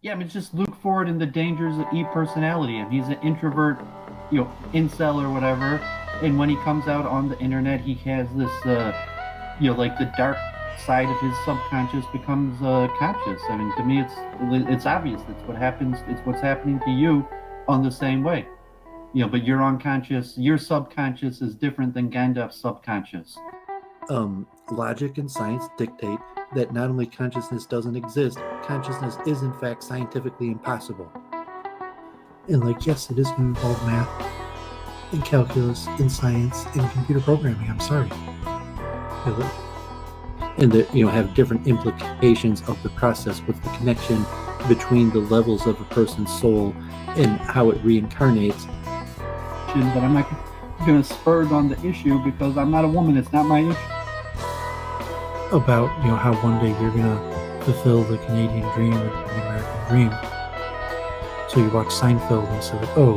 Yeah, I mean, just look forward in the dangers of e-personality. If he's an introvert, incel or whatever, and when he comes out on the internet, he has this, like the dark side of his subconscious becomes conscious. I mean, to me, it's obvious. It's what happens. It's what's happening to you on the same way. But your unconscious, your subconscious is different than Gandalf's subconscious. Logic and science dictate that not only consciousness doesn't exist, consciousness is in fact scientifically impossible. And like, yes, it is going to involve math and calculus and science and computer programming. I'm sorry. And that have different implications of the process with the connection between the levels of a person's soul and how it reincarnates. But I'm not going to spur on the issue because I'm not a woman. It's not my issue. About how one day you're going to fulfill the Canadian dream or the American dream. So you watch Seinfeld and say, oh,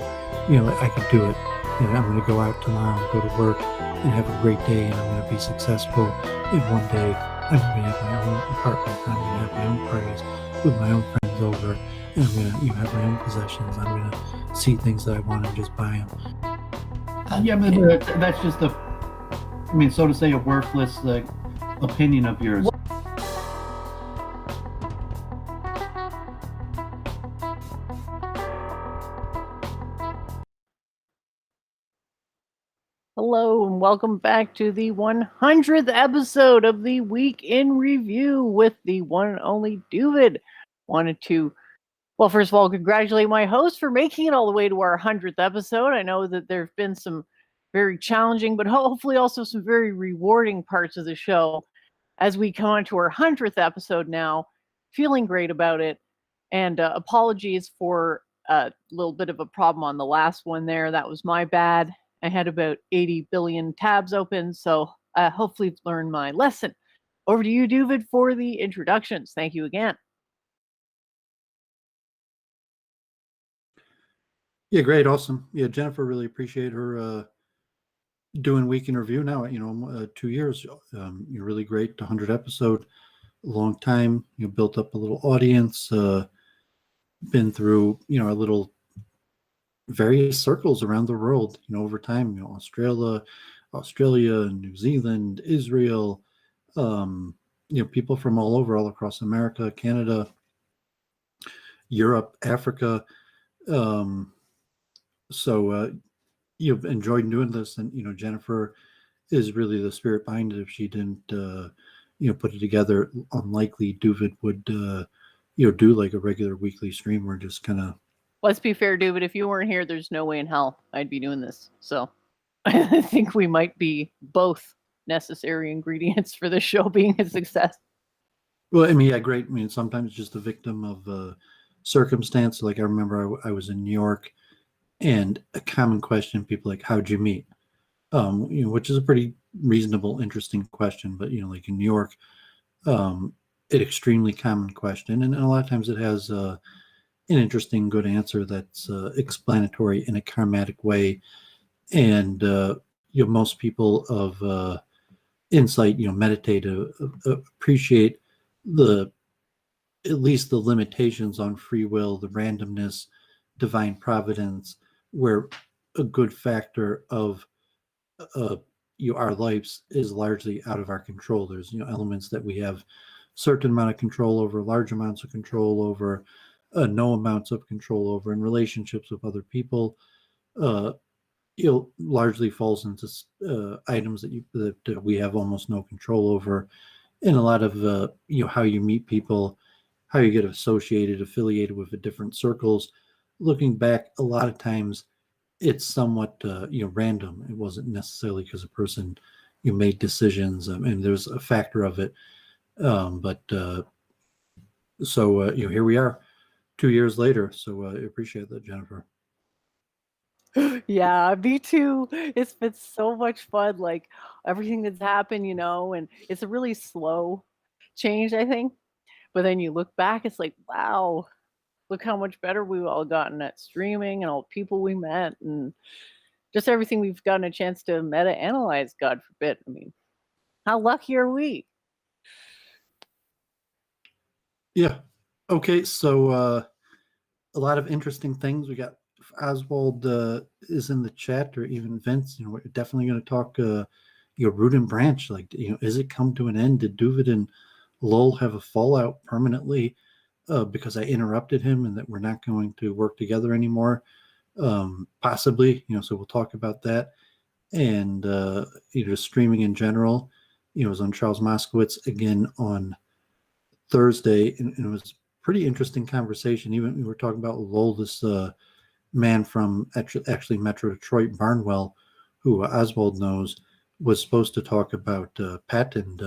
I could do it. I'm going to go out tomorrow, go to work, and have a great day, and I'm going to be successful. And one day, I'm going to have my own apartment, and I'm going to have my own parties with my own friends over, and I'm going to have my own possessions. I'm going to see things that I want and just buy them. Yeah, but that's just so to say, a worthless opinion of yours. Hello and welcome back to the 100th episode of the Week in Review with the one and only Doovid. Wanted to, well, first of all, congratulate my host for making it all the way to our 100th episode. I know that there have been some very challenging, but hopefully also some very rewarding parts of the show as we come on to our 100th episode now. Feeling great about it. And apologies for a little bit of a problem on the last one there. That was my bad. I had about 80 billion tabs open, so hopefully I've learned my lesson. Over to you, Doovid, for the introductions. Thank you again. Yeah, great, awesome. Yeah, Jennifer, really appreciate her doing Week in Review now. 2 years. You're really great. 100 episode, a long time. You built up a little audience. Been through a little various circles around the world, over time, Australia, New Zealand, Israel, people from all across America, Canada, Europe, Africa. So you've enjoyed doing this, and Jennifer is really the spirit behind it. If she didn't put it together, unlikely Doovid would do like a regular weekly stream or just kind of. Let's be fair, Doovid. If you weren't here, there's no way in hell I'd be doing this. So I think we might be both necessary ingredients for the show being a success. Well, I mean, yeah, great. I mean, sometimes just a victim of circumstance. Like I remember I was in New York, and a common question, people like, how'd you meet? Which is a pretty reasonable, interesting question. But, like in New York, an extremely common question. And a lot of times it has an interesting, good answer that's explanatory in a karmatic way. And, most people of insight, meditate, appreciate at least the limitations on free will, the randomness, divine providence, where a good factor of our lives is largely out of our control. There's elements that we have certain amount of control over, large amounts of control over, no amounts of control over, in relationships with other people. Largely falls into items that we have almost no control over, and a lot of how you meet people, how you get associated, affiliated with the different circles. Looking back, a lot of times it's somewhat random. It wasn't necessarily because a person made decisions, and there's a factor of it. So here we are 2 years later. So I appreciate that, Jennifer. Yeah, me too. It's been so much fun, like everything that's happened, and it's a really slow change, I think. But then you look back, it's like, wow, look how much better we've all gotten at streaming and all the people we met and just everything we've gotten a chance to meta analyze, God forbid. I mean, how lucky are we? Yeah. Okay. So a lot of interesting things. We got Oswald is in the chat, or even Vince. We're definitely going to talk. Root and Branch. Like, is it come to an end? Did Doovid and Lowell have a fallout permanently because I interrupted him, and that we're not going to work together anymore? Possibly. So we'll talk about that, and streaming in general. It was on Charles Moskowitz again on Thursday, and it was pretty interesting conversation. Even we were talking about Lowell, this man from actually Metro Detroit, Barnwell, who Oswald knows, was supposed to talk about patent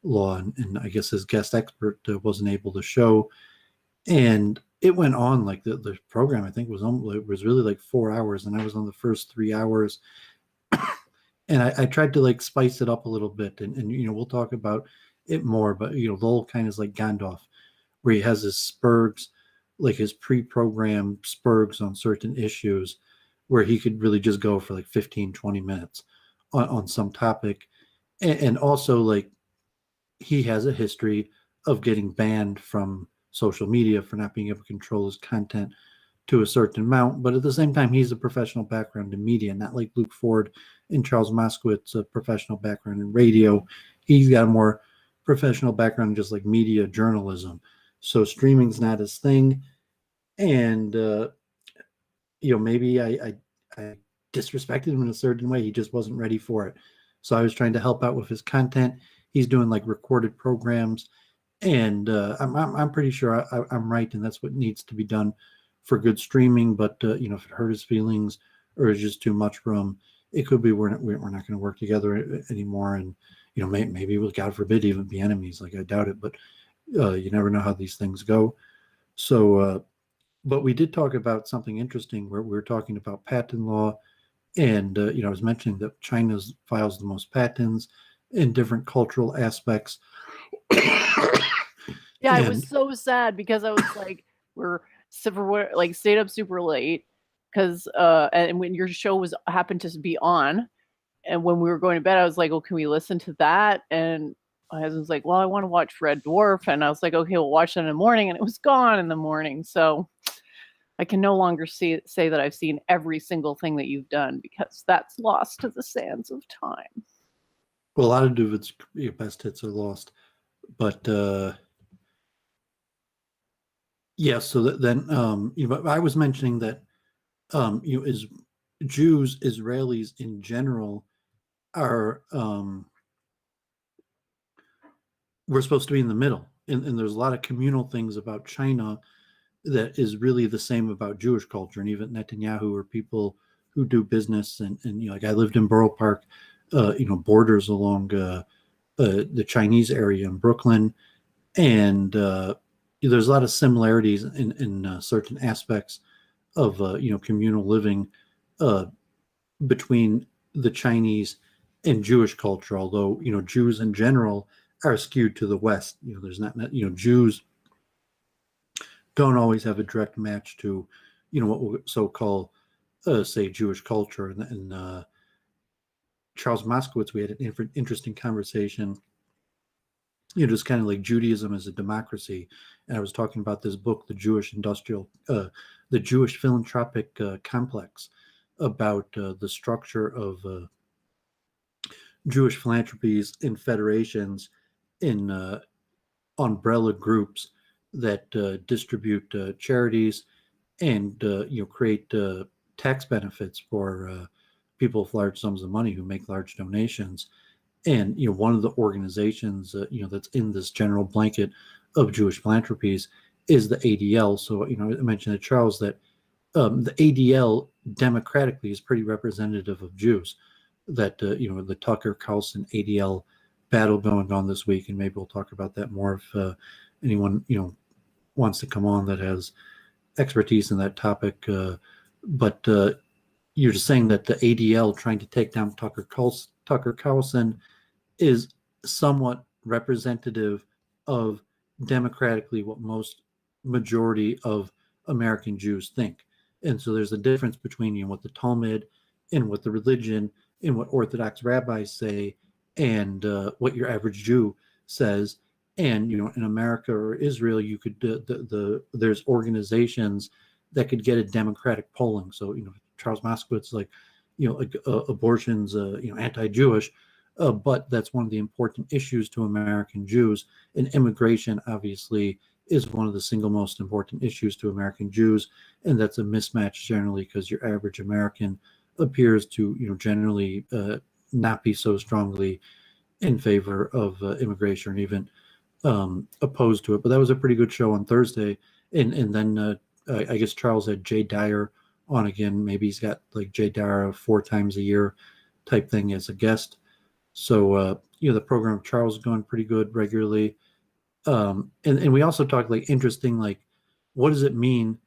law, and I guess his guest expert wasn't able to show. And it went on like the program, I think, was really like 4 hours, and I was on the first 3 hours. And I tried to like spice it up a little bit, and we'll talk about it more. But Lowell kind of is like Gandalf, where he has his spurgs, like his pre-programmed spurgs on certain issues, where he could really just go for like 15, 20 minutes on some topic. And also, like, he has a history of getting banned from social media for not being able to control his content to a certain amount. But at the same time, he's a professional background in media, not like Luke Ford and Charles Moskowitz, a professional background in radio. He's got a more professional background in just like media journalism. So streaming's not his thing. And, maybe I disrespected him in a certain way. He just wasn't ready for it. So I was trying to help out with his content. He's doing like recorded programs, and I'm pretty sure I'm right, and that's what needs to be done for good streaming. But if it hurt his feelings or is just too much for him, it could be we're not going to work together anymore, and maybe we'll, God forbid, even be enemies. Like, I doubt it, but you never know how these things go. So, but we did talk about something interesting where we were talking about patent law. And, I was mentioning that China files the most patents in different cultural aspects. Yeah, it was so sad because I was like, stayed up super late because, and when your show happened to be on, and when we were going to bed, I was like, "Oh, can we listen to that?" And my husband was like, "Well, I want to watch Red Dwarf," and I was like, "Okay, we'll watch it in the morning," and it was gone in the morning, so I can no longer say that I've seen every single thing that you've done because that's lost to the sands of time. Well, a lot of Doovid's best hits are lost, but yeah. So then, I was mentioning that is Jews, Israelis in general are we're supposed to be in the middle, and there's a lot of communal things about China that is really the same about Jewish culture, and even Netanyahu, or people who do business, and like I lived in Borough Park, borders along the Chinese area in Brooklyn, and there's a lot of similarities in certain aspects of communal living between the Chinese and Jewish culture. Although Jews in general are skewed to the West. There's not Jews don't always have a direct match to what we so-called say Jewish culture. And Charles Moskowitz, we had an interesting conversation, just kind of like Judaism as a democracy. And I was talking about this book, the Jewish Philanthropic Complex, about the structure of Jewish philanthropies in federations, in umbrella groups that distribute charities and create tax benefits for people with large sums of money who make large donations. And one of the organizations that's in this general blanket of Jewish philanthropies is the ADL. So I mentioned to Charles that the ADL democratically is pretty representative of Jews. That the Tucker Carlson ADL battle going on this week, and maybe we'll talk about that more if anyone wants to come on that has expertise in that topic. But you're just saying that the ADL trying to take down Tucker Carlson is somewhat representative of democratically what most majority of American Jews think. And so there's a difference between what the Talmud and what the religion and what Orthodox rabbis say and what your average Jew says. And in America or Israel, you could there's organizations that could get a Democratic polling. So, Charles Moskowitz, like, abortion's, anti-Jewish, but that's one of the important issues to American Jews. And immigration, obviously, is one of the single most important issues to American Jews. And that's a mismatch generally because your average American appears to, generally not be so strongly in favor of immigration or even opposed to it. But that was a pretty good show on Thursday. And then I guess Charles had Jay Dyer on again. Maybe he's got like Jay Dyer 4 times a year type thing as a guest. So, the program of Charles is going pretty good regularly. And we also talked like interesting, like, what does it mean,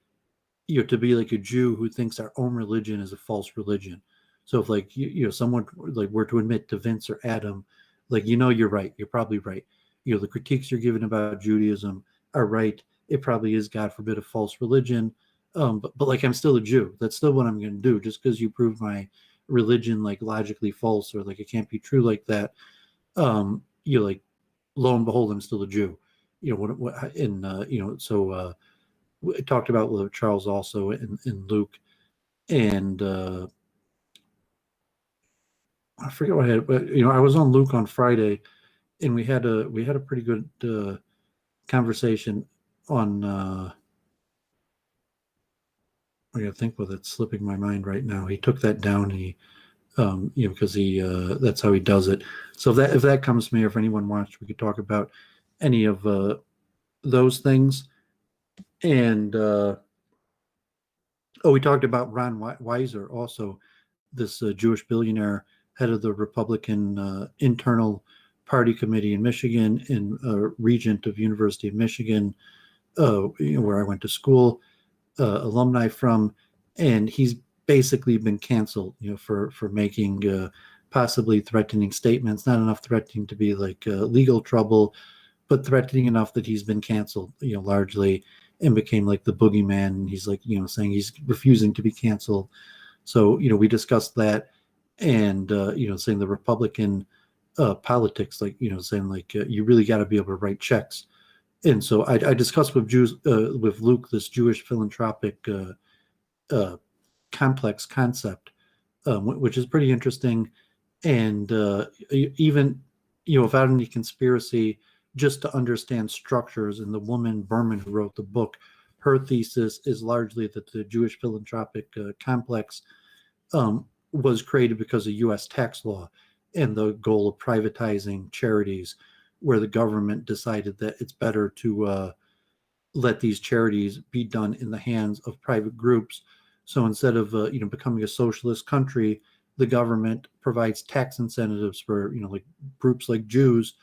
to be like a Jew who thinks our own religion is a false religion? So if like, someone like were to admit to Vince or Adam, like, you're right. You're probably right. The critiques you're giving about Judaism are right. It probably is, God forbid, a false religion. But like, I'm still a Jew. That's still what I'm going to do. Just because you prove my religion like logically false or like it can't be true like that, like, lo and behold, I'm still a Jew. So we talked about Charles also in Luke, and I forget what I had, but I was on Luke on Friday, and we had a pretty good conversation on. I gotta think with it slipping my mind right now. He took that down. He, because he that's how he does it. So if that comes to me, or if anyone wants, we could talk about any of those things. And we talked about Ron Weiser, also this Jewish billionaire, head of the Republican internal party committee in Michigan and regent of University of Michigan, where I went to school, alumni from, and he's basically been canceled, for making possibly threatening statements, not enough threatening to be like legal trouble, but threatening enough that he's been canceled, largely, and became like the boogeyman. And he's like, saying he's refusing to be canceled. So, we discussed that, and, saying the Republican politics, like, saying like, you really got to be able to write checks. And so I discussed with with Luke, this Jewish philanthropic complex concept, which is pretty interesting. And even, without any conspiracy, just to understand structures. And the woman Berman who wrote the book, her thesis is largely that the Jewish philanthropic complex was created because of U.S. tax law and the goal of privatizing charities, where the government decided that it's better to let these charities be done in the hands of private groups. So instead of becoming a socialist country, the government provides tax incentives for like groups like Jews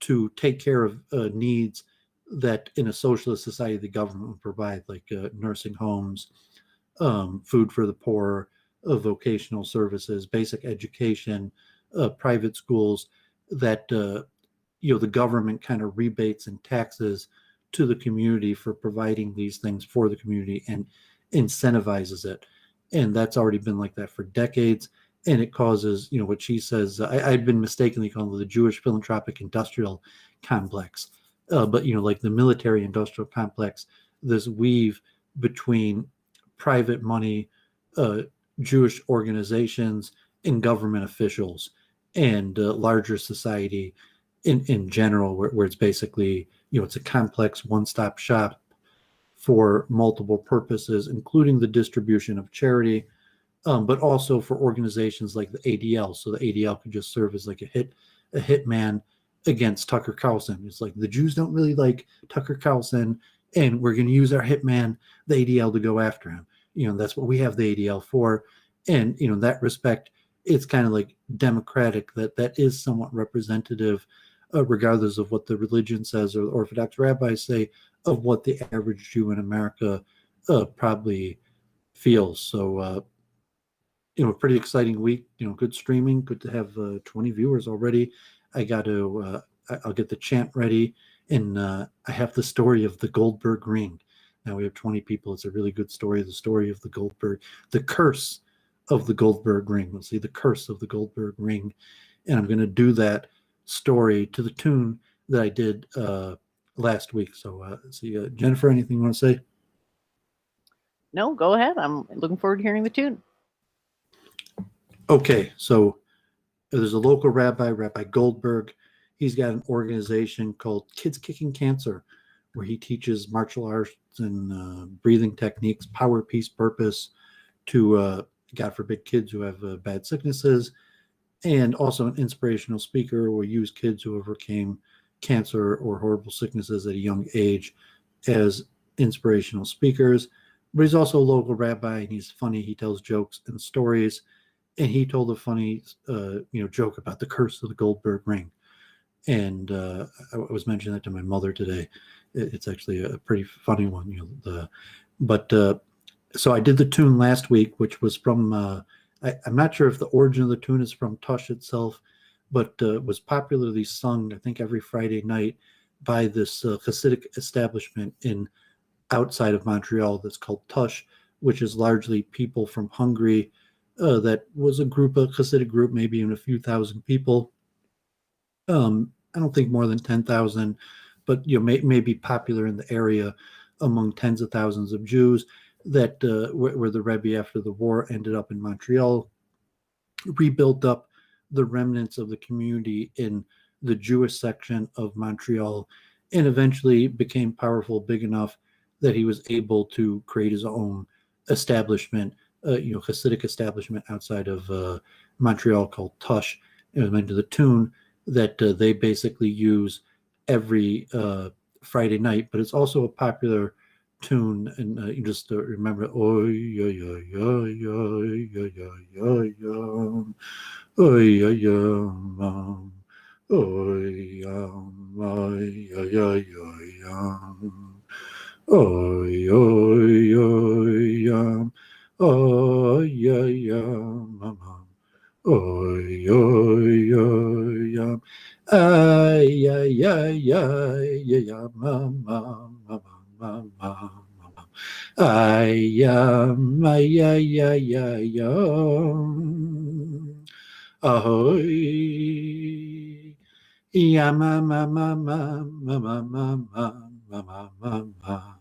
to take care of needs that in a socialist society the government would provide, like nursing homes, food for the poor, vocational services, basic education, private schools, that the government kind of rebates and taxes to the community for providing these things for the community and incentivizes it. And that's already been like that for decades. And it causes, what she says, I'd been mistakenly called the Jewish philanthropic industrial complex. But, like the military industrial complex, this weave between private money, Jewish organizations, and government officials, and larger society in general, where it's basically, it's a complex one-stop shop for multiple purposes, including the distribution of charity, but also for organizations like the ADL. So the ADL could just serve as like a hitman against Tucker Carlson. It's like the Jews don't really like Tucker Carlson, and we're going to use our hitman, the ADL, to go after him. That's what we have the ADL for. And in that respect, it's kind of like democratic, that is somewhat representative, regardless of what the religion says or Orthodox rabbis say, of what the average Jew in America probably feels. So, a pretty exciting week, good streaming, good to have 20 viewers already. I got to, I'll get the chant ready, and I have the story of the Goldberg ring. Now we have 20 people. It's a really good story. The story of the Goldberg, the curse of the Goldberg ring. We'll see the curse of the Goldberg ring. And I'm going to do that story to the tune that I did last week. So, Jennifer, anything you want to say? No, go ahead. I'm looking forward to hearing the tune. Okay, so there's a local rabbi, Rabbi Goldberg. He's got an organization called Kids Kicking Cancer, where he teaches martial arts and breathing techniques, power, peace, purpose to, God forbid, kids who have bad sicknesses, and also an inspirational speaker who will use kids who overcame cancer or horrible sicknesses at a young age as inspirational speakers. But he's also a local rabbi, and he's funny. He tells jokes and stories, and he told a funny, joke about the curse of the Goldberg ring. And I was mentioning that to my mother today. It's actually a pretty funny one. So I did the tune last week, which was from. I'm not sure if the origin of the tune is from Tush itself, but was popularly sung, I think, every Friday night by this Hasidic establishment in outside of Montreal that's called Tush, which is largely people from Hungary. That was a Hasidic group, maybe even a few thousand people. I don't think more than 10,000, but may be popular in the area among tens of thousands of Jews that where the Rebbe after the war ended up in Montreal, rebuilt up the remnants of the community in the Jewish section of Montreal, and eventually became powerful, big enough that he was able to create his own establishment, Hasidic establishment outside of Montreal called Tush. It was meant to the tune that they basically use every Friday night, but it's also a popular tune, and you just remember, oh yeah yeah yeah yeah yeah yeah yeah oh yeah yeah oh yeah yeah yeah yeah oh yeah oh yeah yeah mama oh yeah ay ay ay ay yeah mama mama ay ay ay ay ay ahoy yeah mama mama mama mama mama mama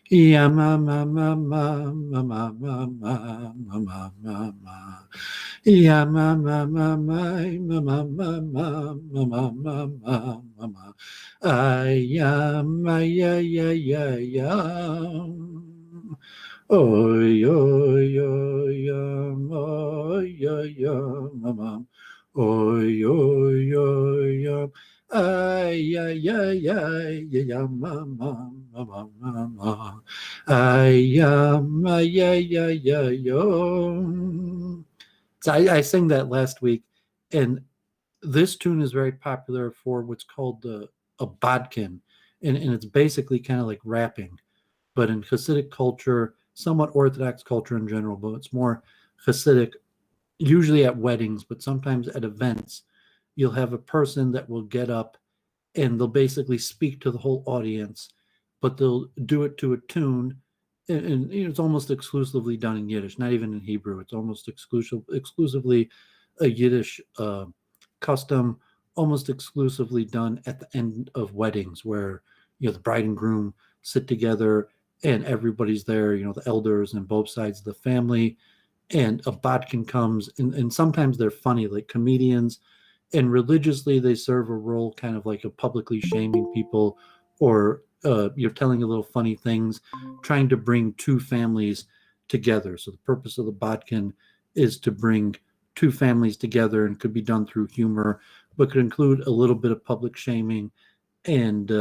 yeah mama mama mama mama mama mama yeah mama mama mama mama mama mama mama ay ay ay ay ay oy oy oy oy oy mama oy oy oy ay ay ay ay yeah mama mama mama ay ay ay ay ay so I sang that last week, and this tune is very popular for what's called a bodkin, and it's basically kind of like rapping, but in Hasidic culture, somewhat Orthodox culture in general, but it's more Hasidic, usually at weddings, but sometimes at events, you'll have a person that will get up and they'll basically speak to the whole audience, but they'll do it to a tune. And it's almost exclusively done in Yiddish, not even in Hebrew. It's almost exclusively a Yiddish custom, almost exclusively done at the end of weddings, where the bride and groom sit together and everybody's there. The elders and both sides of the family, and a bodkin comes, and sometimes they're funny, like comedians, and religiously they serve a role kind of like a publicly shaming people, or you're telling a little funny things, trying to bring two families together. So the purpose of the bodkin is to bring two families together, and could be done through humor, but could include a little bit of public shaming and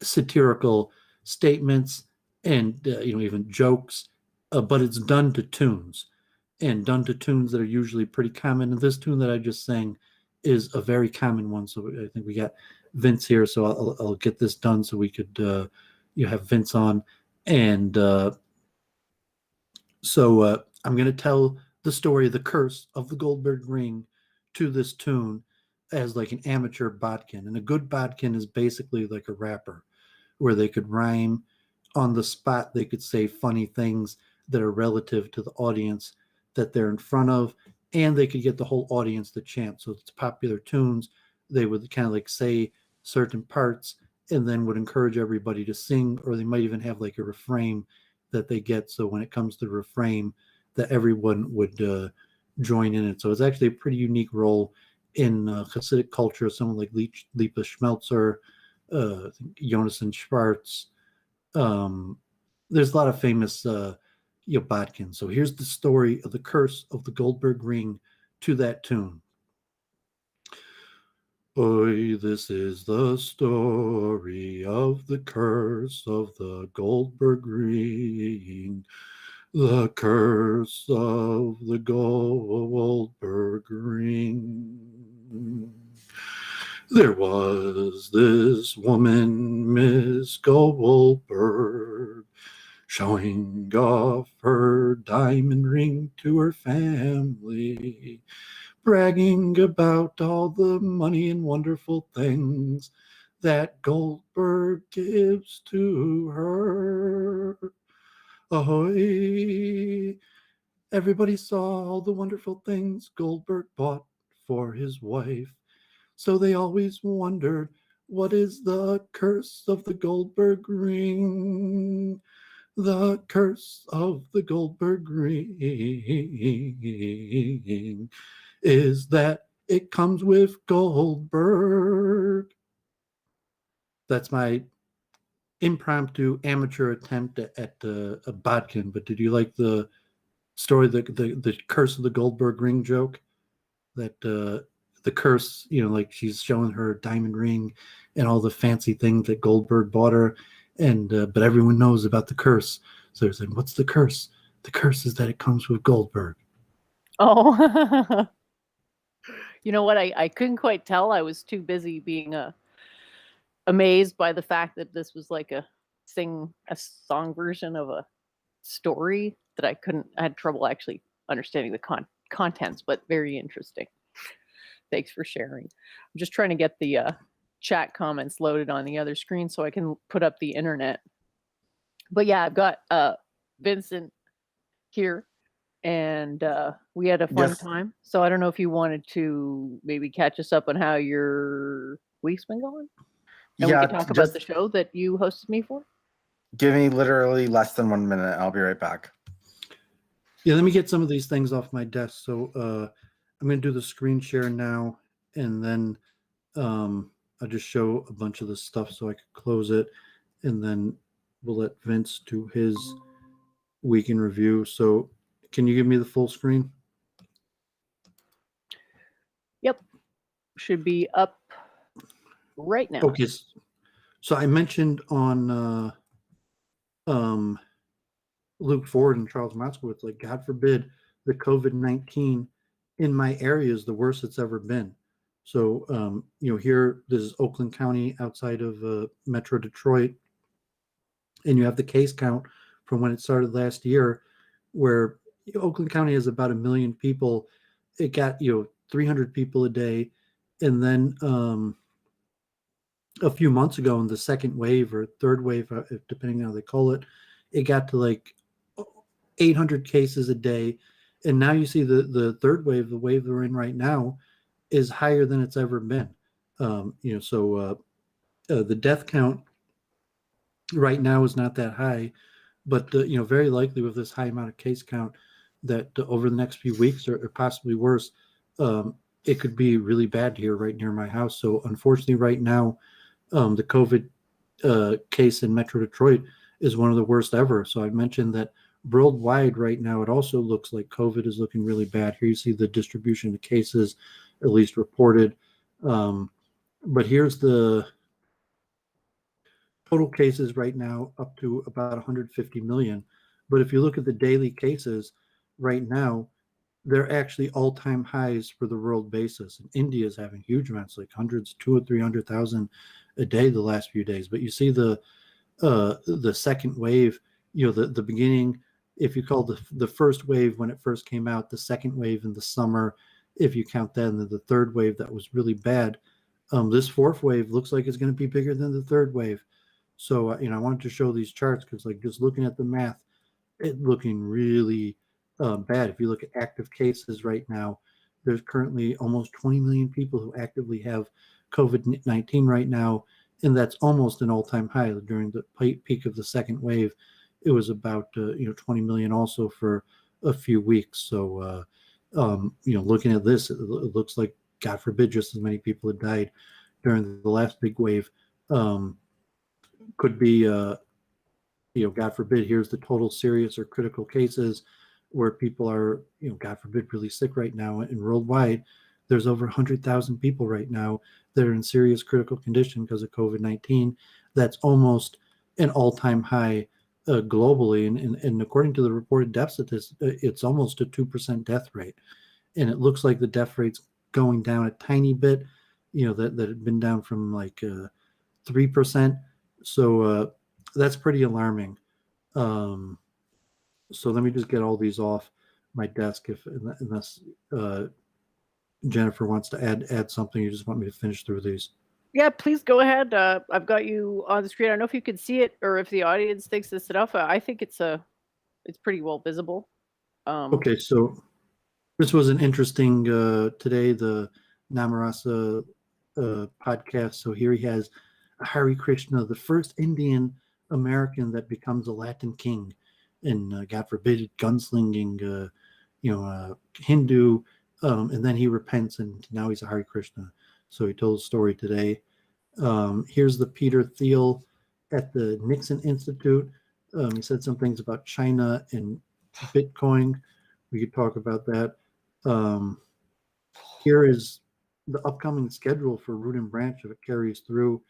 satirical statements, and even jokes, but it's done to tunes, and done to tunes that are usually pretty common. And this tune that I just sang is a very common one. So I think we got Vince here, so I'll get this done so we could have Vince on. And so I'm going to tell the story of the curse of the Goldberg ring to this tune as like an amateur bodkin. And a good bodkin is basically like a rapper, where they could rhyme on the spot. They could say funny things that are relative to the audience that they're in front of, and they could get the whole audience to chant. So it's popular tunes. They would kind of like say certain parts and then would encourage everybody to sing, or they might even have like a refrain that they get. So when it comes to refrain, that everyone would join in it. So it's actually a pretty unique role in Hasidic culture. Someone like Lipa Schmelzer, Jonathan Schwartz. There's a lot of famous Bodkin. So here's the story of the curse of the Goldberg ring to that tune. Oi, this is the story of the curse of the Goldberg ring. The curse of the Goldberg ring. There was this woman, Miss Goldberg, showing off her diamond ring to her family, bragging about all the money and wonderful things that Goldberg gives to her. Ahoy! Everybody saw all the wonderful things Goldberg bought for his wife. So they always wondered, what is the curse of the Goldberg ring? The curse of the Goldberg ring is that it comes with Goldberg. That's my impromptu amateur attempt at a bodkin. But did you like the story, the curse of the Goldberg ring joke? That the curse, like she's showing her diamond ring and all the fancy things that Goldberg bought her, and but everyone knows about the curse. So they're saying, "What's the curse? The curse is that it comes with Goldberg." Oh, you know what? I couldn't quite tell. I was too busy being amazed by the fact that this was like a song version of a story that I had trouble actually understanding the contents, but very interesting. Thanks for sharing. I'm just trying to get the chat comments loaded on the other screen so I can put up the internet. But yeah, I've got Vincent here, and we had a fun time. So I don't know if you wanted to maybe catch us up on how your week's been going. And we can talk about the show that you hosted me for. Give me literally less than 1 minute. I'll be right back. Yeah, let me get some of these things off my desk. So I'm going to do the screen share now, and then I'll just show a bunch of the stuff so I could close it, and then we'll let Vince do his week in review. So can you give me the full screen? Yep. Should be up right now. Okay. So I mentioned on Luke Ford and Charles Moskowitz, like, God forbid the COVID-19 in my area is the worst it's ever been. So, here, this is Oakland County outside of Metro Detroit, and you have the case count from when it started last year, where Oakland County has about 1 million people. It got, 300 people a day. And then a few months ago in the second wave or third wave, depending on how they call it, it got to like 800 cases a day. And now you see the third wave, the wave we're in right now, is higher than it's ever been. The death count right now is not that high, but very likely with this high amount of case count that over the next few weeks or possibly worse, it could be really bad here right near my house. So unfortunately right now, the COVID case in Metro Detroit is one of the worst ever. So I mentioned that worldwide right now, it also looks like COVID is looking really bad. Here you see the distribution of cases, at least reported. But here's the total cases right now, up to about 150 million. But if you look at the daily cases right now, they're actually all-time highs for the world basis. And India is having huge amounts, like hundreds, 200,000 or 300,000 a day the last few days. But you see the second wave, the beginning, if you call the first wave when it first came out, the second wave in the summer, if you count that, and then the third wave that was really bad. This fourth wave looks like it's going to be bigger than the third wave. So, I wanted to show these charts because, like, just looking at the math, it's looking really bad. If you look at active cases right now, there's currently almost 20 million people who actively have COVID-19 right now, and that's almost an all-time high. During the peak of the second wave, it was about 20 million also for a few weeks. So looking at this, it looks like, God forbid, just as many people had died during the last big wave. Could be God forbid, here's the total serious or critical cases where people are, God forbid, really sick right now. And worldwide, there's over 100,000 people right now that are in serious critical condition because of COVID-19. That's almost an all-time high globally. And according to the reported death statistics, it's almost a 2% death rate. And it looks like the death rate's going down a tiny bit, that had been down from like 3%. So that's pretty alarming. So let me just get all these off my desk, unless Jennifer wants to add something. You just want me to finish through these? Yeah, please go ahead. I've got you on the screen. I don't know if you can see it or if the audience thinks this enough. I think it's pretty well visible. Okay, so this was an interesting today, the Namarasa podcast. So here he has Hare Krishna, the first Indian American that becomes a Latin king, and God forbid, gunslinging, Hindu, and then he repents, and now he's a Hare Krishna. So he told a story today. Here's the Peter Thiel at the Nixon Institute. He said some things about China and Bitcoin. We could talk about that. Here is the upcoming schedule for Root and Branch if it carries through.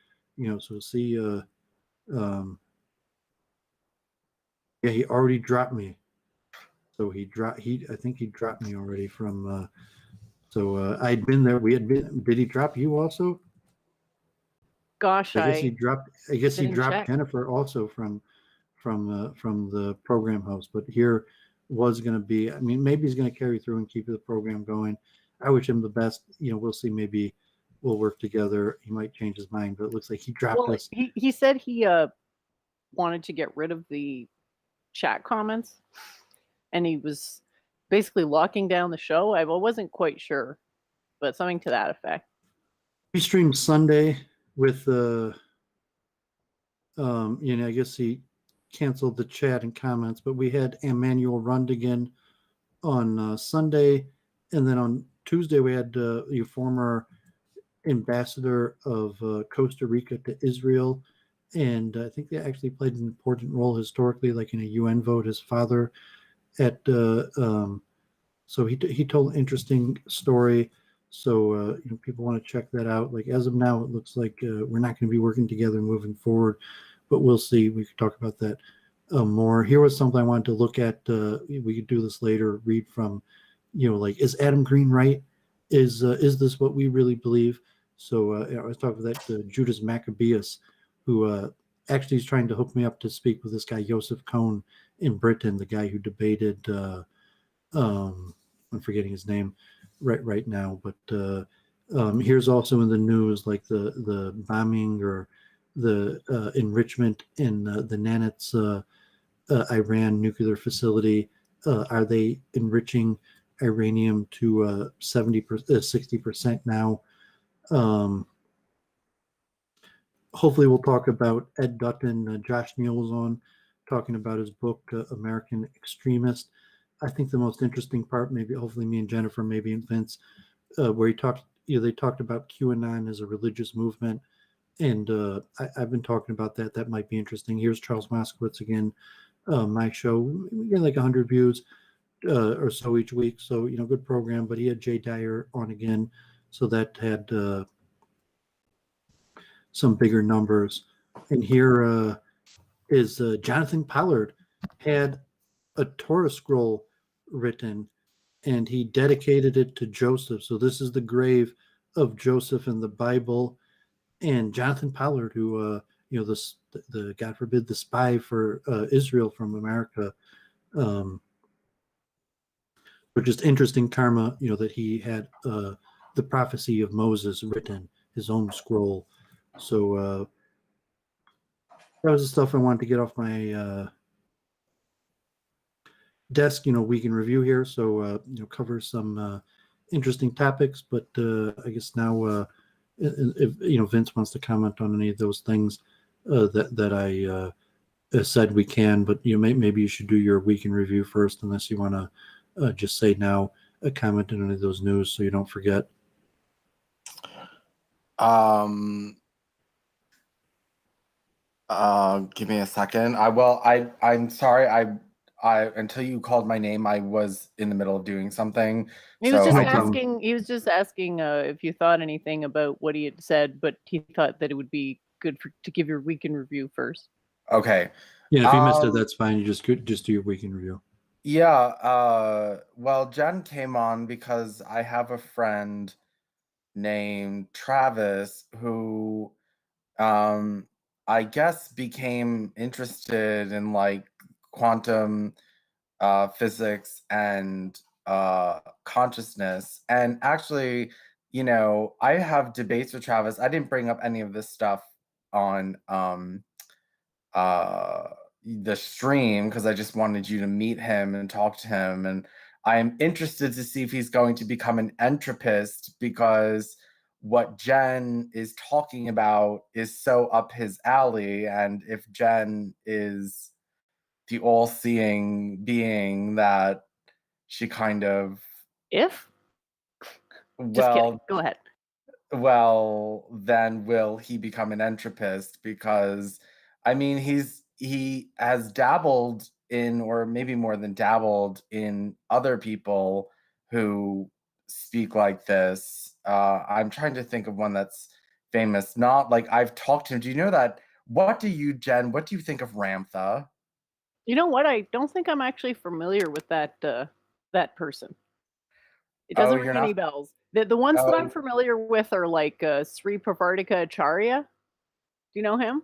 So see, he already dropped me. So I think he dropped me already from, I'd been there. Did he drop you also? Gosh, I guess he dropped check. Jennifer also from the program host, but here was going to be, maybe he's going to carry through and keep the program going. I wish him the best. We'll see. Maybe we'll work together. He might change his mind, but it looks like he dropped us. He said he wanted to get rid of the chat comments, and he was basically locking down the show. I wasn't quite sure, but something to that effect. We streamed Sunday with I guess he canceled the chat and comments, but we had Emmanuel Rundigan on Sunday, and then on Tuesday we had the former ambassador of Costa Rica to Israel, and I think they actually played an important role historically, like in a UN vote. His father so he told an interesting story. So people want to check that out. Like, as of now, it looks like we're not going to be working together moving forward, but we'll see. We could talk about that more. Here was something I wanted to look at. We could do this later. Read from, is Adam Green right? Is this what we really believe? So I was talking with that Judas Maccabeus, who actually is trying to hook me up to speak with this guy Joseph Cohn in Britain, the guy who debated. I'm forgetting his name right now, but here's also in the news, like the bombing or the enrichment in the Nanitz Iran nuclear facility. Are they enriching uranium to 60% now? Hopefully we'll talk about Ed Dutton. Josh Neal was on talking about his book, American Extremist. I think the most interesting part, maybe hopefully me and Jennifer, maybe and Vince, where they talked about QAnon as a religious movement. And I've been talking about that. That might be interesting. Here's Charles Moskowitz again, my show. We get like 100 views or so each week. So, good program. But he had Jay Dyer on again. So that had some bigger numbers. And here is Jonathan Pollard had a Torah scroll written, and he dedicated it to Joseph. So this is the grave of Joseph in the Bible. And Jonathan Pollard, who the God forbid, the spy for Israel from America, but just interesting karma, that he had the prophecy of Moses written, his own scroll. So that was the stuff I wanted to get off my desk, week in review here. So cover some interesting topics, but I guess now if Vince wants to comment on any of those things that I said we can, but maybe you should do your week in review first, unless you want to just say now a comment on any of those news so you don't forget. Give me a second. I'm sorry. I until you called my name, I was in the middle of doing something. He was So just No problem. asking. He was just asking if you thought anything about what he had said, but he thought that it would be good to give your week in review first. okay. Yeah, if you missed it, that's fine. You just do your week in review. Yeah. Well, Jen came on because I have a friend named Travis who I guess became interested in like quantum physics and consciousness. And actually, I have debates with Travis. I didn't bring up any of this stuff on the stream because I just wanted you to meet him and talk to him. And I'm interested to see if he's going to become an entropist, because what Jen is talking about is so up his alley. And if Jen is the all-seeing being that she kind of, If just kidding. Go ahead. well, then will he become an entropist? Because I mean, he has dabbled in, or maybe more than dabbled in, other people who speak like this. I'm trying to think of one that's famous. Not like I've talked to him. Do you know that? Jen, what do you think of Ramtha? You know what? I don't think I'm actually familiar with that person. It Oh, doesn't ring you're any not. bells. The ones that I'm Oh, familiar with are like Sri Pravartika Acharya. Do you know him?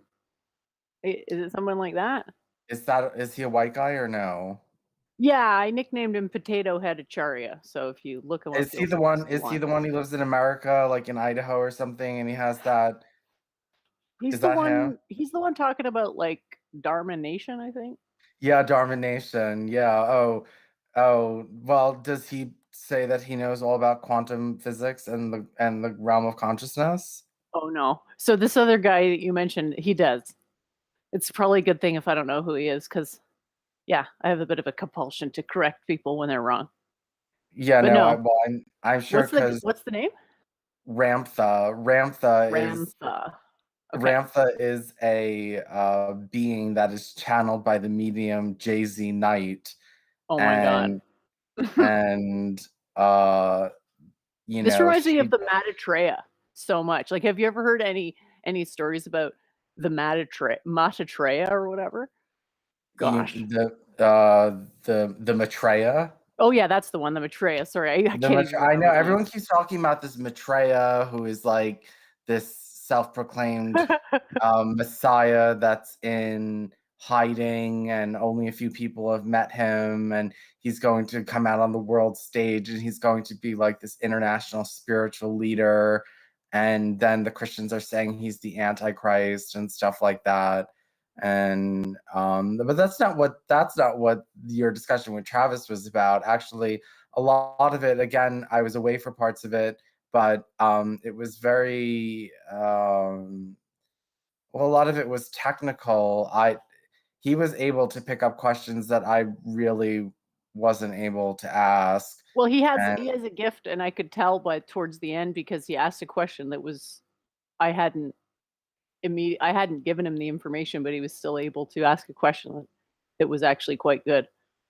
Is it someone like that? is he a white guy or no? Yeah, I nicknamed him Potato Head Acharya. So if you look him up, Is he you'll the see one? who Is he wants. the one who lives in America, like in Idaho or something, and he has that? He's Is the that one. him? He's the one talking about like Dharma Nation, I think. Yeah, Darmination. Yeah. Oh. Well, does he say that he knows all about quantum physics and the realm of consciousness? Oh no. So this other guy that you mentioned, he does. It's probably a good thing if I don't know who he is, because yeah, I have a bit of a compulsion to correct people when they're wrong. Yeah. But No. no, I'm sure because what's the name? Ramtha Okay. is a being that is channeled by the medium Jay-Z Knight, Oh my god. and and uh This reminds me of she the Matatreya so much. Like, have you ever heard any stories about the Matatreya or whatever? Gosh. the Maitreya. Oh yeah, that's the one, the Maitreya. Sorry, I can't even I know remember the everyone keeps talking about this Maitreya, who is like this self-proclaimed name. messiah that's in hiding, and only a few people have met him, and he's going to come out on the world stage, and he's going to be like this international spiritual leader. And then the Christians are saying he's the Antichrist and stuff like that. And but that's not what your discussion with Travis was about. Actually, a lot of it, again, I was away for parts of it, but it was very well, a lot of it was technical. He was able to pick up questions that I really wasn't able to ask. Well, he has And a gift, and I could tell by towards the end because he asked a question that was I hadn't I hadn't given him the information, but he was still able to ask a question that was actually quite good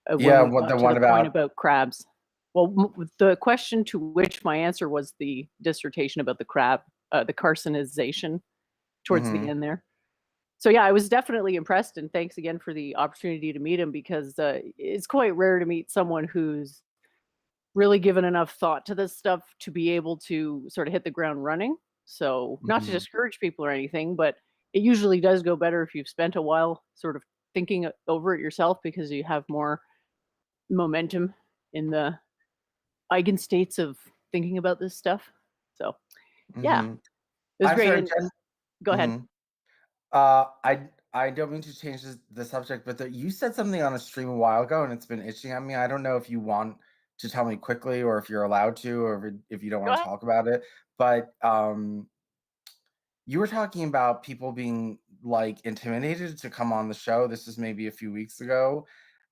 when yeah, we what the got to one the point about about crabs. Well, the question to which my answer was the dissertation about the crab, the carcinization towards the mhm. end there. So yeah, I was definitely impressed, and thanks again for the opportunity to meet him, because it's quite rare to meet someone who's really given enough thought to this stuff to be able to sort of hit the ground running. So, not to Mhm. discourage people or anything, but it usually does go better if you've spent a while sort of thinking over it yourself, because you have more momentum in the eigenstates of thinking about this stuff. So, yeah, Mhm. it was I'm great. sorry, And Jen. go ahead. Mhm. I don't mean to change the subject, but you said something on a stream a while ago, and it's been itching at me. I don't know if you want to tell me quickly, or if you're allowed to, or if you don't Go want to ahead. talk about it. But you were talking about people being like intimidated to come on the show. This was maybe a few weeks ago.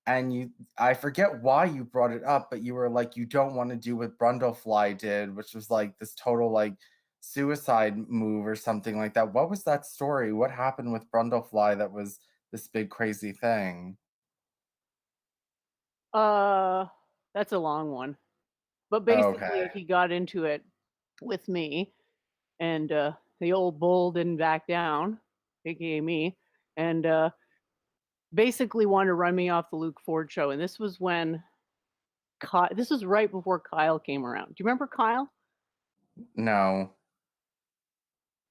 And I forget why you brought it up, but you were like, you don't want to do what Brundlefly did, which was like this total like suicide move or something like that. What was that story? What happened with Brundlefly that was this big crazy thing? That's a long one. But basically, Okay. he got into it with me, and the old bull didn't back down, aka me, and basically wanted to run me off the Luke Ford show. And this was when this was right before Kyle came around. Do you remember Kyle? No.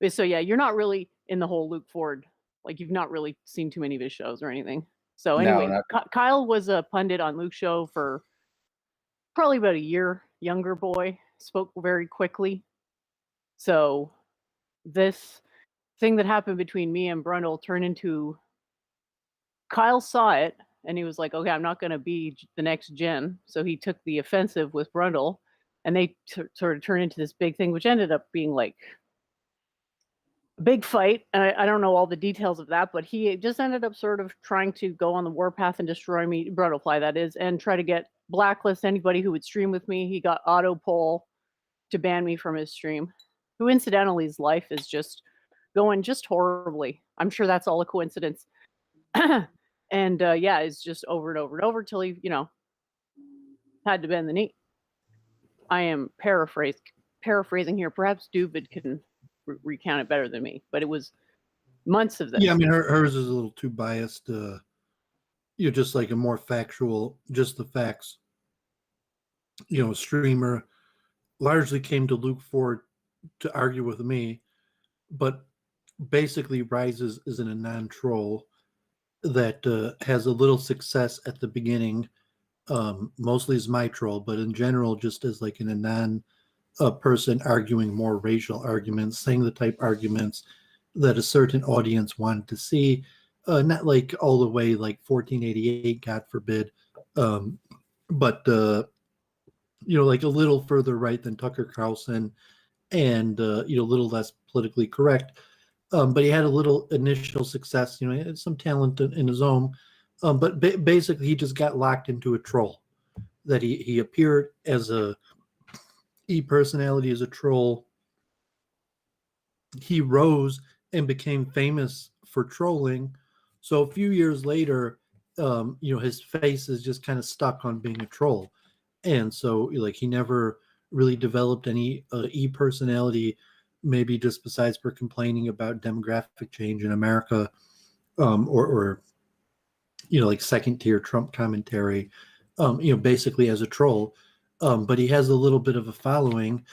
So yeah, you're not really in the whole Luke Ford. Like, you've not really seen too many of his shows or anything. So No, anyway, Kyle was a pundit on Luke's show for probably about a year. Younger boy, spoke very quickly. So this thing that happened between me and Brundle turned into, Kyle saw it and he was like, okay, I'm not going to be the next Jen. So he took the offensive with Brundle, and they sort of turned into this big thing, which ended up being like a big fight. And I don't know all the details of that, but he just ended up sort of trying to go on the warpath and destroy me, Brundlefly that is, and try to get blacklist anybody who would stream with me. He got auto poll to ban me from his stream, who incidentally his life is just going just horribly. I'm sure that's all a coincidence. And yeah, it's just over and over and over till he, had to bend the knee. I am paraphrasing here. Perhaps Doovid can recount it better than me, but it was months of this. Yeah, I mean, hers is a little too biased. Just like a more factual, just the facts. A streamer largely came to Luke Ford to argue with me, but basically rises is in a non-troll that has a little success at the beginning, mostly as my troll, but in general just as like in a non-person arguing more racial arguments, saying the type arguments that a certain audience wanted to see, not like all the way like 1488, God forbid, but like a little further right than Tucker Carlson, and a little less politically correct. But he had a little initial success. He had some talent in his own, but basically he just got locked into a troll. That he appeared as a personality, as a troll. He rose and became famous for trolling. So a few years later, his face is just kind of stuck on being a troll, and so like he never really developed any personality. Maybe just besides for complaining about demographic change in America, or like second tier Trump commentary, basically as a troll. But he has a little bit of a following,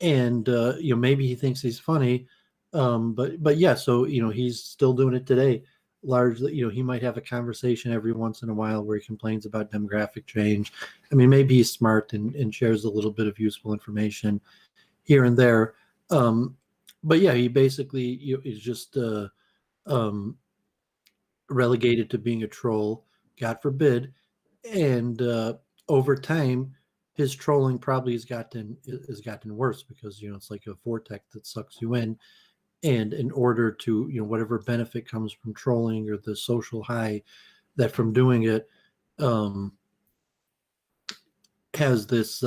and maybe he thinks he's funny, but yeah. So he's still doing it today. Largely, he might have a conversation every once in a while where he complains about demographic change. I mean, maybe he's smart and shares a little bit of useful information here and there. But yeah, he basically is just relegated to being a troll, God forbid. And over time, his trolling probably has gotten worse because it's like a vortex that sucks you in. And in order to whatever benefit comes from trolling or the social high that from doing it has this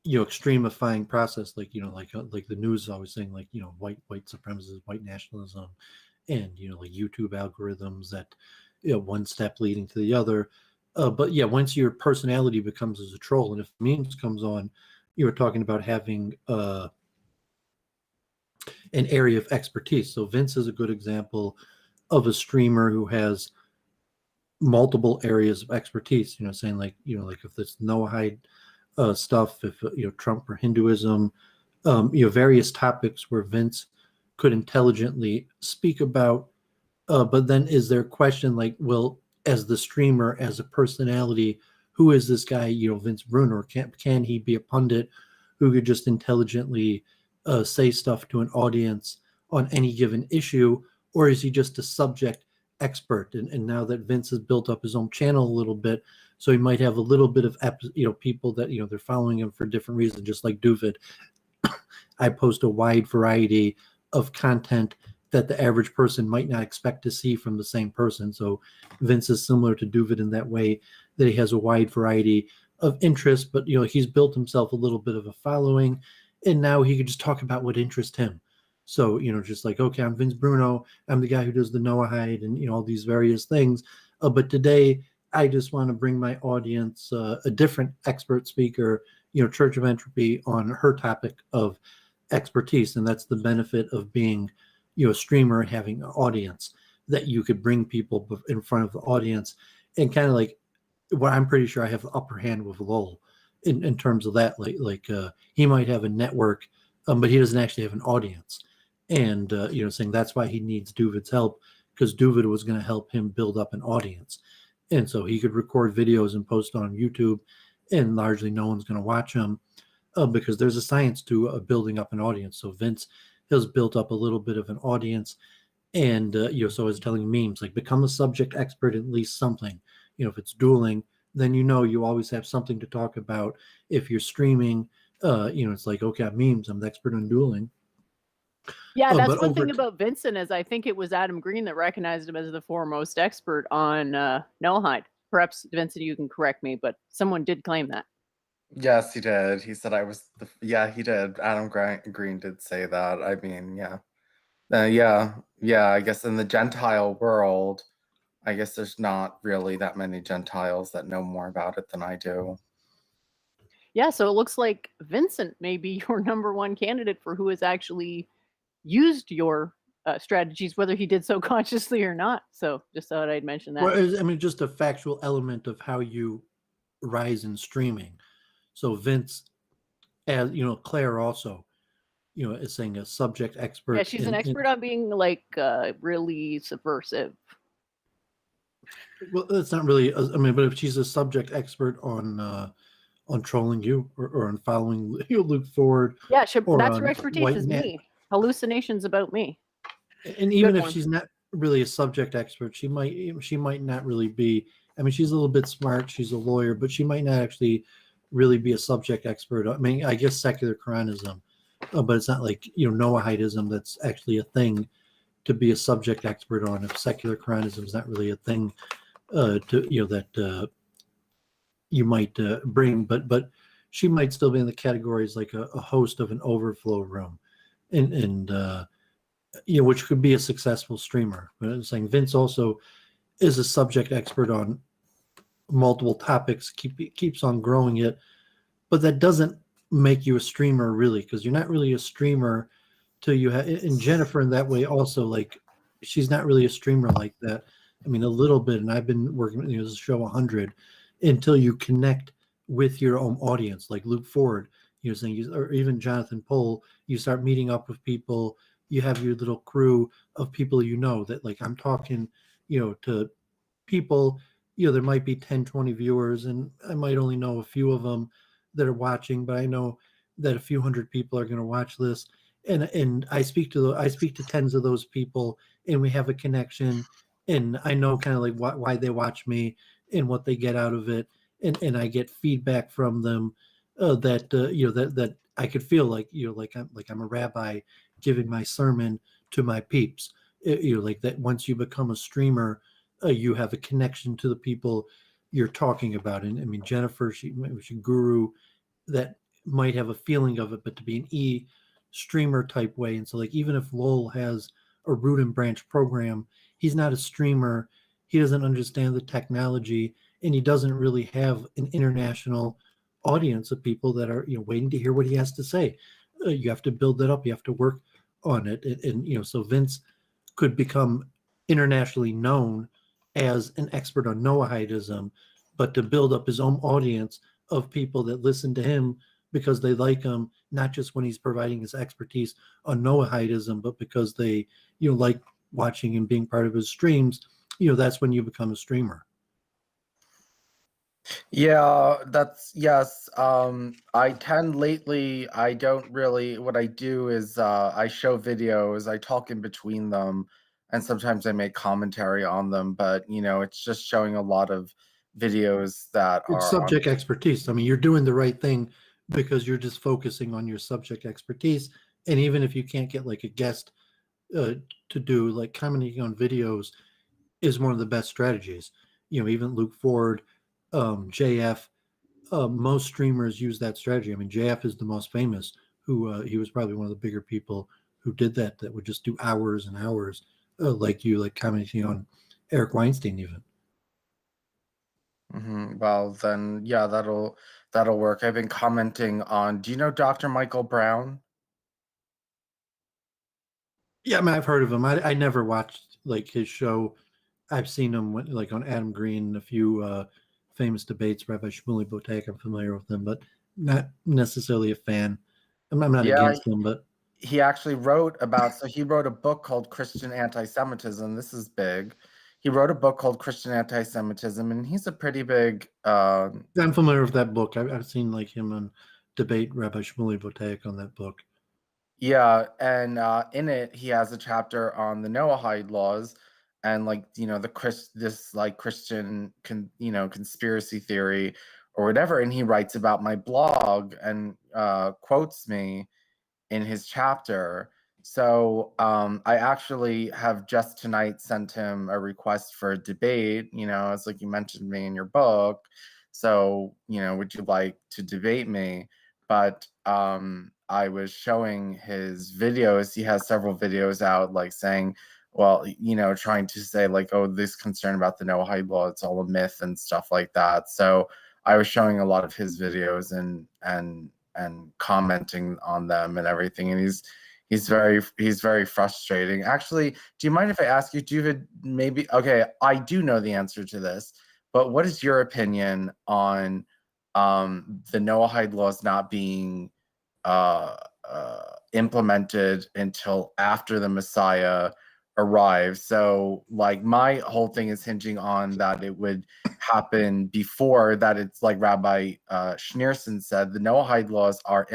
extremifying process, like like the news is always saying, like white supremacism, white nationalism, and like YouTube algorithms that one step leading to the other. But yeah, once your personality becomes as a troll, and if memes comes on, you were talking about having an area of expertise. So Vince is a good example of a streamer who has multiple areas of expertise. Saying like if there's Noahide stuff, if Trump or Hinduism, various topics where Vince could intelligently speak about. But then is there a question like, well, as the streamer, as a personality, who is this guy, Vince Bruno? Can he be a pundit who could just intelligently say stuff to an audience on any given issue, or is he just a subject expert? And now that Vince has built up his own channel a little bit, so he might have a little bit of people that they're following him for different reasons, just like Doovid. I post a wide variety of content that the average person might not expect to see from the same person. So Vince is similar to Doovid in that way, that he has a wide variety of interests, but he's built himself a little bit of a following, and now he can just talk about what interests him. So just like, okay, I'm Vince Bruno, I'm the guy who does the Noahide and all these various things, but today I just want to bring my audience a different expert speaker, Church of Entropy, on her topic of expertise. And that's the benefit of being a streamer and having an audience, that you could bring people in front of the audience, and kind of like what I'm pretty sure I have the upper hand with Lowell in terms of that. Like he might have a network, but he doesn't actually have an audience. And saying that's why he needs Doovid's help, because Doovid was going to help him build up an audience. And so he could record videos and post on YouTube, and largely no one's going to watch them because there's a science to building up an audience. So Vince has built up a little bit of an audience, and so is telling memes, like, become a subject expert in at least something. If it's dueling, then you always have something to talk about. If you're streaming, it's like, okay, I'm memes, I'm the expert on dueling. Yeah, that's one thing about Vincent, is I think it was Adam Green that recognized him as the foremost expert on Noahide. Perhaps, Vincent, you can correct me, but someone did claim that. Yes, he did. He said I was yeah, he did. Adam Green did say that. I mean, yeah. Yeah, I guess in the Gentile world, I guess there's not really that many Gentiles that know more about it than I do. Yeah, so it looks like Vincent may be your number one candidate for who has actually used your strategies, whether he did so consciously or not. So just thought I'd mention that. Well, I mean, just a factual element of how you rise in streaming. So Vince, as Claire also, is saying a subject expert. Yeah, she's an expert on being like really subversive. Well, that's not really. But if she's a subject expert on trolling you or on following Luke Ford. Yeah, that's her expertise, is me. Hallucinations about me. And even if she's not really a subject expert, she might not really be. I mean, she's a little bit smart. She's a lawyer, but she might not actually really be a subject expert. I mean, I guess secular Quranism, but it's not like Noahidism that's actually a thing to be a subject expert on. If secular Quranism is not really a thing that you might bring, but she might still be in the categories like a host of an overflow room, and which could be a successful streamer. But I'm saying Vince also is a subject expert on multiple topics, keeps on growing it, but that doesn't make you a streamer really, because you're not really a streamer till you have. And Jennifer in that way also, like, she's not really a streamer like that. I mean, a little bit, and I've been working this show 100 until you connect with your own audience, like Luke Ford, saying, or even Jonathan Pohl. You start meeting up with people. You have your little crew of people that, like, I'm talking, to people. There might be 10, 20 viewers, and I might only know a few of them that are watching, but I know that a few hundred people are going to watch this, and I speak to tens of those people, and we have a connection, and I know kind of like why they watch me and what they get out of it, and I get feedback from them that I could feel like I'm a rabbi giving my sermon to my peeps. Like that. Once you become a streamer, you have a connection to the people you're talking about. And I mean, Jennifer, she guru that might have a feeling of it, but to be an streamer type way. And so, like, even if Lowell has a root and branch program, he's not a streamer. He doesn't understand the technology, and he doesn't really have an international audience of people that are waiting to hear what he has to say. You have to build that up. You have to work on it, and so Vince could become internationally known as an expert on Noahidism, but to build up his own audience of people that listen to him because they like him, not just when he's providing his expertise on Noahidism, but because they like watching and being part of his streams. That's when you become a streamer. Yeah, yes. I tend lately, I don't really, what I do is I show videos, I talk in between them, and sometimes I make commentary on them, but it's just showing a lot of videos that It's subject expertise. I mean, you're doing the right thing because you're just focusing on your subject expertise. And even if you can't get like a guest to do. Like commenting on videos is one of the best strategies. Even Luke Ford, JF, most streamers use that strategy. I mean, JF is the most famous. Who he was probably one of the bigger people who did that. That would just do hours and hours, like commenting on Eric Weinstein even. Well, then, yeah, that'll work. I've been commenting on. Do you know Dr. Michael Brown? Yeah, I mean, I've heard of him. I never watched like his show. I've seen him like on Adam Green, a few famous debates. Rabbi Shmuley Boteach, I'm familiar with him, but not necessarily a fan. I'm not Yeah, against him, but he actually wrote about. So he wrote a book called Christian Anti-Semitism. This is big. He wrote a book called Christian Anti-Semitism, and he's a pretty big. I'm familiar with that book. I've seen like him on debate Rabbi Shmuley Boteach on that book. Yeah, and in it he has a chapter on the Noahide laws, and this like Christian conspiracy theory or whatever, and he writes about my blog and quotes me in his chapter. So I actually have just tonight sent him a request for a debate. It's like you mentioned me in your book. So would you like to debate me? But I was showing his videos. He has several videos out, like saying, well, trying to say like, oh, this concern about the Noahide law, it's all a myth and stuff like that. So I was showing a lot of his videos and commenting on them and everything. And he's very frustrating. Actually, do you mind if I ask you, Doovid, maybe, okay, I do know the answer to this, but what is your opinion on the Noahide laws not being implemented until after the Messiah arrives? So like my whole thing is hinging on that it would happen before that. It's like Rabbi Schneerson said, the Noahide laws are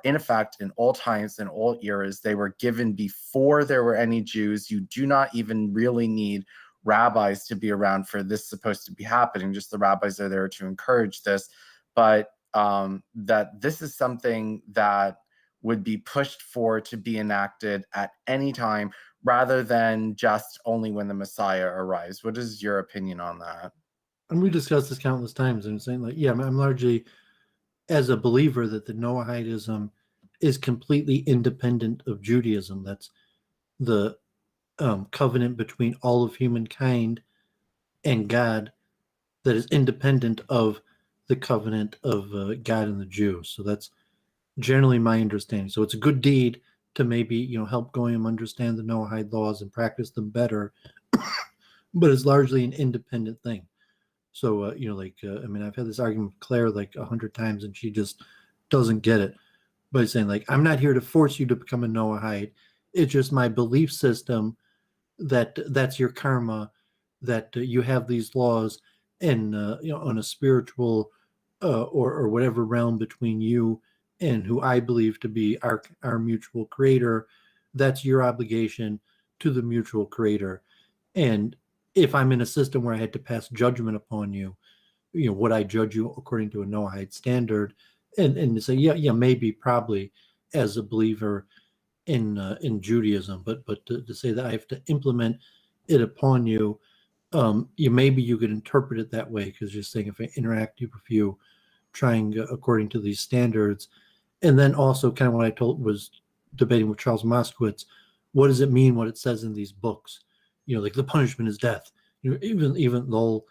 in effect in all times and all eras. They were given before there were any Jews. You do not even really need rabbis to be around for this supposed to be happening. Just the rabbis are there to encourage this. But that this is something that would be pushed for to be enacted at any time rather than just only when the Messiah arrives. What is your opinion on that? And we discussed this countless times and saying like, yeah, I'm largely as a believer that the Noahidism is completely independent of Judaism. That's the covenant between all of humankind and God that is independent of the covenant of God and the Jews. So that's generally my understanding. So it's a good deed to maybe help Goyim understand the Noahide laws and practice them better, but it's largely an independent thing. So I mean, I've had this argument with Claire like 100 times, and she just doesn't get it. By saying like, I'm not here to force you to become a Noahide. It's just my belief system that's your karma, that you have these laws, and on a spiritual or whatever realm between you and who I believe to be our mutual creator. That's your obligation to the mutual creator. And if I'm in a system where I had to pass judgment upon you, would I judge you according to a Noahide standard? And to say, yeah, maybe, probably, as a believer in Judaism, but to say that I have to implement it upon you, maybe you could interpret it that way, because you're saying if I interact with you, trying according to these standards, and then also kind of what I was debating with Charles Moskowitz, what does it mean what it says in these books? Like the punishment is death. Even Lowell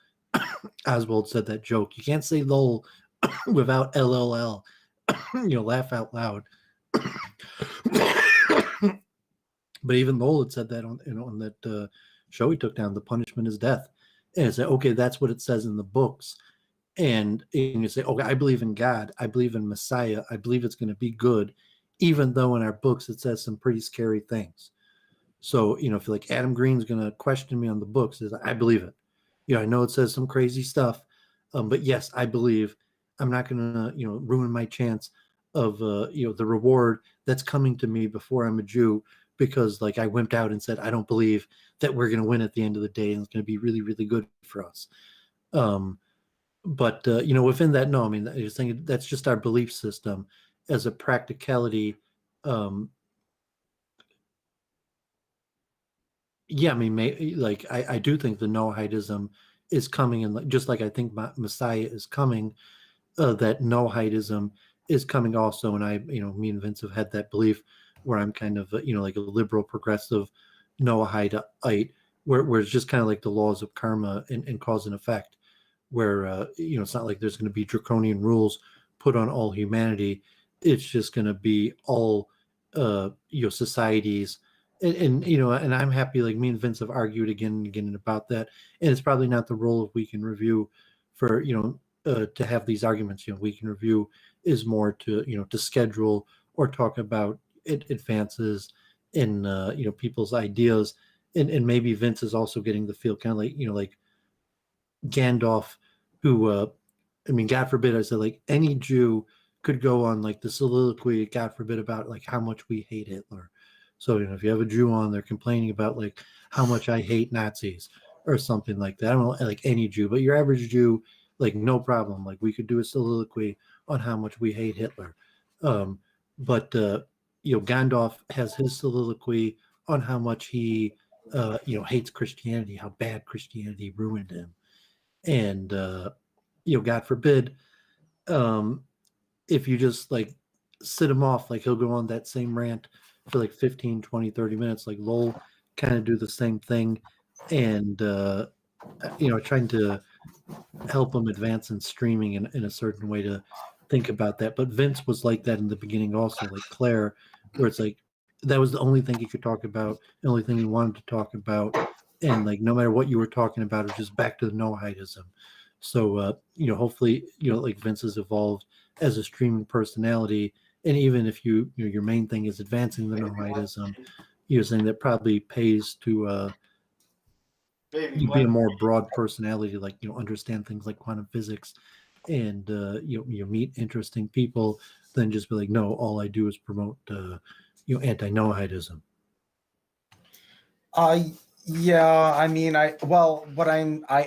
Oswald said that joke. You can't say Lowell without LLL. Laugh out loud. But even Lowell had said that on that show he took down. The punishment is death, and I said, okay, that's what it says in the books. And you say, okay, I believe in God. I believe in Messiah. I believe it's going to be good, even though in our books it says some pretty scary things. So, if like Adam Green's going to question me on the books, I believe it. I know it says some crazy stuff, but yes, I believe. I'm not going to, ruin my chance of, the reward that's coming to me before I'm a Jew, because like I wimped out and said, I don't believe that we're going to win at the end of the day, and it's going to be really, really good for us. But within that, no, I mean, you're saying that's just our belief system as a practicality. Yeah, I mean, like I do think the Noahidism is coming, and just like I think Messiah is coming, that Noahidism is coming also. And me and Vince have had that belief where I'm kind of, like a liberal progressive Noahide, where it's just kind of like the laws of karma and cause and effect, where, it's not like there's going to be draconian rules put on all humanity. It's just going to be all, societies. And I'm happy, like me and Vince have argued again and again about that. And it's probably not the role of Week in Review for, to have these arguments. Week in Review is more to, to schedule or talk about advances in, people's ideas. And maybe Vince is also getting the feel kind of like, like Gandalf, who, God forbid, I said, like any Jew could go on like the soliloquy, God forbid, about like how much we hate Hitler. So, if you have a Jew on, they're complaining about like how much I hate Nazis or something like that. I don't know, like any Jew, but your average Jew, like no problem. Like we could do a soliloquy on how much we hate Hitler. But Gandalf has his soliloquy on how much he, hates Christianity, how bad Christianity ruined him. And, God forbid, if you just like sit him off, like he'll go on that same rant for like 15, 20, 30 minutes, like Lowell kind of do the same thing. And, trying to help him advance in streaming in a certain way to think about that. But Vince was like that in the beginning also, like Claire, where it's like that was the only thing he could talk about, the only thing he wanted to talk about. And like no matter what you were talking about, it was just back to the Noahidism. So hopefully, like Vince has evolved as a streaming personality. And even if your main thing is advancing the Noahidism, you're saying that probably pays to you be a more broad personality, like understand things like quantum physics, and you meet interesting people, than just be like, no, all I do is promote anti-Noahidism. Yeah, I mean, I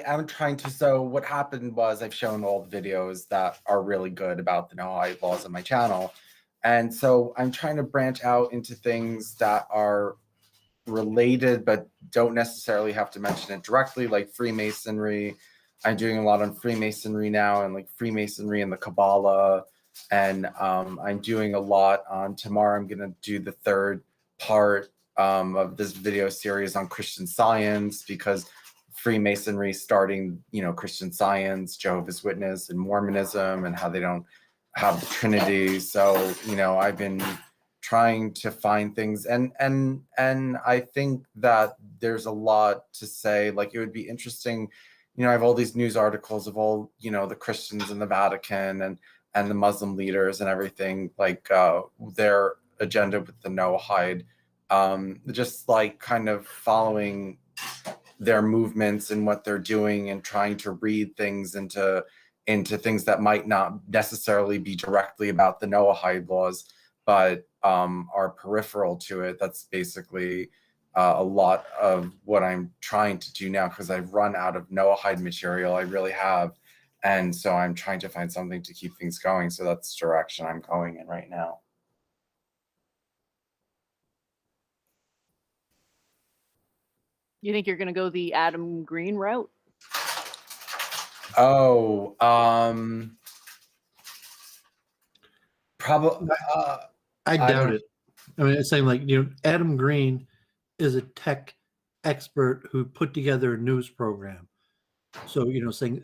am trying to. So what happened was I've shown all the videos that are really good about the Noahide laws on my channel, and so I'm trying to branch out into things that are related but don't necessarily have to mention it directly, like Freemasonry. I'm doing a lot on Freemasonry now, and like Freemasonry and the Kabbalah, and I'm doing a lot on tomorrow. I'm gonna do the third part of this video series on Christian Science, because Freemasonry starting, Christian Science, Jehovah's Witness, and Mormonism, and how they don't have the Trinity. So, I've been trying to find things, and I think that there's a lot to say. Like, it would be interesting, I have all these news articles of all, the Christians in the Vatican and the Muslim leaders and everything, like their agenda with the Noahide, just like kind of following their movements and what they're doing, and trying to read things into things that might not necessarily be directly about the Noahide laws, but are peripheral to it. That's basically a lot of what I'm trying to do now, because I've run out of Noahide material. I really have. And so I'm trying to find something to keep things going. So that's the direction I'm going in right now. You think you're going to go the Adam Green route? Oh, probably. I doubt it. I mean, it's saying like, Adam Green is a tech expert who put together a news program. So, saying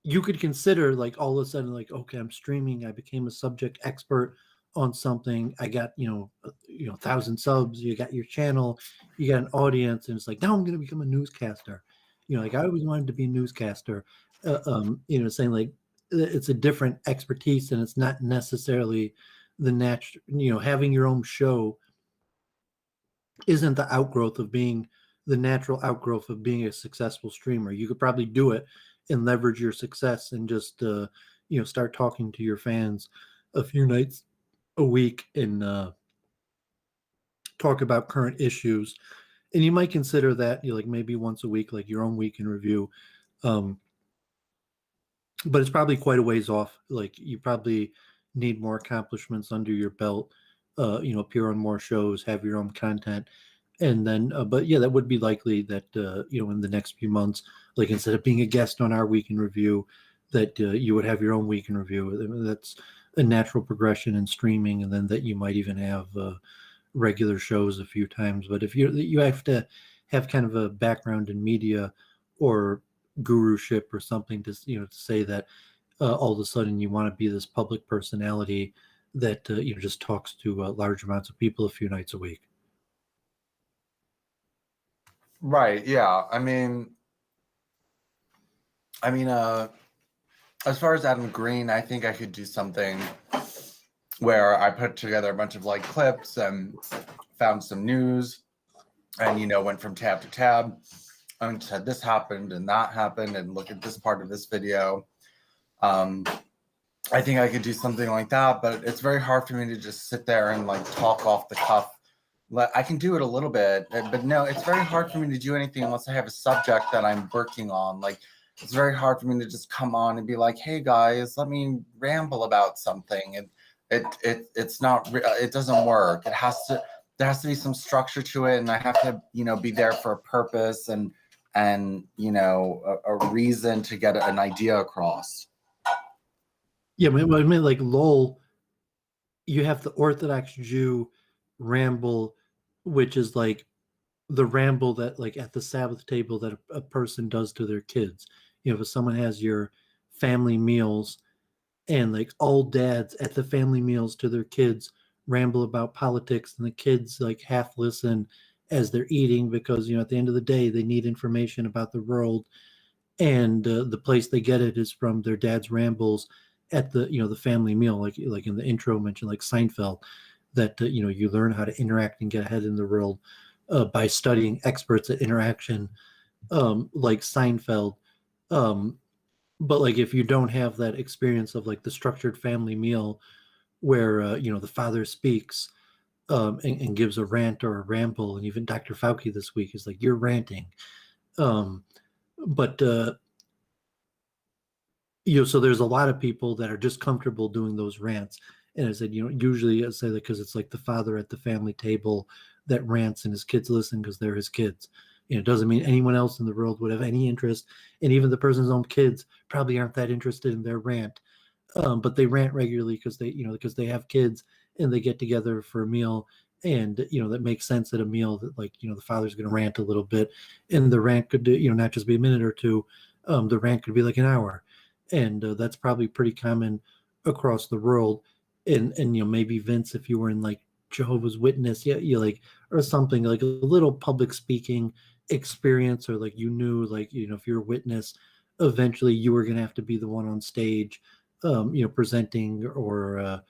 you could consider like all of a sudden, like, okay, I'm streaming. I became a subject expert on something. I got, 1,000 subs. You got your channel, you got an audience. And it's like, now I'm going to become a newscaster. Like I always wanted to be a newscaster, saying like it's a different expertise, and it's not necessarily the natural, having your own show isn't the outgrowth of being the natural outgrowth of being a successful streamer. You could probably do it and leverage your success and just, start talking to your fans a few nights a week and talk about current issues. And you might consider that, like maybe once a week, like your own week in review. But it's probably quite a ways off. Like you probably need more accomplishments under your belt, appear on more shows, have your own content. And then, but yeah, that would be likely that, in the next few months, like instead of being a guest on our week in review, that you would have your own week in review. I mean, that's a natural progression in streaming, and then that you might even have regular shows a few times. But if you have to have kind of a background in media or guruship or something to to say that all of a sudden you want to be this public personality that just talks to large amounts of people a few nights a week. Right. Yeah. I mean, as far as Adam Green, I think I could do something where I put together a bunch of like clips and found some news and, went from tab to tab and said this happened and that happened and look at this part of this video. I think I could do something like that, but it's very hard for me to just sit there and like talk off the cuff. I can do it a little bit, but no, it's very hard for me to do anything unless I have a subject that I'm working on. Like, it's very hard for me to just come on and be like, "Hey guys, let me ramble about something." And it's not, it doesn't work. There has to be some structure to it, and I have to, be there for a purpose and a reason to get an idea across. Yeah, I mean, like lol, you have the Orthodox Jew ramble, which is like the ramble that like at the Sabbath table that a person does to their kids. If someone has your family meals and like all dads at the family meals to their kids ramble about politics, and the kids like half listen as they're eating because at the end of the day they need information about the world, and the place they get it is from their dad's rambles at the the family meal, like in the intro mentioned, like Seinfeld, that you learn how to interact and get ahead in the world by studying experts at interaction, like Seinfeld. But like if you don't have that experience of like the structured family meal where the father speaks and gives a rant or a ramble, and even Dr. Fauci this week is like, you're ranting, but so there's a lot of people that are just comfortable doing those rants. And I said, usually I say that because it's like the father at the family table that rants and his kids listen because they're his kids. It doesn't mean anyone else in the world would have any interest, and even the person's own kids probably aren't that interested in their rant. But they rant regularly because they have kids and they get together for a meal, and that makes sense at a meal that like the father's going to rant a little bit, and the rant could not just be a minute or two. The rant could be like an hour, and that's probably pretty common across the world. And maybe Vince, if you were in like Jehovah's Witness, you like, or something like a little public speaking experience, or like like if you're a witness, eventually you were going to have to be the one on stage, presenting, or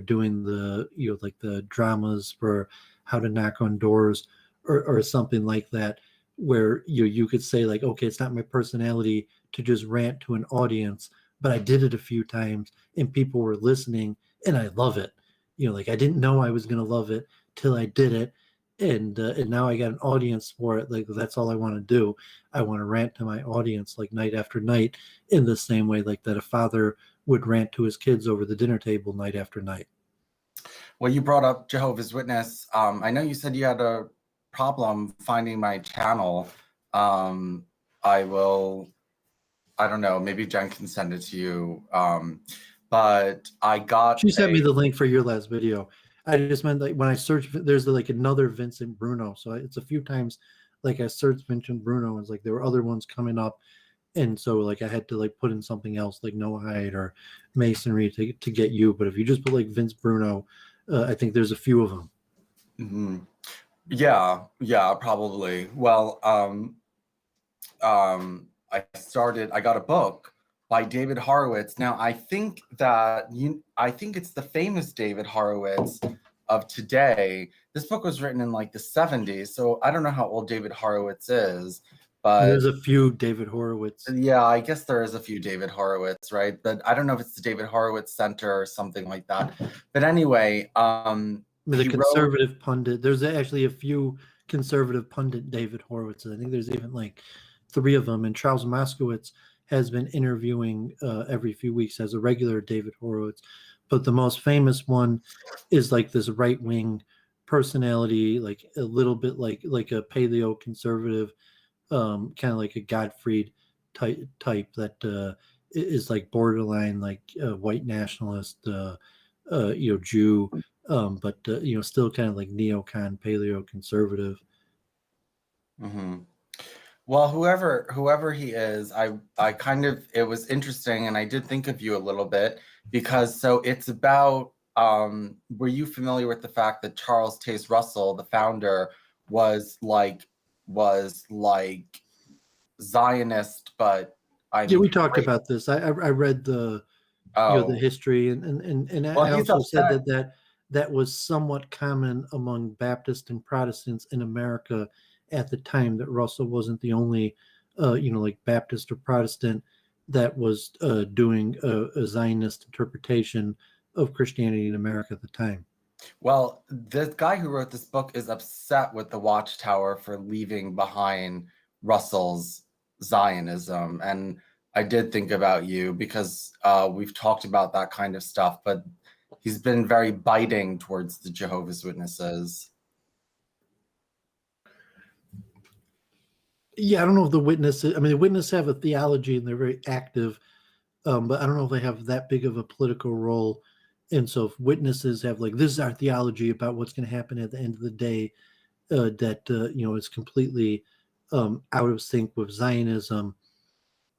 doing the like the dramas for how to knock on doors, or something like that, where you could say like, okay, it's not my personality to just rant to an audience, but I did it a few times and people were listening and I love it. Like I didn't know I was going to love it till I did it. And now I got an audience for it. Like that's all I want to do. I want to rant to my audience like night after night, in the same way like that a father would rant to his kids over the dinner table night after night. Well, you brought up Jehovah's Witness. I know you said you had a problem finding my channel. I don't know, maybe Jen can send it to you. But I got. She sent me the link for your last video. I just meant like when I search, there's like another Vincent Bruno. So it's a few times like I searched Vincent Bruno, and it's like there were other ones coming up. And so like I had to like put in something else like Noahide or Masonry to get you. But if you just put like Vince Bruno, I think there's a few of them. Mm-hmm. Yeah, probably. Well, I got a book by David Horowitz. Now I think it's the famous David Horowitz of today. This book was written in like the 70s, so I don't know how old David Horowitz is, but there's a few David Horowitz. Yeah, I guess there is a few David Horowitz, right? But I don't know if it's the David Horowitz Center or something like that. But anyway, the conservative pundit. There's actually a few conservative pundit David Horowitz. I think there's even like 3 of them, and Charles Moskowitz has been interviewing every few weeks as a regular David Horowitz. But the most famous one is like this right-wing personality, like a little bit like a paleo conservative, kind of like a Gottfried type that is like borderline like white nationalist, Jew, but still kind of like neocon paleo conservative. Mm-hmm. Well, whoever he is, I kind of, it was interesting, and I did think of you a little bit because so it's about. Were you familiar with the fact that Charles Taze Russell, the founder, was like Zionist, but I Yeah, mean, we talked about this. I read the the history, and well, I he's also said upset. that was somewhat common among Baptists and Protestants in America at the time. That Russell wasn't the only, like Baptist or Protestant that was doing a Zionist interpretation of Christianity in America at the time. Well, this guy who wrote this book is upset with the Watchtower for leaving behind Russell's Zionism. And I did think about you because we've talked about that kind of stuff, but he's been very biting towards the Jehovah's Witnesses. Yeah, I don't know if the Witnesses, I mean, the Witnesses have a theology and they're very active, but I don't know if they have that big of a political role. And so if Witnesses have like, this is our theology about what's going to happen at the end of the day, that, is completely out of sync with Zionism,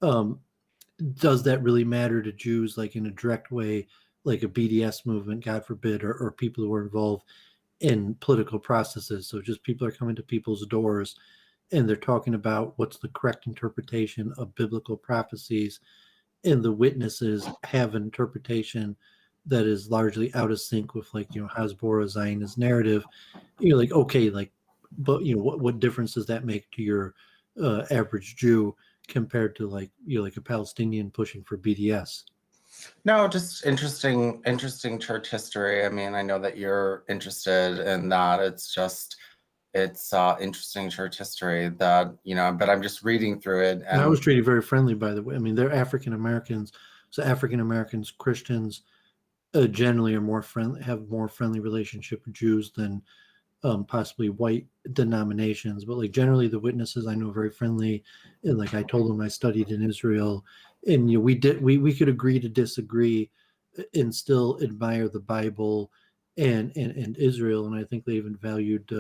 does that really matter to Jews, like in a direct way, like a BDS movement, God forbid, or people who are involved in political processes? So just people are coming to people's doors and they're talking about what's the correct interpretation of biblical prophecies, and the Witnesses have an interpretation that is largely out of sync with like Hasbora Zionist narrative. You're like, okay, like, but what difference does that make to your average Jew compared to like like a Palestinian pushing for BDS? No, just interesting church history. I mean, I know that you're interested in that. It's interesting church history that, but I'm just reading through it. And I was treated very friendly, by the way. I mean, they're African Americans, so African Americans, Christians generally are more friendly, have more friendly relationship with Jews than possibly white denominations. But like generally, the Witnesses I know are very friendly, and like I told them I studied in Israel, and we could agree to disagree, and still admire the Bible and Israel, and I think they even valued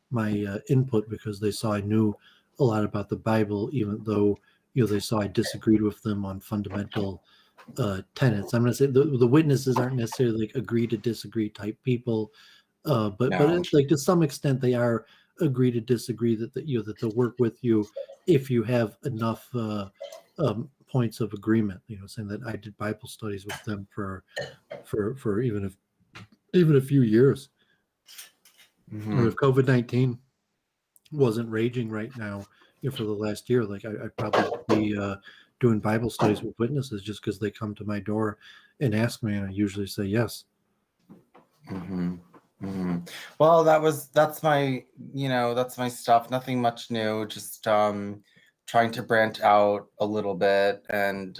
my input because they saw I knew a lot about the Bible, even though they saw I disagreed with them on fundamental tenets. I'm going to say the Witnesses aren't necessarily like agree to disagree type people, but it's like to some extent they are agree to disagree that that they'll work with you if you have enough points of agreement. Saying that I did Bible studies with them for even a few years. Mm-hmm. Or if COVID-19 wasn't raging right now, for the last year, like I'd probably be doing Bible studies with Witnesses just because they come to my door and ask me, and I usually say yes. Mm-hmm. Mm-hmm. Well, that's my stuff. Nothing much new. Just trying to branch out a little bit, and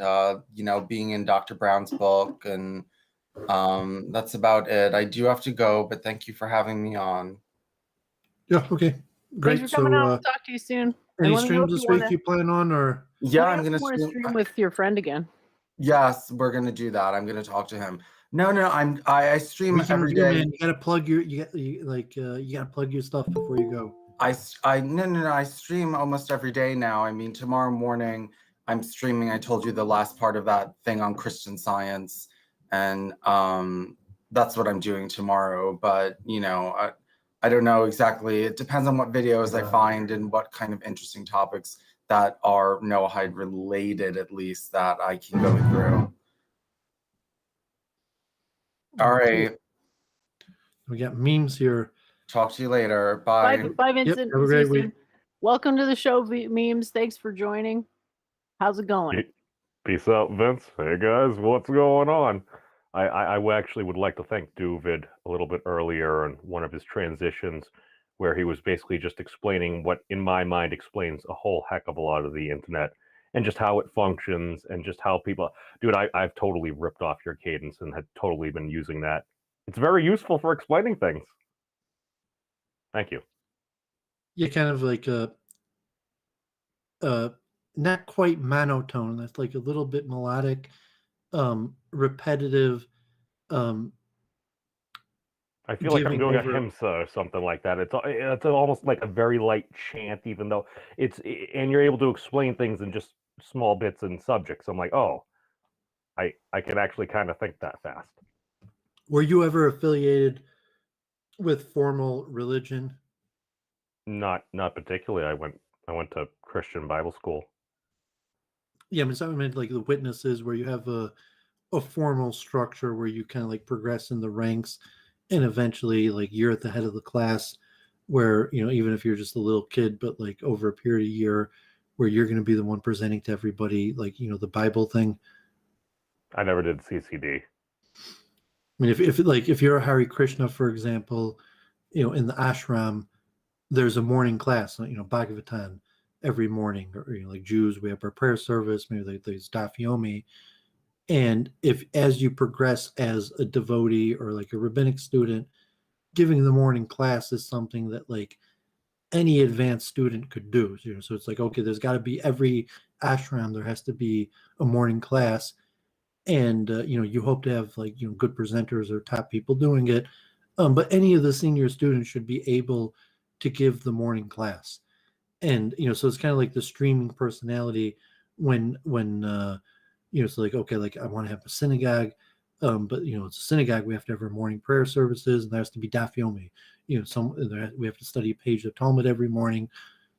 being in Dr. Brown's book, and that's about it. I do have to go, but thank you for having me on. Yeah. Okay. Great. Thanks for coming on. We'll talk to you soon. Any streams this week you plan on, or? Yeah, I'm gonna stream with your friend again. Yes, we're gonna do that. I'm gonna talk to him. No, I stream every day. Man, you gotta plug your you gotta plug your stuff before you go. I stream almost every day now. I mean, tomorrow morning I'm streaming. I told you the last part of that thing on Christian Science, and that's what I'm doing tomorrow. But I don't know exactly. It depends on what videos I find and what kind of interesting topics that are Noahide related, at least, that I can go through. All right. We got memes here. Talk to you later. Bye. Bye, Vincent. Yep, have a great week. Welcome to the show, Memes. Thanks for joining. How's it going? Peace out, Vince. Hey, guys. What's going on? I actually would like to thank Doooovid a little bit earlier on one of his transitions where he was basically just explaining what, in my mind, explains a whole heck of a lot of the internet and just how it functions and just how people... Dude, I've totally ripped off your cadence and had totally been using that. It's very useful for explaining things. Thank you. Yeah, kind of like not quite monotone. That's like a little bit melodic, repetitive, um, I feel like I'm giving doing a over. himsa or something like that. It's almost like a very light chant, even though and you're able to explain things in just small bits and subjects. I'm like, oh, I can actually kind of think that fast. Were you ever affiliated with formal religion? Not particularly. I went to Christian Bible school. Yeah, I mean, so I meant like the witnesses, where you have a formal structure where you kind of like progress in the ranks, and eventually like you're at the head of the class, where even if you're just a little kid, but like over a period of year, where you're going to be the one presenting to everybody, like the Bible thing. I never did CCD. I mean, if you're a Hare Krishna, for example, in the ashram, there's a morning class, Bhagavatam every morning, or like Jews, we have our prayer service, maybe there's Daf Yomi. And if as you progress as a devotee or like a rabbinic student, giving the morning class is something that like any advanced student could do. So it's like, okay, there's got to be every ashram, there has to be a morning class, and you hope to have like good presenters or top people doing it. But any of the senior students should be able to give the morning class, and so it's kind of like the streaming personality when it's like, okay, like I want to have a synagogue, but it's a synagogue, we have to have our morning prayer services, and there has to be daf yomi. We have to study a page of Talmud every morning,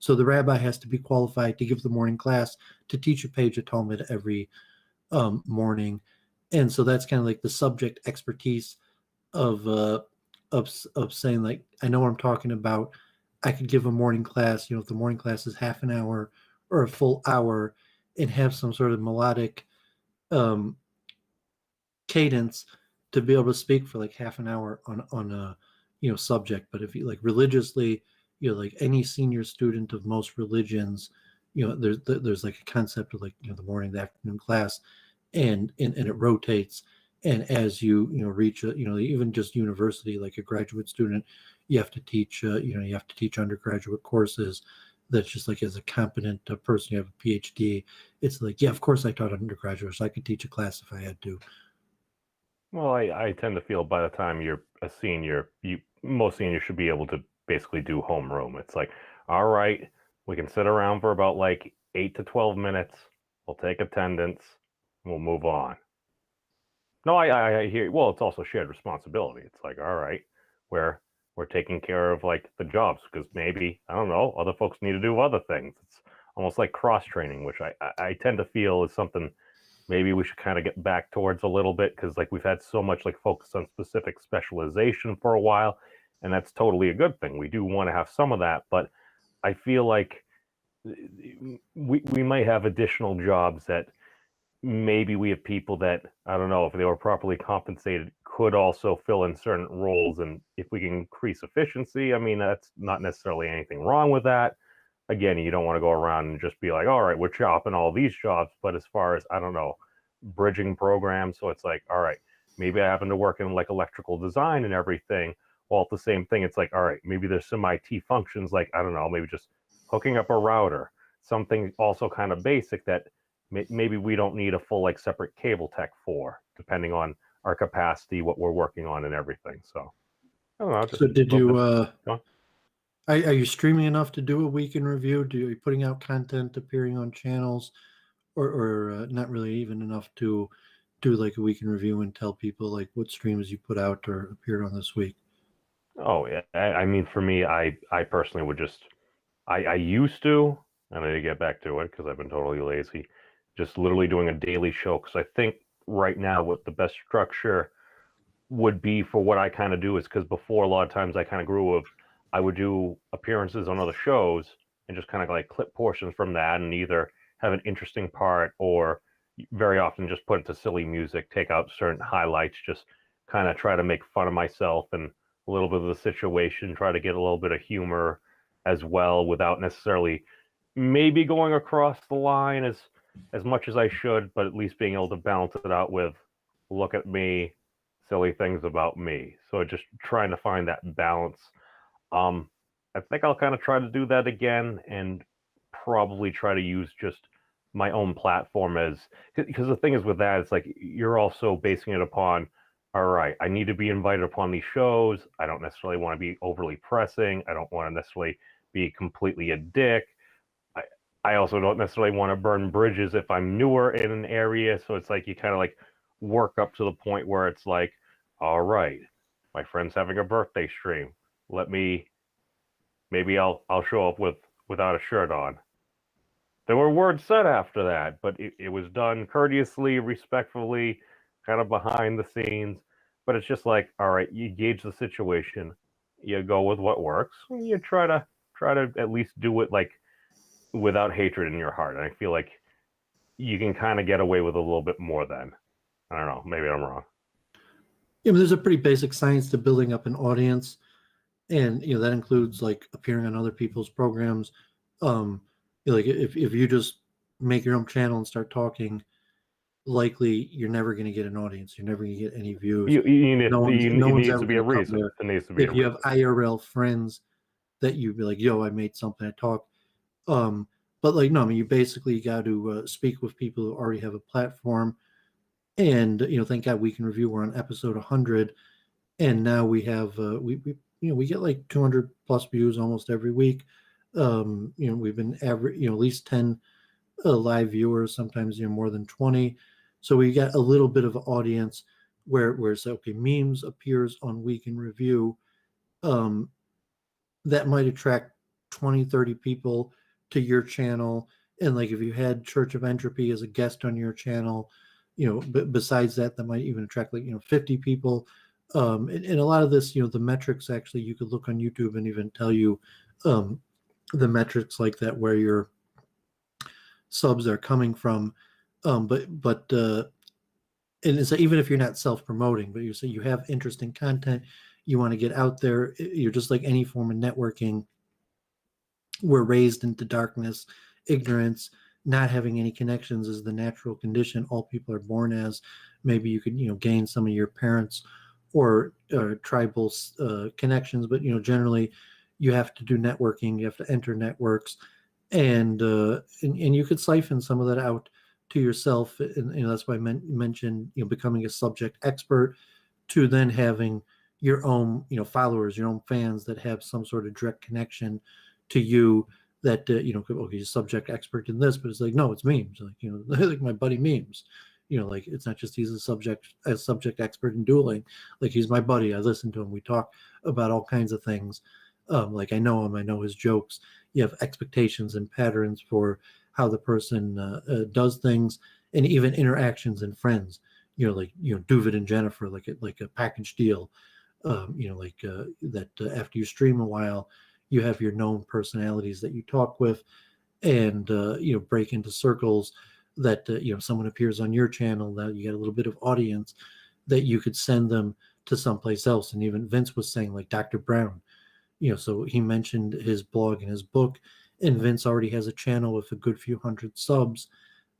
so the rabbi has to be qualified to give the morning class to teach a page of Talmud every morning. And so that's kind of like the subject expertise of saying, like, I know what I'm talking about. I could give a morning class, if the morning class is half an hour or a full hour, and have some sort of melodic um, cadence to be able to speak for like half an hour on a subject. But if you like religiously, like any senior student of most religions, there's like a concept of like the morning, the afternoon class, and it rotates. And as you reach even just university, like a graduate student, you have to teach you have to teach undergraduate courses. That's just like, as a competent person, you have a PhD. It's like, yeah, of course I taught undergraduate, so I could teach a class if I had to. Well, I tend to feel by the time you're a senior, most seniors should be able to basically do homeroom. It's like, all right, we can sit around for about like 8 to 12 minutes. We'll take attendance. We'll move on. No, I hear. Well, it's also shared responsibility. It's like, all right, we're taking care of like the jobs, because maybe, I don't know, other folks need to do other things. It's almost like cross training, which I tend to feel is something maybe we should kind of get back towards a little bit, because like we've had so much like focus on specific specialization for a while, and that's totally a good thing. We do want to have some of that, but I feel like we might have additional jobs that maybe we have people that, I don't know, if they were properly compensated, could also fill in certain roles. And if we can increase efficiency, I mean, that's not necessarily anything wrong with that. Again, you don't want to go around and just be like, all right, we're chopping all these jobs. But as far as, I don't know, bridging programs, so it's like, all right, maybe I happen to work in like electrical design and everything. Well, at the same thing, it's like, all right, maybe there's some IT functions, like, I don't know, maybe just hooking up a router, something also kind of basic that maybe we don't need a full like separate cable tech for, depending on our capacity, what we're working on, and everything. So I don't know. So did you Go on. are you streaming enough to do a week in review? Are you putting out content, appearing on channels, or not really even enough to do like a week in review and tell people like what streams you put out or appeared on this week? Oh yeah, I mean, for me, I personally would just, I used to, and I need to get back to it because I've been totally lazy, just literally doing a daily show, because I think right now what the best structure would be for what I kind of do is, because before, a lot of times I kind of grew of, I would do appearances on other shows and just kind of like clip portions from that, and either have an interesting part, or very often just put it to silly music, take out certain highlights, just kind of try to make fun of myself and a little bit of the situation, try to get a little bit of humor as well, without necessarily maybe going across the line as much as I should, but at least being able to balance it out with, look at me, silly things about me. So just trying to find that balance. I think I'll kind of try to do that again, and probably try to use just my own platform as, because the thing is with that, it's like you're also basing it upon, all right, I need to be invited upon these shows. I don't necessarily want to be overly pressing. I don't want to necessarily be completely a dick. I also don't necessarily want to burn bridges if I'm newer in an area. So it's like you kind of like work up to the point where it's like, all right, my friend's having a birthday stream. Maybe I'll show up without a shirt on. There were words said after that, but it was done courteously, respectfully, kind of behind the scenes. But it's just like, all right, you gauge the situation, you go with what works, and you try to at least do it like without hatred in your heart. And I feel like you can kind of get away with a little bit more then. I don't know, maybe I'm wrong. Yeah, there's a pretty basic science to building up an audience, and that includes like appearing on other people's programs. Like if you just make your own channel and start talking, likely you're never going to get an audience. You're never going to get any views. It Needs to be a reason. It needs to be if you have IRL friends that you'd be like, yo, I made something, I talk. But like, no, I mean, you basically got to speak with people who already have a platform. And, thank God We Can Review. We're on episode 100. And now we have, we get like 200 plus views almost every week. We've been average, at least 10 live viewers, sometimes, more than 20. So we got a little bit of audience where it's okay, memes appears on Week in Review. That might attract 20, 30 people to your channel. And like if you had Church of Entropy as a guest on your channel, but besides that might even attract like 50 people. And a lot of this, the metrics, actually you could look on YouTube and even tell you the metrics like that, where your subs are coming from. But and it's even if you're not self-promoting, but you say you have interesting content, you want to get out there, you're just like any form of networking. We're raised into darkness, ignorance, not having any connections is the natural condition all people are born as. Maybe you could, gain some of your parents or tribal connections, but, generally you have to do networking, you have to enter networks, and you could siphon some of that out to yourself. And that's why I mentioned, becoming a subject expert, to then having your own, followers, your own fans that have some sort of direct connection to you, that okay, he's subject expert in this, but it's like, no, it's memes, like like my buddy memes, like it's not just he's a subject expert in dueling, like he's my buddy, I listen to him, we talk about all kinds of things, like I know him, I know his jokes. You have expectations and patterns for how the person does things, and even interactions and friends, like Doovid and Jennifer, like a package deal, that after you stream a while, you have your known personalities that you talk with, and break into circles that someone appears on your channel, that you get a little bit of audience, that you could send them to someplace else. And even Vince was saying, like Dr. Brown, so he mentioned his blog and his book, and Vince already has a channel with a good few hundred subs,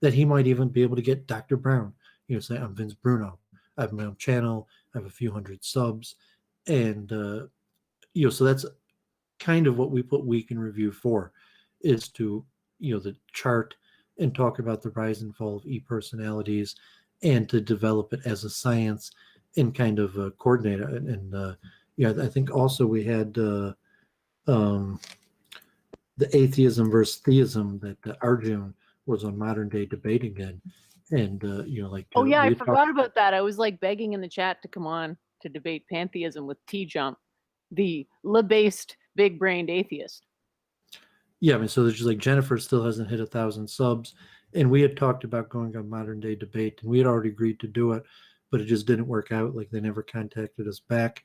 that he might even be able to get Dr. Brown, say, I'm Vince Bruno, I have my own channel, I have a few hundred subs, and so that's kind of what we put Week in Review for, is to the chart and talk about the rise and fall of e-personalities, and to develop it as a science and kind of coordinate it. And I think also we had the atheism versus theism that Arjun was on Modern Day Debate again, and oh yeah, I forgot about that. I was like begging in the chat to come on to debate pantheism with T-Jump, the based big-brained atheist. Yeah, I mean, so there's just like Jennifer still hasn't hit 1,000 subs, and we had talked about going on Modern Day Debate, and we had already agreed to do it, but it just didn't work out. Like they never contacted us back,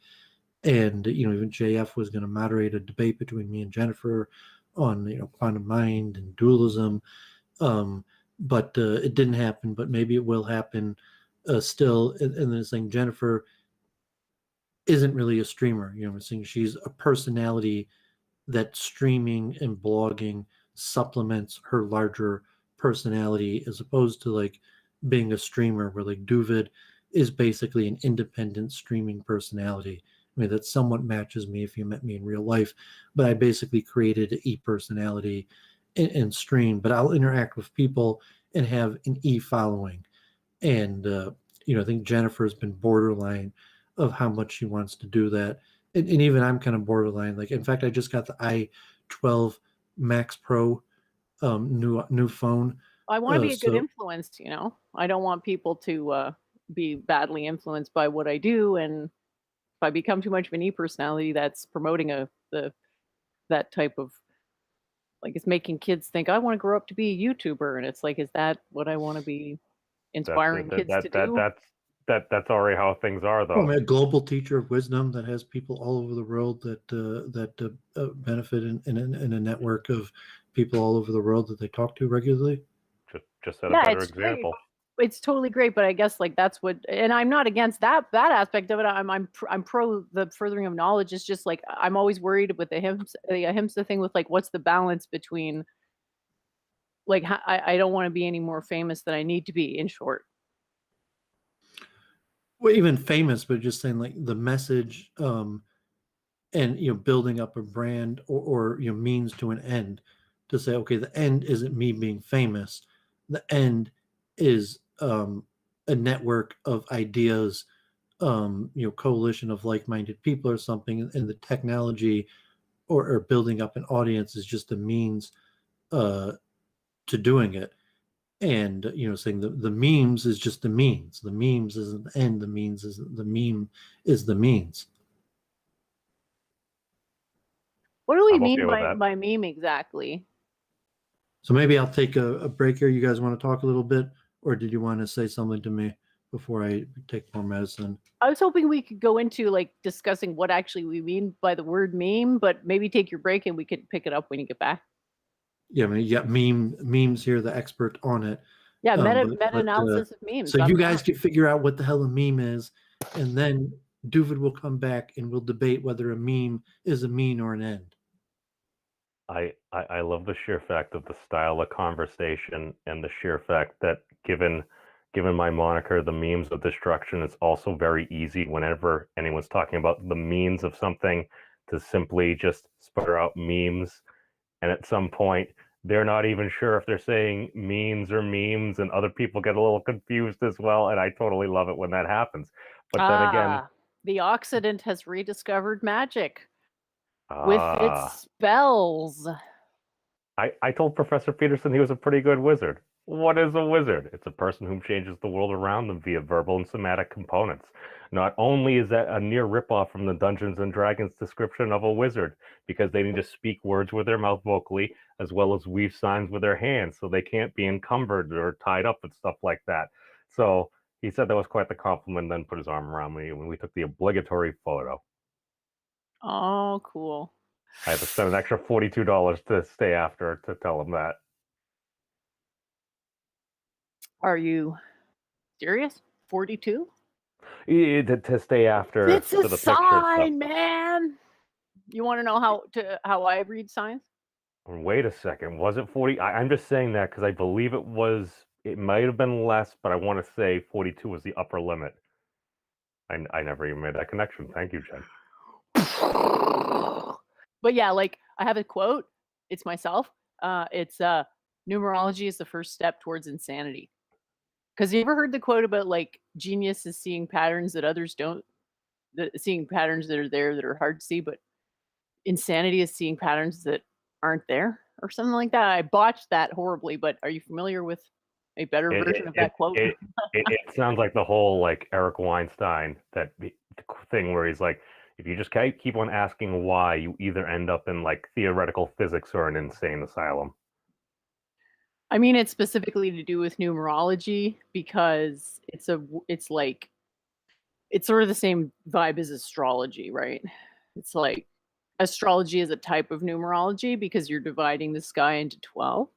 and even JF was going to moderate a debate between me and Jennifer on quantum mind and dualism, but it didn't happen. But maybe it will happen still. And then saying Jennifer isn't really a streamer. We're saying she's a personality that streaming and blogging supplements her larger personality, as opposed to like being a streamer, where like Doovid is basically an independent streaming personality. I mean, that somewhat matches me if you met me in real life. But I basically created an e-personality and stream, but I'll interact with people and have an e-following. And, I think Jennifer's been borderline of how much she wants to do that. And even I'm kind of borderline. Like, in fact, I just got the i12 Max Pro new phone. I want to be a good so influence, I don't want people to be badly influenced by what I do, and if I become too much of an e-personality, that's promoting that type of, like, it's making kids think I want to grow up to be a YouTuber, and it's like, is that what I want to be inspiring kids to do? That's already how things are, though. I'm a global teacher of wisdom that has people all over the world that benefit in a network of people all over the world that they talk to regularly. Just set a better example. It's totally great, but I guess like that's what, and I'm not against that aspect of it. I'm pro the furthering of knowledge. It's just like I'm always worried with the ahimsa thing with like what's the balance between, like, I don't want to be any more famous than I need to be, in short. Well, even famous, but just saying like the message, and building up a brand or means to an end, to say, okay, the end isn't me being famous. The end is a network of ideas, coalition of like-minded people or something, and the technology or building up an audience is just a means to doing it. And saying the memes is just the means. The memes isn't the end. The means isn't the meme is the means. What do we mean by meme exactly? So maybe I'll take a break here. You guys want to talk a little bit, or did you want to say something to me before I take more medicine? I was hoping we could go into like discussing what actually we mean by the word meme, but maybe take your break and we could pick it up when you get back. Yeah, I mean, you got memes here, the expert on it. Yeah, meta-analysis of memes. So you guys can figure out what the hell a meme is, and then Doovid will come back and we'll debate whether a meme is a mean or an end. I love the sheer fact of the style of conversation and the sheer fact that given my moniker, the memes of destruction, it's also very easy whenever anyone's talking about the means of something to simply just sputter out memes. And at some point, they're not even sure if they're saying means or memes, and other people get a little confused as well. And I totally love it when that happens. But then again, the Occident has rediscovered magic with its spells. I told Professor Peterson he was a pretty good wizard. What is a wizard? It's a person who changes the world around them via verbal and somatic components. Not only is that a near ripoff from the Dungeons and Dragons description of a wizard, because they need to speak words with their mouth vocally, as well as weave signs with their hands, so they can't be encumbered or tied up and stuff like that. So he said that was quite the compliment, and then put his arm around me when we took the obligatory photo. Oh, cool. I had to spend an extra $42 to stay after to tell him that. Are you serious? 42? To stay after. It's a sign, man. You want to know how I read signs? Wait a second. Was it 40? I'm just saying that because I believe it might have been less, but I want to say 42 was the upper limit. I never even made that connection. Thank you, Jen. But yeah, like I have a quote. It's myself. It's numerology is the first step towards insanity. Because you ever heard the quote about like genius is seeing patterns that others don't, seeing patterns that are there that are hard to see, but insanity is seeing patterns that aren't there or something like that. I botched that horribly, but are you familiar with a better version of that quote? It sounds like the whole like Eric Weinstein, that thing where he's like, if you just keep on asking why, you either end up in like theoretical physics or an insane asylum. I mean, it's specifically to do with numerology because it's sort of the same vibe as astrology, right? It's like astrology is a type of numerology because you're dividing the sky into 12.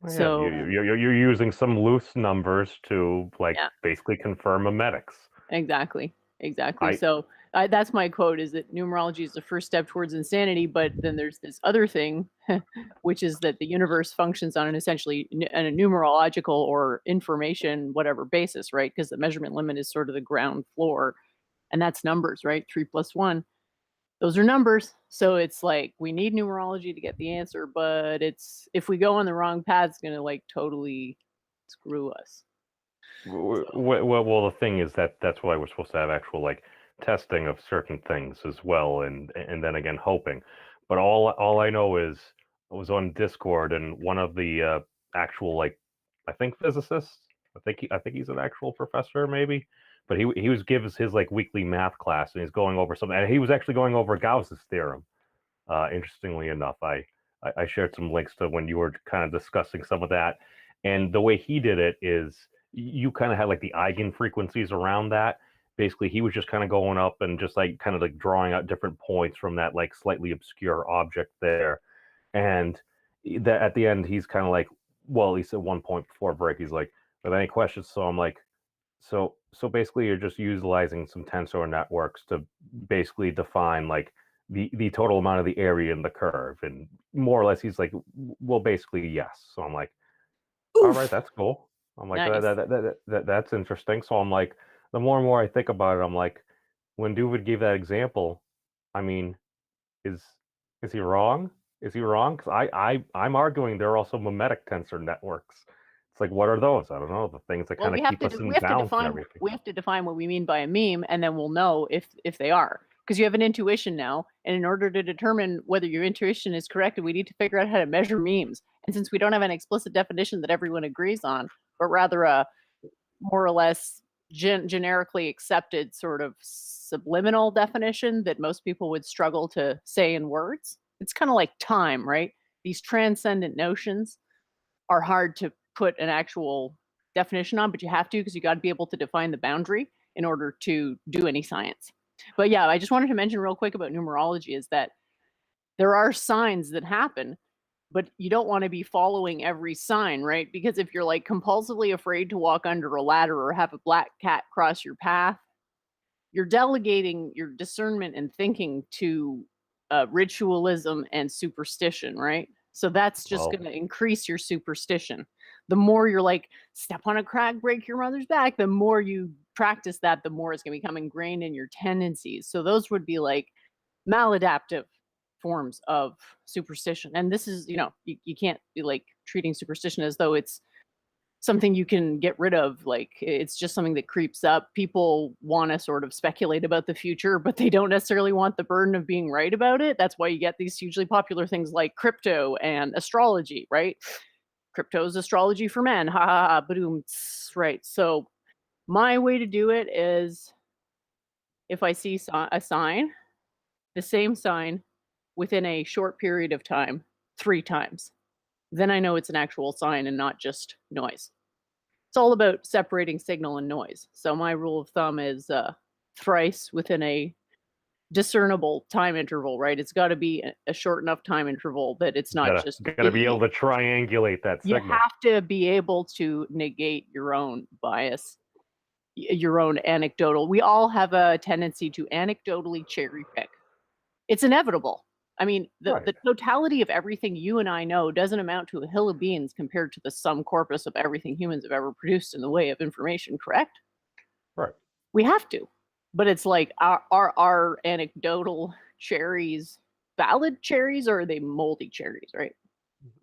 Yeah, so you're using some loose numbers to basically confirm emetics. Exactly. So that's my quote, is that numerology is the first step towards insanity, but then there's this other thing, which is that the universe functions on a numerological or information, whatever basis, right? Because the measurement limit is sort of the ground floor. and that's numbers, right? 3 plus 1. Those are numbers. So it's like we need numerology to get the answer, but it's if we go on the wrong path, it's gonna like totally screw us. Well, the thing is that's why we're supposed to have actual like testing of certain things as well, and then again hoping. But all I know is I was on Discord, and one of the actual like I think physicists, I think he's an actual professor maybe, but he was gives his like weekly math class, and he's going over something, and he was actually going over Gauss's theorem. Interestingly enough, I shared some links to when you were kind of discussing some of that, and the way he did it is you kind of had like the eigen frequencies around that. Basically, he was just kind of going up and just like kind of like drawing out different points from that like slightly obscure object there, and that at the end he's kind of like, well, he said one point before break, he's like, "With any questions?" So I'm like, so basically you're just utilizing some tensor networks to basically define like the total amount of the area in the curve, and more or less he's like, well, basically yes. So I'm like, all right, that's cool. I'm like, Nice. that's interesting. So I'm like, the more and more I think about it, I'm like, when Doowovid gave that example, I mean, is he wrong? Is he wrong? Because I'm arguing there are also mimetic tensor networks. It's like, what are those? I don't know. The things that Well, kind of keep us in balance and everything. we have to define what we mean by a meme, and then we'll know if they are. Because you have an intuition now, and in order to determine whether your intuition is correct, we need to figure out how to measure memes. And since we don't have an explicit definition that everyone agrees on, but rather a more or less generically accepted sort of subliminal definition that most people would struggle to say in words, it's kind of like time, right? These transcendent notions are hard to put an actual definition on, but you have to, because you got to be able to define the boundary in order to do any science. But yeah, I just wanted to mention real quick about numerology is that there are signs that happen, but you don't want to be following every sign, right? Because if you're like compulsively afraid to walk under a ladder or have a black cat cross your path, you're delegating your discernment and thinking to ritualism and superstition, right? So that's just Well, going to increase your superstition. The more you're like, step on a crack, break your mother's back, the more you practice that, the more it's going to become ingrained in your tendencies. So those would be like maladaptive forms of superstition. And this is, you can't be like treating superstition as though it's something you can get rid of. Like it's just something that creeps up. People want to sort of speculate about the future, but they don't necessarily want the burden of being right about it. That's why you get these hugely popular things like crypto and astrology, right? Crypto is astrology for men. Ha ha ha, boom, right? So my way to do it is if I see a sign, the same sign within a short period of time, 3 times, then I know it's an actual sign and not just noise. It's all about separating signal and noise. So my rule of thumb is thrice within a discernible time interval, right? It's got to be a short enough time interval that it's not just... Gotta be able to triangulate that signal. You have to be able to negate your own bias, your own anecdotal. We all have a tendency to anecdotally cherry pick. It's inevitable. I mean, the totality of everything you and I know doesn't amount to a hill of beans compared to the sum corpus of everything humans have ever produced in the way of information, correct? Right. We have to. But it's like, are anecdotal cherries valid cherries, or are they moldy cherries, right?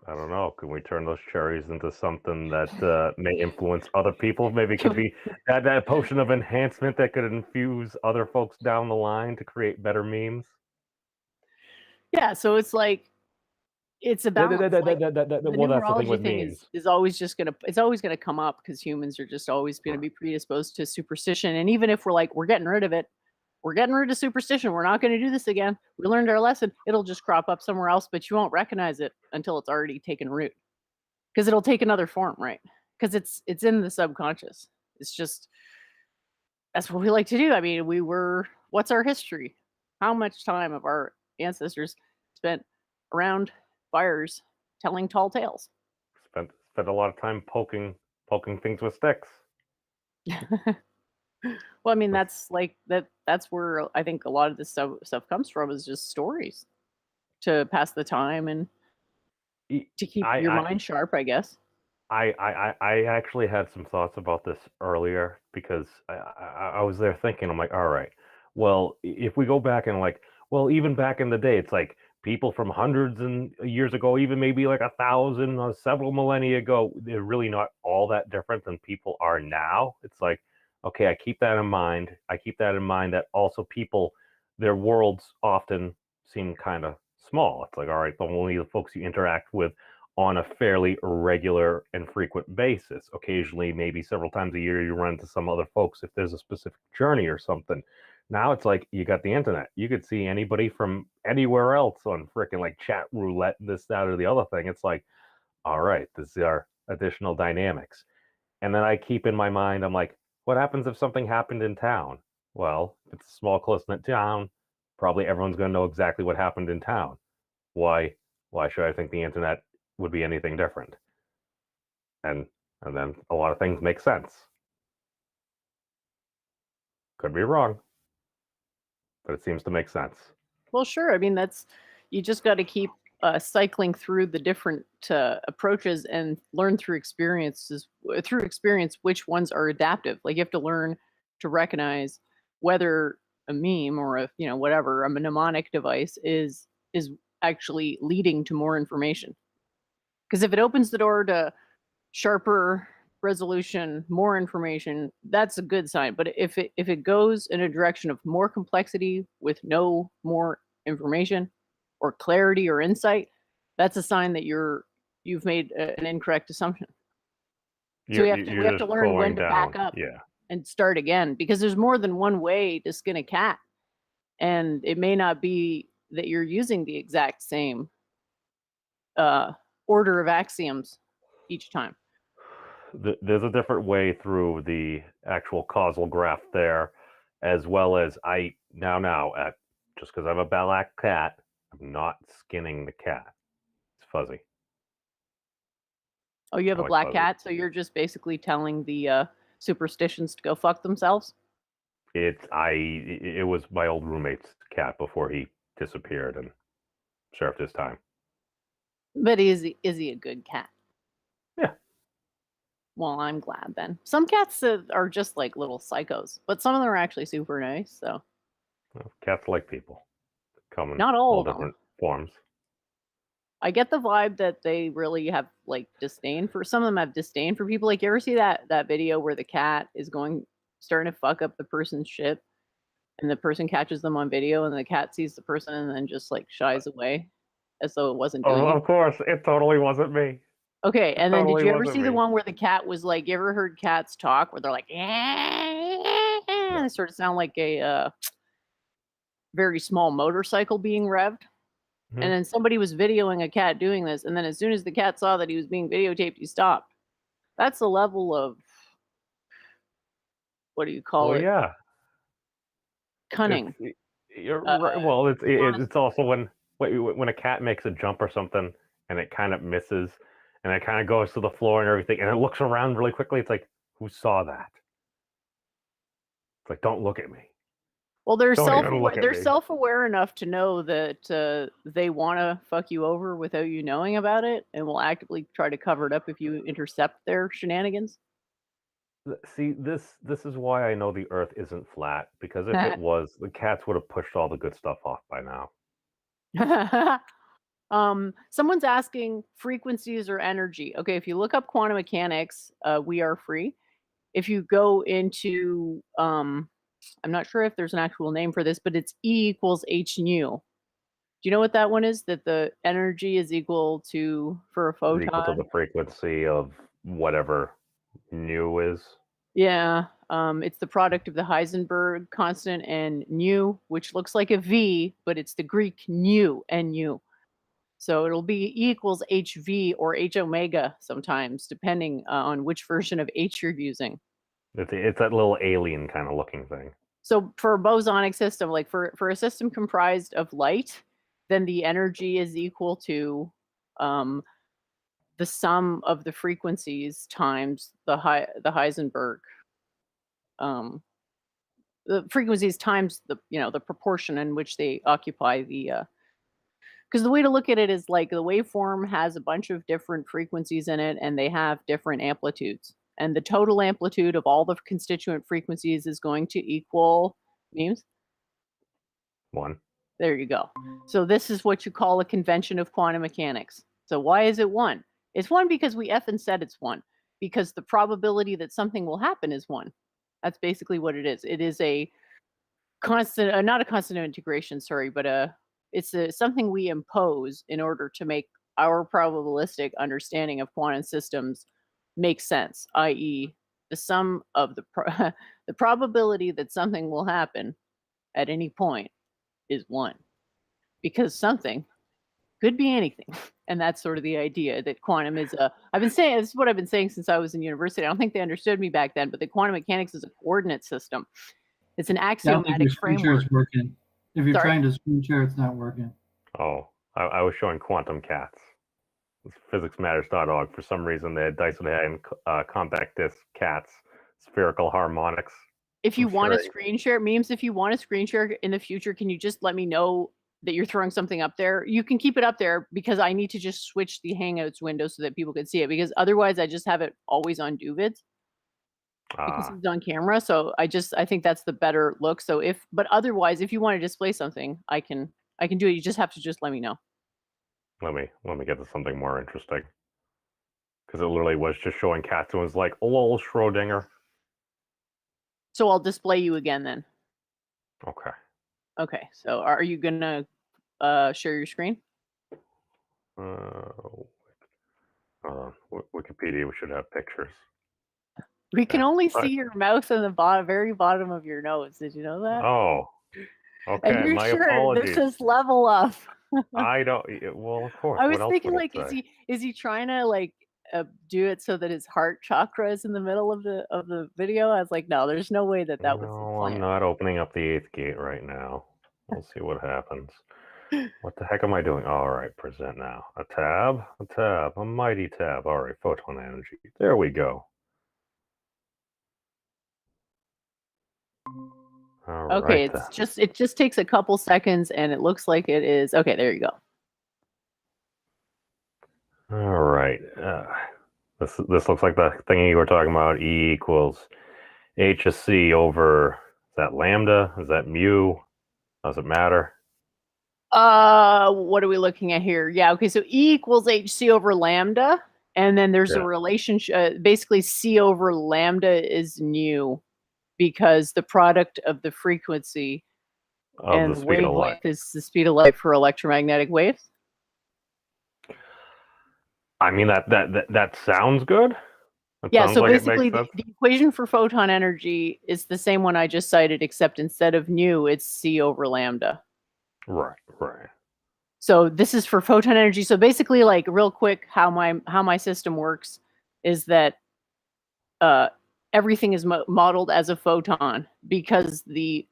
I don't know. Can we turn those cherries into something that may influence other people? Maybe it could be that potion of enhancement that could infuse other folks down the line to create better memes. Yeah, so it's like it's a balance. The numerology thing is always just gonna come up because humans are just always gonna be predisposed to superstition. And even if we're like, we're getting rid of it, we're getting rid of superstition, we're not gonna do this again, we learned our lesson, it'll just crop up somewhere else, but you won't recognize it until it's already taken root. Because it'll take another form, right? Because it's in the subconscious. It's just, that's what we like to do. I mean, what's our history? How much time have our ancestors spent around fires telling tall tales? Spent a lot of time poking things with sticks. Well, I mean, that's where I think a lot of this stuff comes from, is just stories to pass the time and to keep your mind sharp, I guess. I actually had some thoughts about this earlier because I was there thinking, I'm like, all right, Well, if we go back and like, well, even back in the day, it's like people from hundreds and years ago, even maybe like 1,000 or several millennia ago, they're really not all that different than people are now. It's like, okay, I keep that in mind. I keep that in mind that also people, their worlds often seem kind of small. It's like, all right, the only the folks you interact with on a fairly regular and frequent basis. Occasionally, maybe several times a year, you run into some other folks if there's a specific journey or something. Now it's like you got the internet. You could see anybody from anywhere else on freaking like chat roulette, this, that, or the other thing. It's like, all right, this is our additional dynamics. And then I keep in my mind, I'm like, what happens if something happened in town? Well, if it's a small, close-knit town, probably everyone's going to know exactly what happened in town. Why should I think the internet would be anything different? And then a lot of things make sense. Could be wrong, but it seems to make sense. Well, sure. I mean, you just got to keep cycling through the different approaches and learn through experience which ones are adaptive. Like you have to learn to recognize whether a meme or a whatever a mnemonic device is actually leading to more information. Because if it opens the door to sharper resolution, more information, that's a good sign. But if it goes in a direction of more complexity with no more information or clarity or insight, that's a sign that you've made an incorrect assumption. So we have to learn when to back up and start again, because there's more than one way to skin a cat, and it may not be that you're using the exact same order of axioms each time. There's a different way through the actual causal graph there, as well as just because I'm a black cat, I'm not skinning the cat. It's fuzzy. Oh, you have a black cat, so you're just basically telling the superstitions to go fuck themselves? It was my old roommate's cat before he disappeared and served his time. But is he a good cat? Yeah. Well, I'm glad then. Some cats are just like little psychos, but some of them are actually super nice. So cats like people, come in not all of them. Different forms. I get the vibe that they really have like disdain for. Some of them have disdain for people. Like, you ever see that video where the cat is starting to fuck up the person's shit, and the person catches them on video, and the cat sees the person and then just like shies away as though it wasn't doing it? Of course, it totally wasn't me. Okay, and then did you ever see the one where the cat was like, you ever heard cats talk where they're like, they sort of sound like a very small motorcycle being revved? Mm-hmm. And then somebody was videoing a cat doing this, and then as soon as the cat saw that he was being videotaped, he stopped. That's the level of, what do you call it? Yeah. Cunning. You're right. Well, it's also when a cat makes a jump or something and it kind of misses and it kind of goes to the floor and everything and it looks around really quickly. It's like, who saw that? It's like, don't look at me. Well, they're self-aware enough to know that they want to fuck you over without you knowing about it, and will actively try to cover it up if you intercept their shenanigans. See, this is why I know the Earth isn't flat, because if it was, the cats would have pushed all the good stuff off by now. Someone's asking frequencies or energy. Okay, if you look up quantum mechanics, we are free. If you go into, I'm not sure if there's an actual name for this, but it's E equals H nu. Do you know what that one is? That the energy is equal to, for a photon? Equal to the frequency of whatever nu is. Yeah, it's the product of the Heisenberg constant and nu, which looks like a V, but it's the Greek nu, N-U. So it'll be E equals HV or H omega sometimes, depending on which version of H you're using. It's that little alien kind of looking thing. So for a bosonic system, like for a system comprised of light, then the energy is equal to the sum of the frequencies times the Heisenberg. The frequencies times the proportion in which they occupy the. Because the way to look at it is like the waveform has a bunch of different frequencies in it, and they have different amplitudes. And the total amplitude of all the constituent frequencies is going to equal memes. 1. There you go. So this is what you call a convention of quantum mechanics. So why is it 1? It's 1 because we effing said it's 1. Because the probability that something will happen is 1. That's basically what it is. It is a constant, not a constant integration, sorry, but it's something we impose in order to make our probabilistic understanding of quantum systems make sense, i.e., the sum of the probability that something will happen at any point is 1. Because something could be anything. And that's sort of the idea that quantum is I've been saying, this is what I've been saying since I was in university. I don't think they understood me back then, but the quantum mechanics is a coordinate system. It's an I don't think axiomatic your screen share framework. is working. If you're Sorry? trying to screen share, it's not working. Oh, I was showing quantum cats. It's physicsmatters.org. For some reason, they had Dyson and compact disc cats, spherical harmonics. If you I'm want sure to screen share, memes, if you want to screen share in the future, can you just let me know that you're throwing something up there? You can keep it up there because I need to just switch the Hangouts window so that people can see it, because otherwise I just have it always on Doovid because it's on camera. So I think that's the better look. So but otherwise, if you want to display something, I can do it. You just have to just let me know. Let me get to something more interesting. Because it literally was just showing cats and was like, lol, Schrodinger. So I'll display you again then. Okay. Okay. So are you gonna share your screen? Wikipedia, we should have pictures. We can only But- see your mouth and the very bottom of your nose. Did you know that? Oh, And okay. you're My sure apologies. this is level up. I don't. Well, of course. I was what else thinking, would like, it say? is he trying to like do it so that his heart chakra is in the middle of the video? I was like, no, there's no way that was the No, plan. I'm not opening up the 8th gate right now. We'll see what happens. What the heck am I doing? All right, present now. A tab, a mighty tab. All right, photon energy. There we go. All Okay, right. it just takes a couple seconds, and it looks like it is okay. There you go. All right. This looks like the thing you were talking about. E equals H of C over, is that lambda? Is that mu? Does it matter? What are we looking at here? Yeah, okay, so E equals HC over lambda, and then there's a Yeah. relationship. Basically, C over lambda is nu, because the product of the frequency Of and the speed of light. wavelength is the speed of light for electromagnetic waves. I mean, that sounds good. It Yeah, sounds so like it basically makes sense. the equation for photon energy is the same one I just cited, except instead of nu, it's C over lambda. Right. So this is for photon energy. So basically, like, real quick, how my system works is that everything is modeled as a photon because the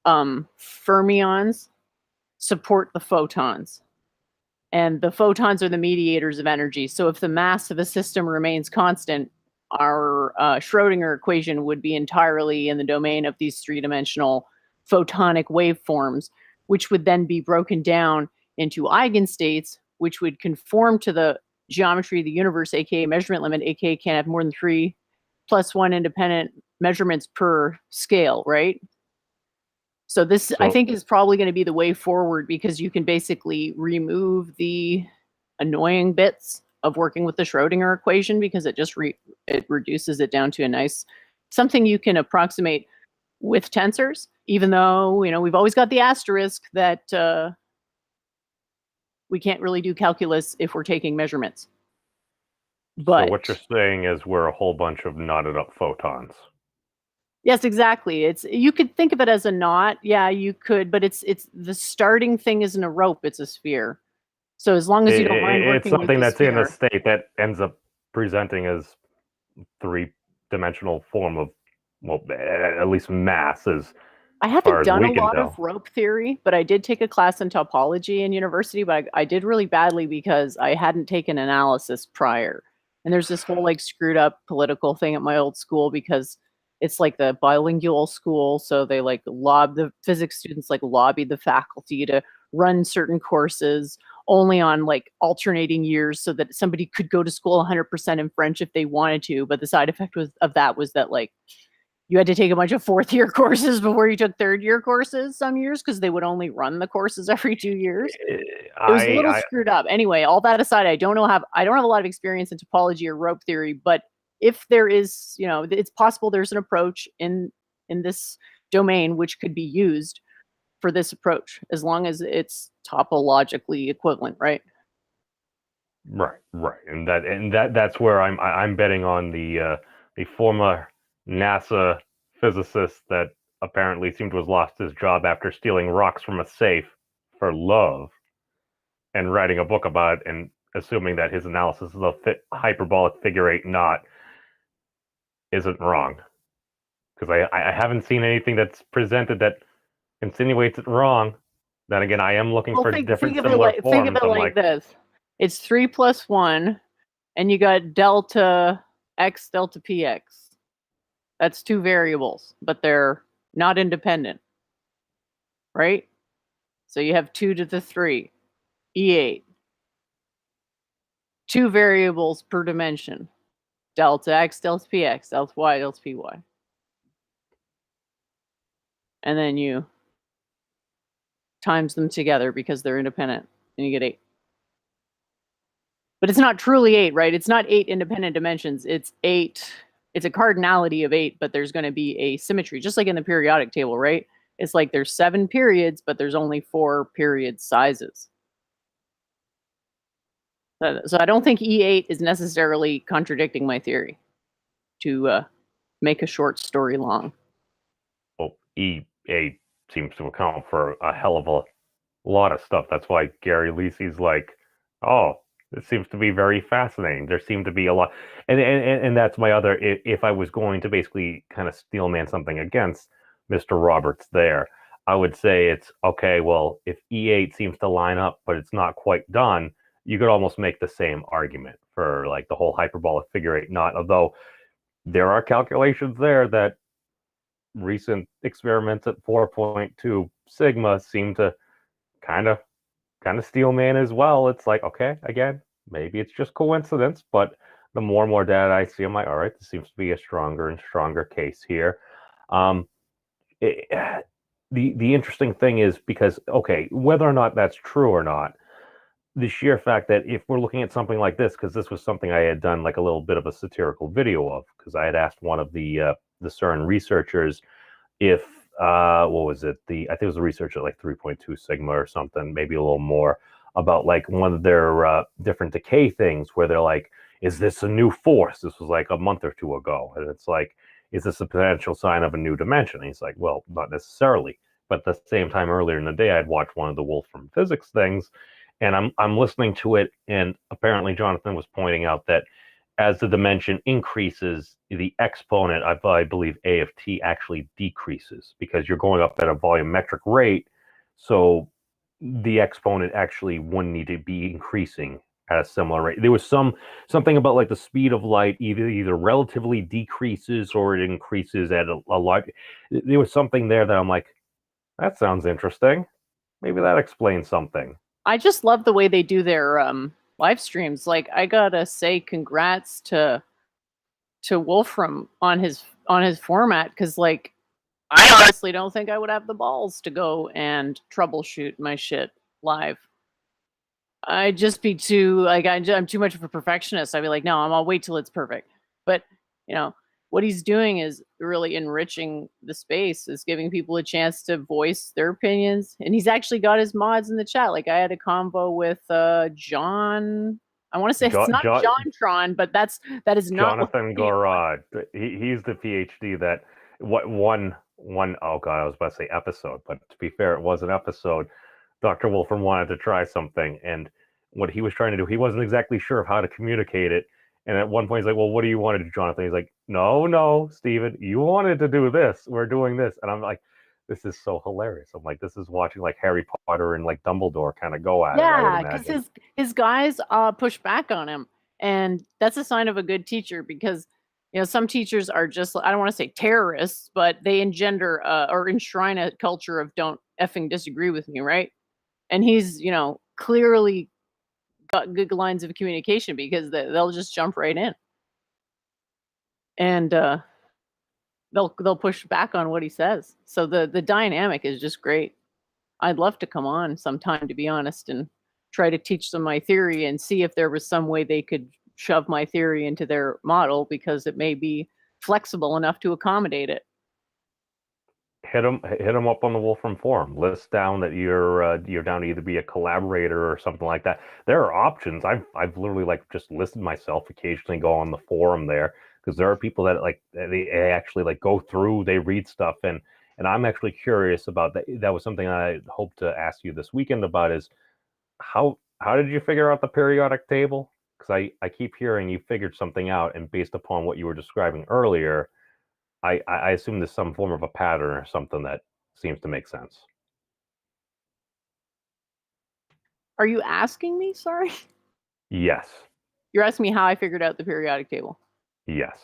fermions support the photons. And the photons are the mediators of energy. So if the mass of a system remains constant, our Schrodinger equation would be entirely in the domain of these three-dimensional photonic waveforms, which would then be broken down into eigenstates, which would conform to the geometry of the universe, aka measurement limit, aka can't have more than 3 + 1 independent measurements per scale, right? So this, I think, is probably going to be the way forward, because you can basically remove the annoying bits of working with the Schrodinger equation, because it just it reduces it down to a nice something you can approximate with tensors, even though, we've always got the asterisk that we can't really do calculus if we're taking measurements. But So what you're saying is we're a whole bunch of knotted up photons. yes, exactly. You could think of it as a knot. Yeah, you could, but it's the starting thing isn't a rope; it's a sphere. So as long as you don't mind It's working with something the that's in a sphere. state that ends up presenting as 3-dimensional form of, well, at least mass as I far haven't as done we a can lot tell. of rope theory, but I did take a class in topology in university, but I did really badly because I hadn't taken analysis prior. And there's this whole like screwed up political thing at my old school, because it's like the bilingual school. So they like the physics students like lobbied the faculty to run certain courses only on like alternating years so that somebody could go to school 100% in French if they wanted to. But the side effect of that was that, like, you had to take a bunch of 4th year courses before you took 3rd year courses some years because they would only run the courses every 2 years. It was a little screwed up. Anyway, all that aside, I don't have a lot of experience in topology or rope theory, but if there is, it's possible there's an approach in this domain which could be used for this approach as long as it's topologically equivalent, right? Right. And that's where I'm betting on the former NASA physicist that apparently seemed to have lost his job after stealing rocks from a safe for love and writing a book about it and assuming that his analysis of the hyperbolic figure 8 knot isn't wrong. Because I haven't seen anything that's presented that insinuates it wrong. Then again, I am looking for different similar forms. Think of it like this. It's 3 plus 1, and you got delta x, delta px. That's 2 variables, but they're not independent, right? So you have 2 to the 3, E8. 2 variables per dimension. Delta x, delta px, delta y, delta py. And then you times them together because they're independent, and you get 8. But it's not truly 8, right? It's not 8 independent dimensions. It's 8. It's a cardinality of 8, but there's going to be a symmetry, just like in the periodic table, right? It's like there's 7 periods, but there's only 4 period sizes. So I don't think E8 is necessarily contradicting my theory to make a short story long. Well, E8 seems to account for a hell of a lot of stuff. That's why Gary Lisi's like, oh, this seems to be very fascinating. There seem to be a lot. And that's my other, if I was going to basically kind of steelman something against Mr. Roberts there, I would say it's, okay, well, if E8 seems to line up, but it's not quite done, you could almost make the same argument for like the whole hyperbolic figure 8 knot, although there are calculations there that recent experiments at 4.2 sigma seem to kind of steelman as well. It's like, okay, again, maybe it's just coincidence, but the more and more data I see, I'm like, all right, this seems to be a stronger and stronger case here. The interesting thing is because, okay, whether or not that's true or not, the sheer fact that if we're looking at something like this, because this was something I had done like a little bit of a satirical video of, because I had asked one of the CERN researchers if what was it? I think it was a researcher at like 3.2 sigma or something, maybe a little more, about like one of their different decay things where they're like, is this a new force? This was like a month or two ago. And it's like, is this a potential sign of a new dimension? And he's like, well, not necessarily. But at the same time, earlier in the day, I'd watched one of the Wolfram Physics things, and I'm listening to it, and apparently Jonathan was pointing out that as the dimension increases, the exponent, I believe A of t, actually decreases because you're going up at a volumetric rate. So the exponent actually wouldn't need to be increasing at a similar rate. There was something about like the speed of light either relatively decreases or it increases at a lot. There was something there that I'm like, that sounds interesting. Maybe that explains something. I just love the way they do their live streams. Like, I gotta say congrats to Wolfram on his format, because like I honestly don't think I would have the balls to go and troubleshoot my shit live. I'd just be too like I'm too much of a perfectionist. I'd be like, no, I'll wait till it's perfect. But what he's doing is really enriching the space, is giving people a chance to voice their opinions. And he's actually got his mods in the chat. Like, I had a convo with John. I want to say it's not Jontron, but that is not Jonathan Gorod. He's the PhD that one oh god, I was about to say episode, but to be fair, it was an episode. Dr. Wolfram wanted to try something, and what he was trying to do, he wasn't exactly sure of how to communicate it. And at one point, he's like, well, what do you want to do, Jonathan? He's like, no, Steven, you wanted to do this. We're doing this. And I'm like, this is so hilarious. I'm like, this is watching like Harry Potter and like Dumbledore kind of go at it. Yeah, because his guys push back on him. And that's a sign of a good teacher, because some teachers are just, I don't want to say terrorists, but they engender or enshrine a culture of don't effing disagree with me, right? And he's, clearly got good lines of communication, because they'll just jump right in. And they'll push back on what he says. So the dynamic is just great. I'd love to come on sometime, to be honest, and try to teach them my theory and see if there was some way they could shove my theory into their model, because it may be flexible enough to accommodate it. Hit them up on the Wolfram Forum. List down that you're down to either be a collaborator or something like that. There are options. I've literally like just listed myself, occasionally go on the forum there, because there are people that like they actually like go through, they read stuff, and I'm actually curious about that. That was something I hope to ask you this weekend about, is how did you figure out the periodic table? Because I keep hearing you figured something out, and based upon what you were describing earlier, I assume there's some form of a pattern or something that seems to make sense. Are you asking me? Sorry. Yes. You're asking me how I figured out the periodic table. Yes.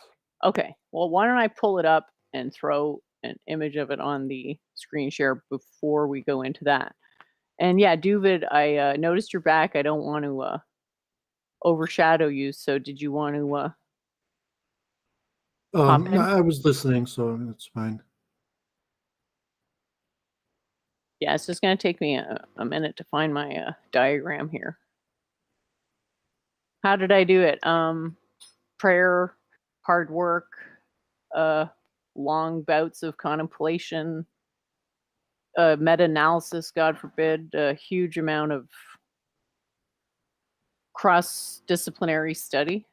Okay. Well, why don't I pull it up and throw an image of it on the screen share before we go into that? And yeah, Doovid, I noticed you're back. I don't want to overshadow you. So did you want to pop in? I was listening, so it's fine. Yeah, it's just going to take me a minute to find my diagram here. How did I do it? Prayer, hard work, long bouts of contemplation, meta-analysis, God forbid, a huge amount of cross-disciplinary study.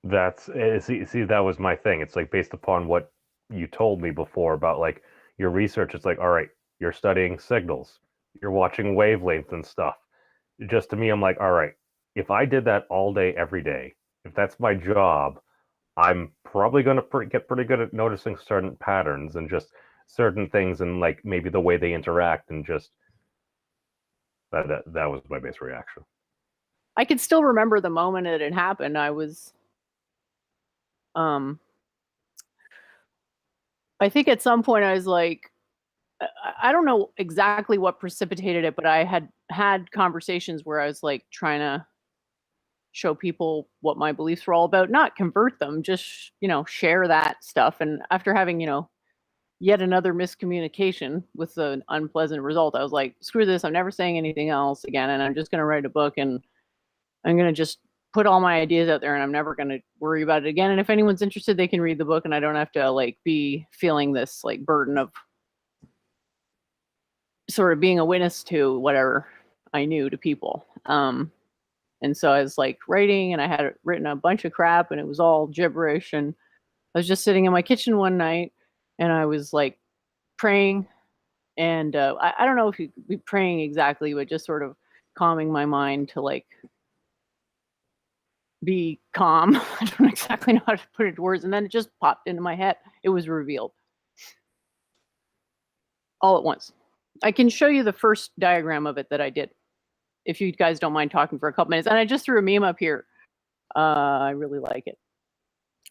That's see that was my thing. It's like based upon what you told me before about like your research. It's like, all right, you're studying signals, you're watching wavelengths and stuff. Just to me, I'm like, all right, if I did that all day, every day, if that's my job, I'm probably going to get pretty good at noticing certain patterns and just certain things, and like maybe the way they interact, and just that was my base reaction. I could still remember the moment that it happened. I was, I think at some point I was like, I don't know exactly what precipitated it, but I had conversations where I was like trying to show people what my beliefs were all about, not convert them, just, share that stuff. And after having, yet another miscommunication with an unpleasant result, I was like, screw this. I'm never saying anything else again. And I'm just going to write a book, and I'm going to just put all my ideas out there, and I'm never going to worry about it again. And if anyone's interested, they can read the book, and I don't have to like be feeling this like burden of sort of being a witness to whatever I knew to people. And so I was like writing, and I had written a bunch of crap, and it was all gibberish. And I was just sitting in my kitchen one night, and I was like praying, and I don't know if you could be praying exactly, but just sort of calming my mind to like be calm. I don't exactly know how to put it to words. And then it just popped into my head. It was revealed all at once. I can show you the first diagram of it that I did, if you guys don't mind talking for a couple minutes. And I just threw a meme up here. I really like it.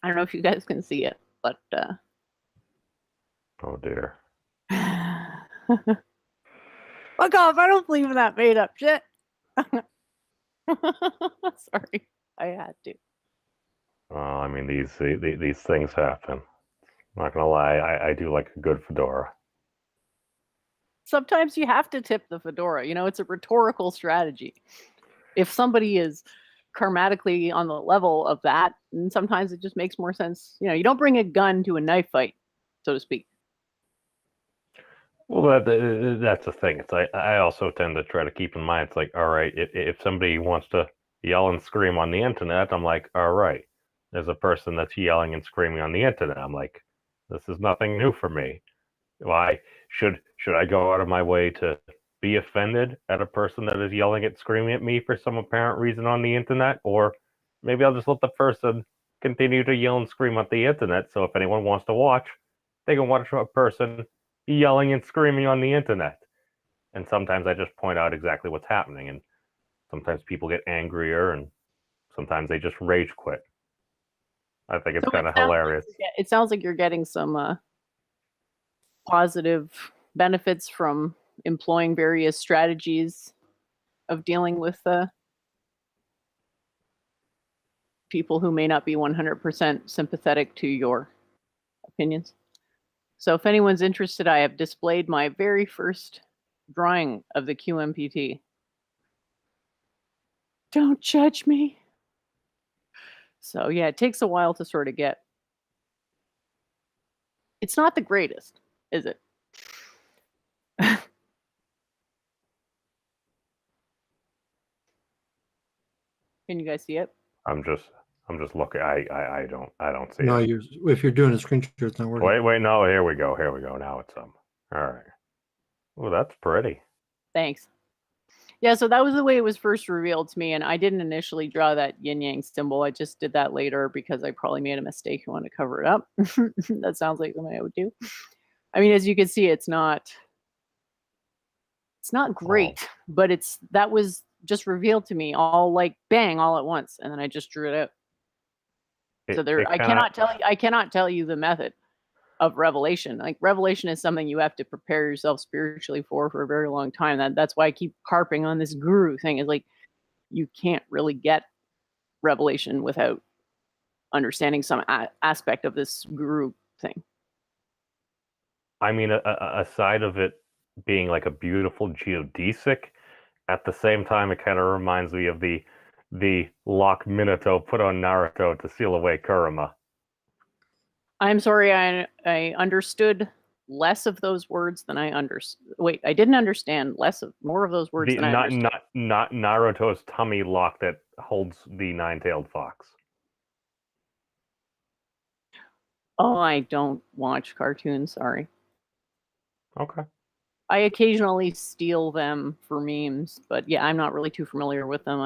I don't know if you guys can see it, but Oh dear. fuck off. I don't believe in that made up shit. Sorry, I had to. Well, I mean, these things happen. I'm not gonna lie, I do like a good fedora. Sometimes you have to tip the fedora. It's a rhetorical strategy. If somebody is karmatically on the level of that, and sometimes it just makes more sense. You don't bring a gun to a knife fight, so to speak. Well, that's the thing. It's I also tend to try to keep in mind. It's like, all right, if somebody wants to yell and scream on the internet, I'm like, all right, there's a person that's yelling and screaming on the internet. I'm like, this is nothing new for me. Why should I go out of my way to be offended at a person that is yelling and screaming at me for some apparent reason on the internet? Or maybe I'll just let the person continue to yell and scream at the internet. So if anyone wants to watch, they can watch a person yelling and screaming on the internet. And sometimes I just point out exactly what's happening, and sometimes people get angrier, and sometimes they just rage quit. I think it's kind of hilarious. It sounds like you're getting some positive benefits from employing various strategies of dealing with people who may not be 100% sympathetic to your opinions. So if anyone's interested, I have displayed my very first drawing of the QMPT. Don't judge me. So yeah, it takes a while to sort of get. It's not the greatest, is it? Can you guys see it? I'm just looking. I don't see No, it. if you're doing a screen share, it's not working. Wait, no, here we go. Now it's all right. Oh, that's pretty. Thanks. Yeah, so that was the way it was first revealed to me, and I didn't initially draw that yin yang symbol. I just did that later because I probably made a mistake and wanted to cover it up. That sounds like something I would do. I mean, as you can see, it's not great, but that was just revealed to me all like bang all at once, and then I just drew it out. So I cannot tell you the method of revelation. Like revelation is something you have to prepare yourself spiritually for a very long time. That's why I keep harping on this guru thing. Is like you can't really get revelation without understanding some aspect of this guru thing. I mean, aside of it being like a beautiful geodesic, at the same time, it kind of reminds me of the lock Minato put on Naruto to seal away Kurama. I'm sorry, I understood less of those words than I understood. Wait, I didn't understand more of those words than I understood. Not Naruto's tummy lock that holds the nine-tailed fox. Oh, I don't watch cartoons, sorry. Okay. I occasionally steal them for memes, but yeah, I'm not really too familiar with them.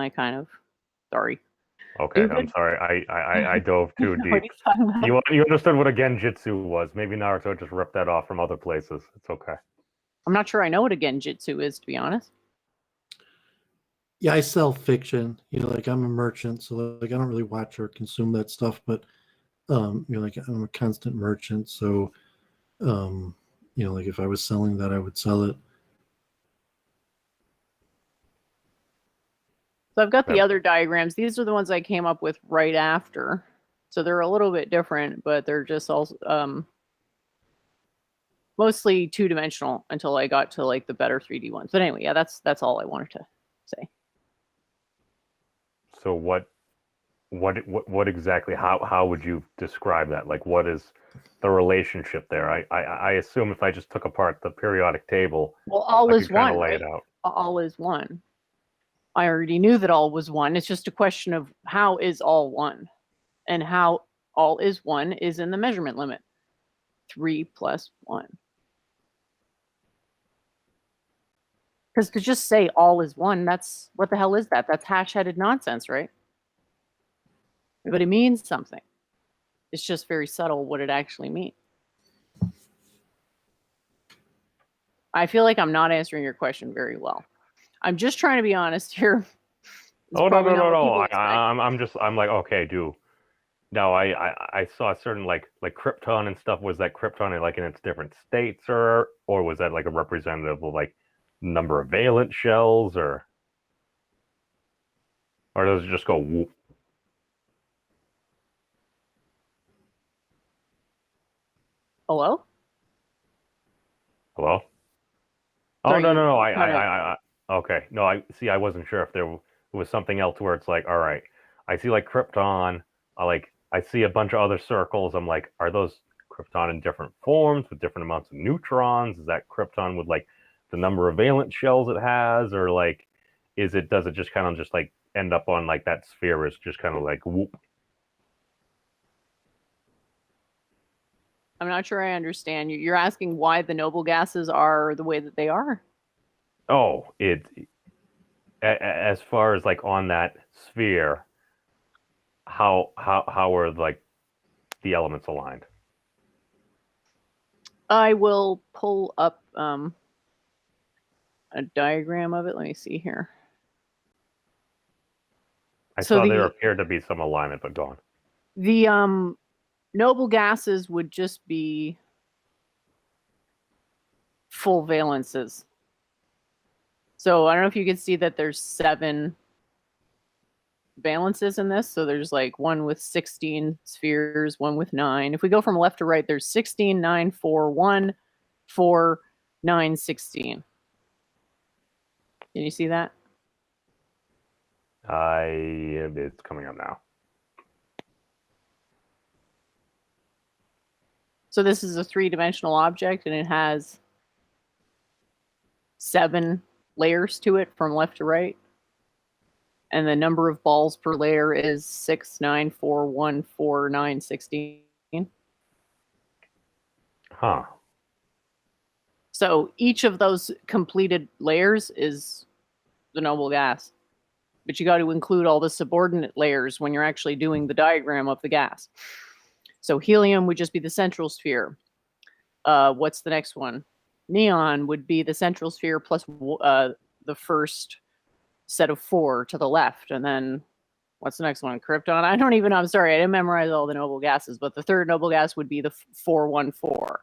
Sorry. Okay, I'm sorry. I dove too deep. You understood what a genjutsu was. Maybe Naruto just ripped that off from other places. It's okay. I'm not sure I know what a genjutsu is, to be honest. Yeah, I sell fiction. Like I'm a merchant, so like I don't really watch or consume that stuff, but like I'm a constant merchant, so like if I was selling that, I would sell it. So I've got the other diagrams. These are the ones I came up with right after. So they're a little bit different, but they're just also mostly two-dimensional until I got to like the better 3D ones. But anyway, yeah, that's all I wanted to say. So what exactly? How would you describe that? Like, what is the relationship there? I assume if I just took apart the periodic table, well, all is one. Lay it out. All is one. I already knew that all was one. It's just a question of how is all one, and how all is one is in the measurement limit. 3 + 1. Because to just say all is one, that's what the hell is that? That's hash-headed nonsense, right? But it means something. It's just very subtle what it actually means. I feel like I'm not answering your question very well. I'm just trying to be honest here. Oh no! I'm like, okay, dude. No, I saw certain like Krypton and stuff. Was that Krypton in its different states, or was that like a representative of like number of valent shells, or does it just go whoop? Hello? Hello? Sorry, oh no! I okay. No, I wasn't sure if there was something else where it's like, all right, I see like Krypton. I see a bunch of other circles. I'm like, are those Krypton in different forms with different amounts of neutrons? Is that Krypton with like the number of valent shells it has, or like does it just kind of just like end up on like that sphere is just kind of like whoop? I'm not sure I understand you. You're asking why the noble gases are the way that they are? Oh, as far as like on that sphere, how are like the elements aligned? I will pull up a diagram of it. Let me see here. I saw there appeared to be some alignment, but go on. The noble gases would just be full valences. So I don't know if you can see that there's 7 valences in this. So there's like one with 16 spheres, one with 9. If we go from left to right, there's 16, 9, 4, 1, 4, 9, 16. Can you see that? It's coming up now. So this is a 3-dimensional object, and it has 7 layers to it from left to right. And the number of balls per layer is 6, 9, 4, 1, 4, 9, 16. Huh. So each of those completed layers is the noble gas. But you got to include all the subordinate layers when you're actually doing the diagram of the gas. So helium would just be the central sphere. What's the next one? Neon would be the central sphere plus the first set of 4 to the left. And then what's the next one? Krypton? I don't even know. I'm sorry. I didn't memorize all the noble gases, but the third noble gas would be the 414.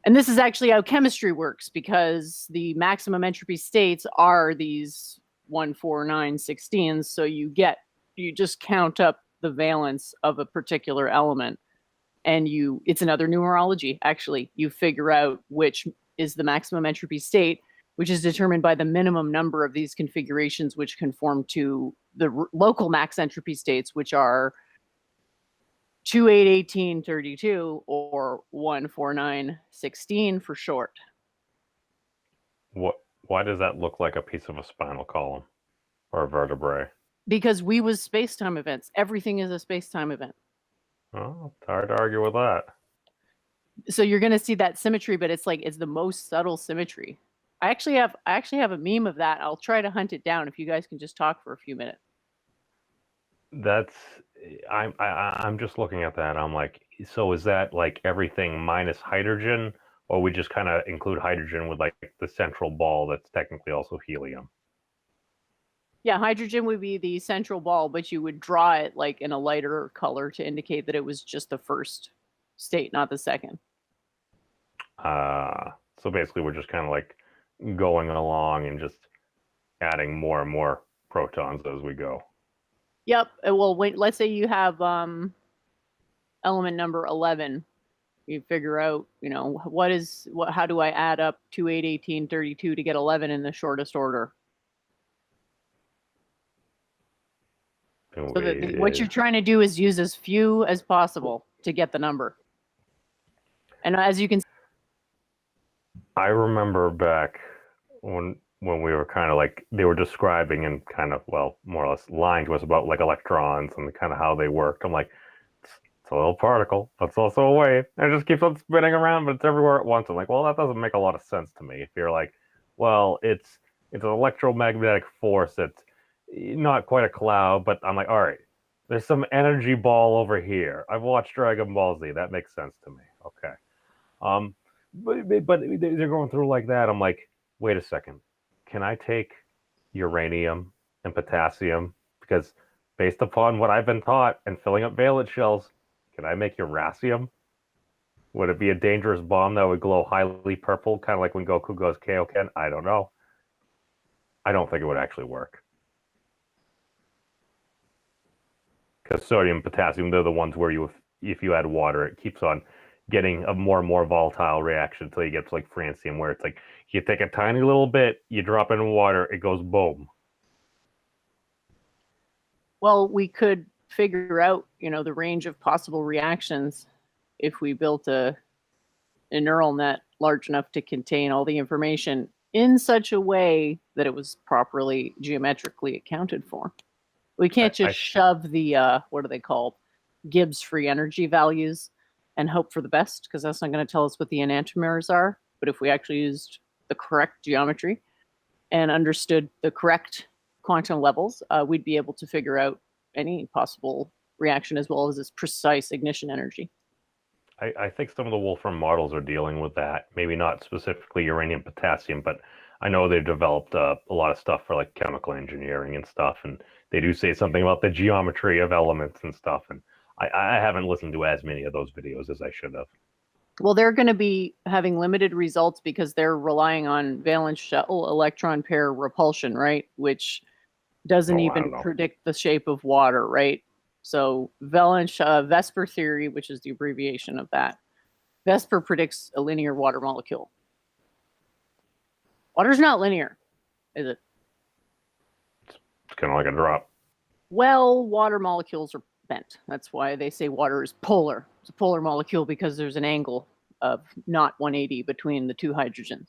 And this is actually how chemistry works, because the maximum entropy states are these 1, 4, 9, 16s. So you just count up the valence of a particular element, and it's another numerology. Actually, you figure out which is the maximum entropy state, which is determined by the minimum number of these configurations, which conform to the local max entropy states, which are 2, 8, 18, 32, or 1, 4, 9, 16 for short. Why does that look like a piece of a spinal column or a vertebrae? Because we was space-time events. Everything is a space-time event. Oh, it's hard to argue with that. So you're going to see that symmetry, but it's the most subtle symmetry. I actually have a meme of that. I'll try to hunt it down if you guys can just talk for a few minutes. I'm just looking at that. I'm like, so is that like everything minus hydrogen, or we just kind of include hydrogen with like the central ball that's technically also helium? Yeah, hydrogen would be the central ball, but you would draw it like in a lighter color to indicate that it was just the first state, not the second. So basically we're just kind of like going along and just adding more and more protons as we go. Yep. Well, let's say you have element number 11. You figure out, how do I add up 2, 8, 18, 32 to get 11 in the shortest order? So what you're trying to do is use as few as possible to get the number. And as you can see, I remember back when we were kind of like, they were describing and kind of, well, more or less lying to us about like electrons and kind of how they worked. I'm like, it's a little particle, but it's also a wave. And it just keeps on spinning around, but it's everywhere at once. I'm like, well, that doesn't make a lot of sense to me. If you're like, well, it's an electromagnetic force that's not quite a cloud, but I'm like, all right, there's some energy ball over here. I've watched Dragon Ball Z. That makes sense to me. Okay. But they're going through like that. I'm like, wait a second. Can I take uranium and potassium? Because based upon what I've been taught and filling up valence shells, can I make uranium? Would it be a dangerous bomb that would glow highly purple, kind of like when Goku goes Kaioken? I don't know. I don't think it would actually work. Because sodium and potassium, they're the ones where if you add water, it keeps on getting a more and more volatile reaction until you get to like francium, where it's like you take a tiny little bit, you drop it in water, it goes boom. well, we could figure out, the range of possible reactions if we built a neural net large enough to contain all the information in such a way that it was properly geometrically accounted for. We can't just shove the, what are they called? Gibbs free energy values and hope for the best, because that's not going to tell us what the enantiomers are. But if we actually used the correct geometry and understood the correct quantum levels, we'd be able to figure out any possible reaction as well as its precise ignition energy. I think some of the Wolfram models are dealing with that. Maybe not specifically uranium, potassium, but I know they've developed a lot of stuff for like chemical engineering and stuff. And they do say something about the geometry of elements and stuff. And I haven't listened to as many of those videos as I should have. Well, they're going to be having limited results because they're relying on valence shell electron pair repulsion, right? Which doesn't Oh, I even don't know. predict the shape of water, right? So Vesper theory, which is the abbreviation of that, Vesper predicts a linear water molecule. Water's not linear, is it? It's kind of like a drop. Well, water molecules are bent. That's why they say water is polar. It's a polar molecule because there's an angle of not 180 between the two hydrogens.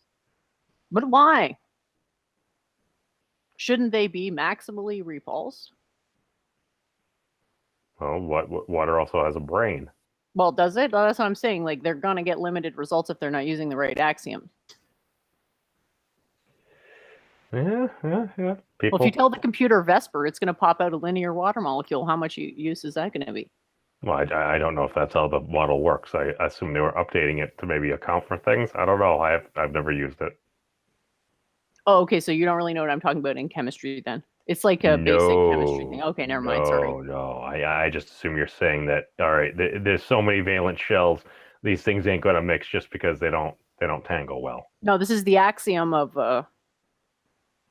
But why? Shouldn't they be maximally repulsed? Well, water also has a brain. Well, does it? Well, that's what I'm saying. Like, they're going to get limited results if they're not using the right axiom. Yeah. Well, People. if you tell the computer Vesper, it's going to pop out a linear water molecule. How much use is that going to be? Well, I don't know if that's how the model works. I assume they were updating it to maybe account for things. I don't know. I've never used it. Oh, okay. So you don't really know what I'm talking about in chemistry then. It's like a basic chemistry thing. Okay, never mind. Sorry. No. I just assume you're saying that. All right, there's so many valent shells. These things ain't gonna mix just because they don't tangle well. No, this is the axiom of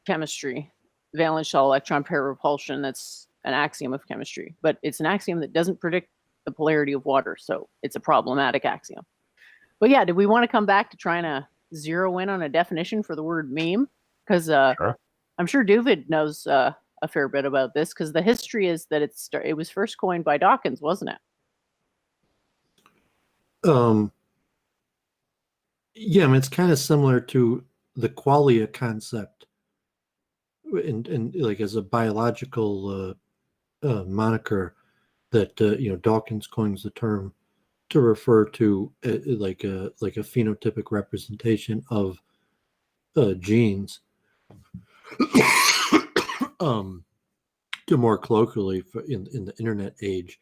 chemistry. Valence shell electron pair repulsion. That's an axiom of chemistry, but it's an axiom that doesn't predict the polarity of water, so it's a problematic axiom. But yeah, did we want to come back to trying to zero in on a definition for the word meme? Because Sure. I'm sure Doovid knows a fair bit about this, because the history is that it was first coined by Dawkins, wasn't it? Yeah, I mean, it's kind of similar to the qualia concept, and like as a biological moniker that Dawkins coins the term to refer to like a phenotypic representation of genes. To more colloquially in the internet age,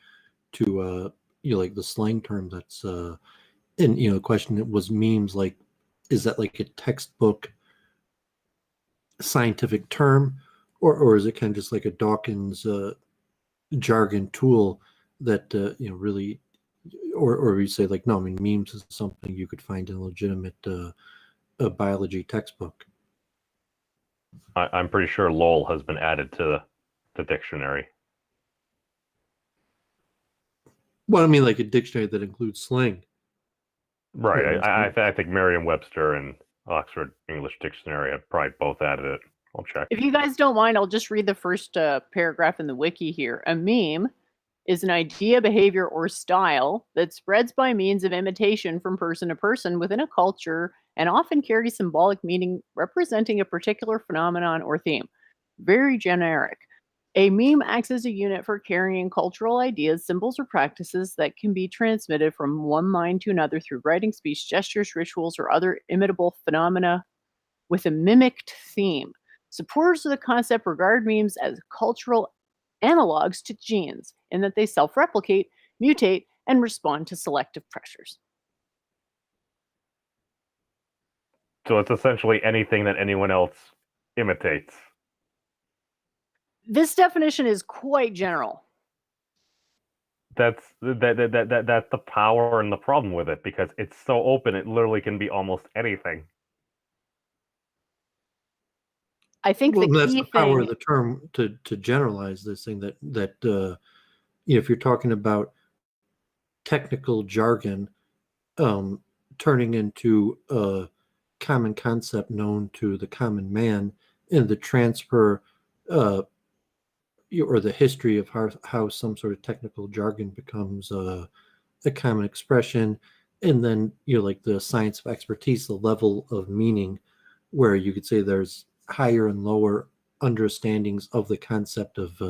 to like the slang term that's and the question that was memes, like, is that like a textbook scientific term, or is it kind of just like a Dawkins jargon tool that really, or we say like, no, I mean, memes is something you could find in a legitimate biology textbook. I'm pretty sure LOL has been added to the dictionary. Well, I mean, like a dictionary that includes slang. Right. Yeah, I think Merriam-Webster and Oxford English Dictionary have probably both added it. I'll check. If you guys don't mind, I'll just read the first paragraph in the wiki here. A meme is an idea, behavior, or style that spreads by means of imitation from person to person within a culture and often carries symbolic meaning representing a particular phenomenon or theme. Very generic. A meme acts as a unit for carrying cultural ideas, symbols, or practices that can be transmitted from one mind to another through writing, speech, gestures, rituals, or other imitable phenomena with a mimicked theme. Supporters of the concept regard memes as cultural analogs to genes in that they self-replicate, mutate, and respond to selective pressures. So it's essentially anything that anyone else imitates. This definition is quite general. That's the power and the problem with it, because it's so open. It literally can be almost anything. I think Well, the that's key the power thing of the term to generalize this thing that if you're talking about technical jargon turning into a common concept known to the common man, and the transfer or the history of how some sort of technical jargon becomes a common expression, and then like the science of expertise, the level of meaning, where you could say there's higher and lower understandings of the concept of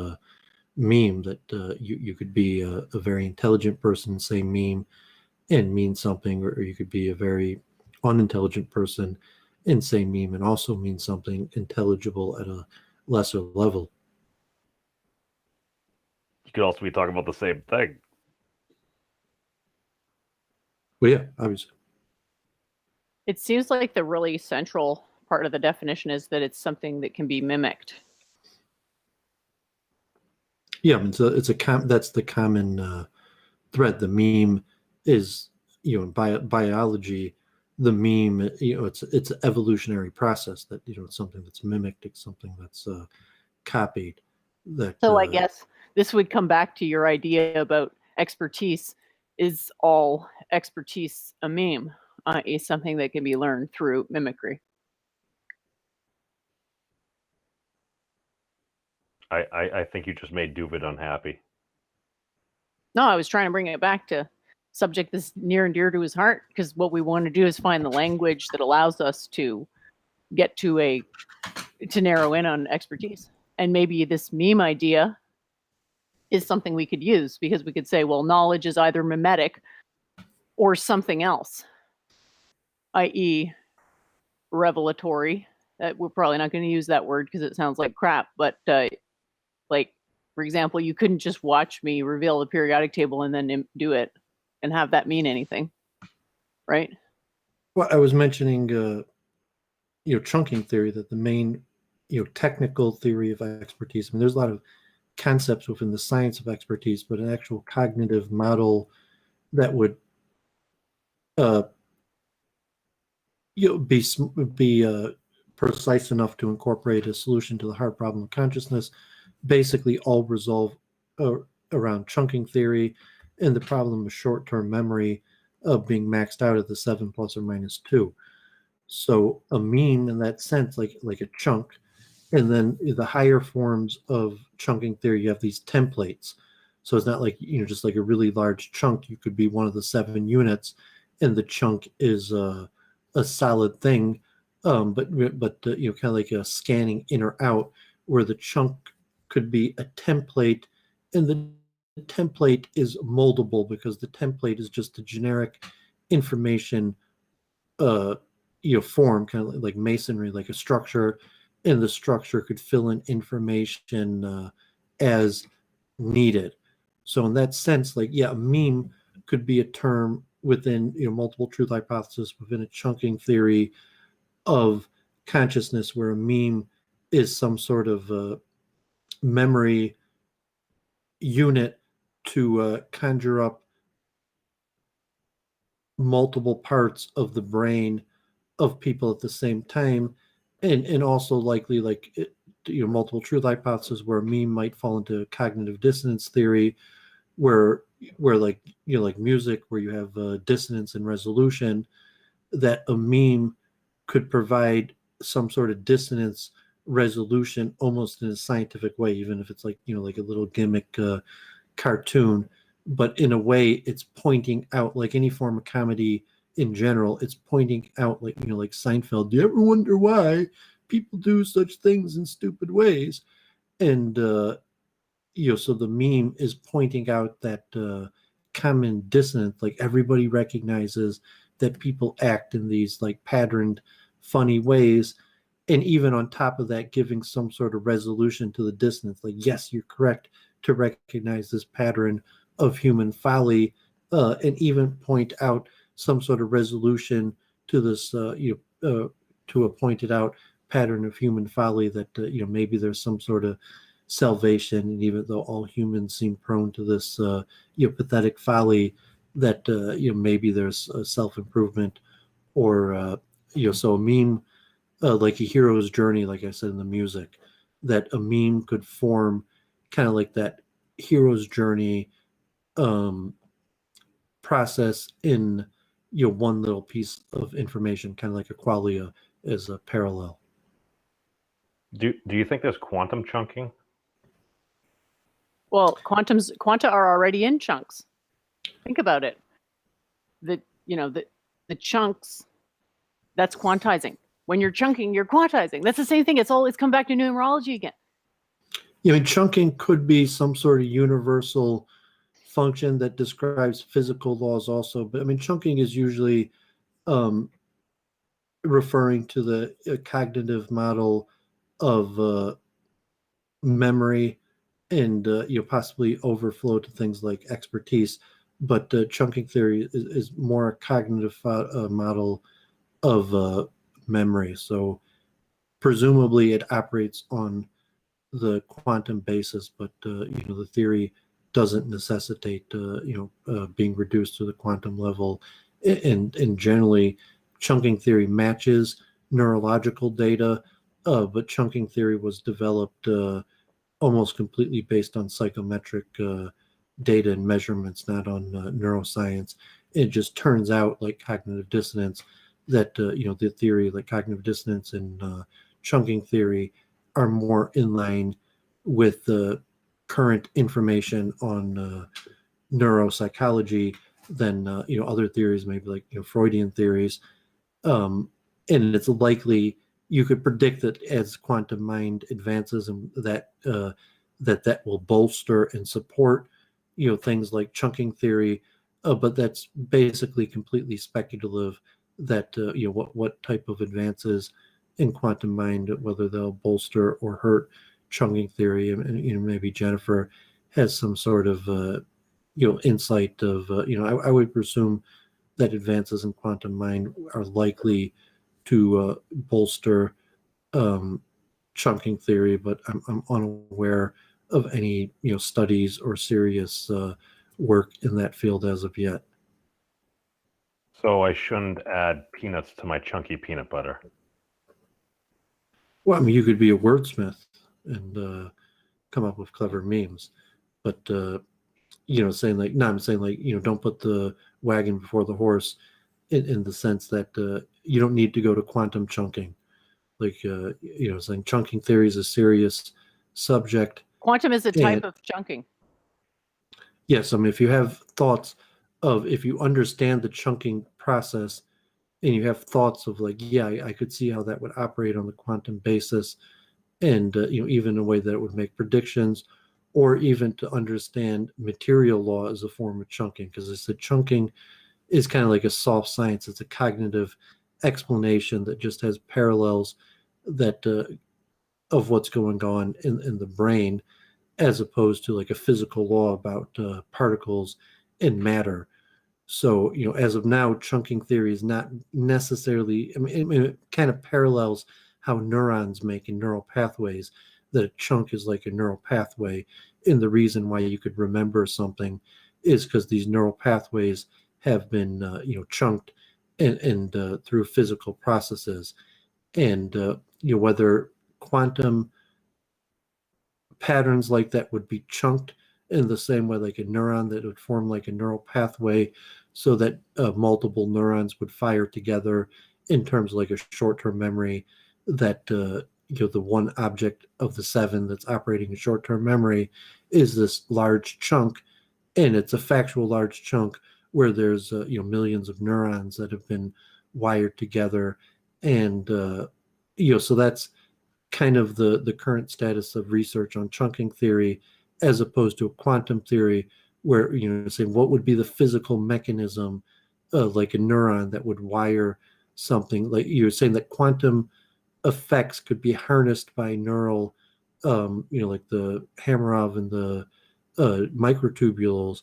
meme, that you could be a very intelligent person, say meme, and mean something, or you could be a very unintelligent person and say meme and also mean something intelligible at a lesser level. You could also be talking about the same thing. Well, yeah, obviously. it seems like the really central part of the definition is that it's something that can be mimicked. Yeah, I mean, that's the common thread. The meme is, in biology, the meme, it's an evolutionary process that, it's something that's mimicked, it's something that's copied. that So I guess this would come back to your idea about expertise. Is all expertise a meme? Is something that can be learned through mimicry? I think you just made Doovid unhappy. No, I was trying to bring it back to subject that's near and dear to his heart, because what we want to do is find the language that allows us to get to narrow in on expertise. And maybe this meme idea is something we could use, because we could say, well, knowledge is either mimetic or something else, i.e. revelatory. We're probably not going to use that word because it sounds like crap, but like, for example, you couldn't just watch me reveal the periodic table and then do it and have that mean anything, right? Well, I was mentioning, chunking theory, that the main, technical theory of expertise. I mean, there's a lot of concepts within the science of expertise, but an actual cognitive model that would, be precise enough to incorporate a solution to the hard problem of consciousness, basically all resolve around chunking theory and the problem of short-term memory of being maxed out at the 7 plus or minus 2. So a meme in that sense, like a chunk, and then the higher forms of chunking theory, you have these templates. So it's not like, just like a really large chunk. You could be one of the 7 units, and the chunk is a solid thing, but kind of like a scanning in or out, where the chunk could be a template, and the template is moldable because the template is just a generic information form, kind of like masonry, like a structure, and the structure could fill in information as needed. So in that sense, like, a meme could be a term within multiple truth hypothesis, within a chunking theory of consciousness, where a meme is some sort of memory unit to conjure up multiple parts of the brain of people at the same time, and also likely multiple truth hypothesis, where a meme might fall into cognitive dissonance theory, where like music, where you have dissonance and resolution, that a meme could provide some sort of dissonance resolution almost in a scientific way, even if it's like a little gimmick cartoon, but in a way it's pointing out, like any form of comedy in general, it's pointing out, like Seinfeld, do you ever wonder why people do such things in stupid ways? And so the meme is pointing out that common dissonance, like everybody recognizes that people act in these like patterned funny ways, and even on top of that, giving some sort of resolution to the dissonance, like, yes, you're correct to recognize this pattern of human folly, and even point out some sort of resolution to this to a pointed out pattern of human folly, that maybe there's some sort of salvation, and even though all humans seem prone to this pathetic folly, that maybe there's self-improvement, or so a meme, like a hero's journey, like I said in the music, that a meme could form kind of like that hero's journey process in one little piece of information, kind of like a qualia as a parallel. Do you think there's quantum chunking? Well, quanta are already in chunks. Think about it. The chunks, that's quantizing. When you're chunking, you're quantizing. That's the same thing. It's come back to numerology again. Chunking could be some sort of universal function that describes physical laws also, but chunking is usually referring to the cognitive model of memory, and possibly overflow to things like expertise. But chunking theory is more a cognitive model of memory. So presumably it operates on the quantum basis, but the theory doesn't necessitate being reduced to the quantum level. And generally, chunking theory matches neurological data, but chunking theory was developed almost completely based on psychometric data and measurements, not on neuroscience. It just turns out, like cognitive dissonance, that the theory like cognitive dissonance and chunking theory are more in line with the current information on neuropsychology than other theories, maybe like Freudian theories. And it's likely you could predict that as quantum mind advances, and that will bolster and support things like chunking theory, but that's basically completely speculative. That what type of advances in quantum mind, whether they'll bolster or hurt chunking theory, and maybe Jennifer has some sort of insight of I would presume that advances in quantum mind are likely to bolster chunking theory, but I'm unaware of any studies or serious work in that field as of yet. So I shouldn't add peanuts to my chunky peanut butter. Well, I mean, you could be a wordsmith and come up with clever memes, but saying like, no, I'm saying like, don't put the wagon before the horse, in the sense that you don't need to go to quantum chunking. Like, saying chunking theory is a serious subject. Quantum is a type of chunking. Yes, I mean, if you have thoughts of, if you understand the chunking process, and you have thoughts of like, yeah, I could see how that would operate on the quantum basis, and even a way that it would make predictions, or even to understand material law as a form of chunking, because I said chunking is kind of like a soft science. It's a cognitive explanation that just has parallels that of what's going on in the brain, as opposed to like a physical law about particles and matter. So, as of now, chunking theory is not necessarily, I mean, it kind of parallels how neurons make in neural pathways, that a chunk is like a neural pathway. And the reason why you could remember something is because these neural pathways have been, chunked and through physical processes. And, whether quantum patterns like that would be chunked in the same way like a neuron, that would form like a neural pathway, so that multiple neurons would fire together in terms of like a short-term memory, that the one object of the 7 that's operating in short-term memory is this large chunk, and it's a factual large chunk where there's millions of neurons that have been wired together. And so that's kind of the current status of research on chunking theory, as opposed to a quantum theory, where saying what would be the physical mechanism, like a neuron that would wire something. Like you're saying that quantum effects could be harnessed by neural, like the Hamarov and the microtubules,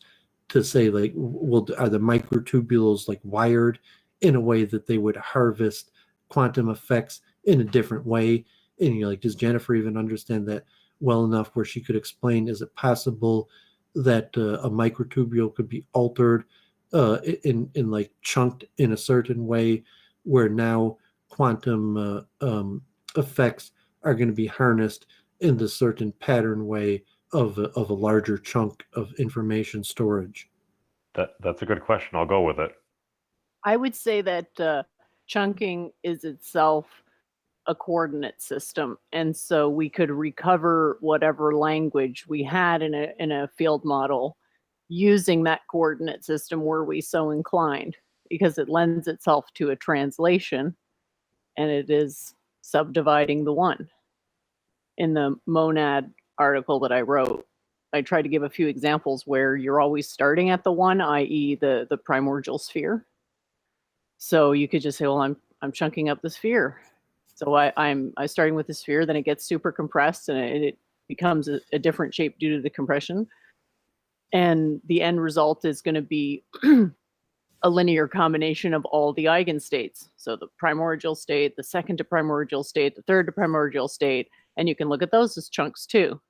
to say like, well, are the microtubules like wired in a way that they would harvest quantum effects in a different way? And like, does Jennifer even understand that well enough where she could explain, is it possible that a microtubule could be altered in like chunked in a certain way, where now quantum effects are going to be harnessed in the certain pattern way of a larger chunk of information storage? That's a good question. I'll go with it. I would say that chunking is itself a coordinate system, and so we could recover whatever language we had in a field model using that coordinate system were we so inclined, because it lends itself to a translation, and it is subdividing the one. In the monad article that I wrote, I tried to give a few examples where you're always starting at the one, i.e. the primordial sphere. So you could just say, well, I'm chunking up the sphere. So I'm starting with the sphere, then it gets super compressed, and it becomes a different shape due to the compression. And the end result is going to be a linear combination of all the eigenstates. So the primordial state, the second to primordial state, the third to primordial state, and you can look at those as chunks too.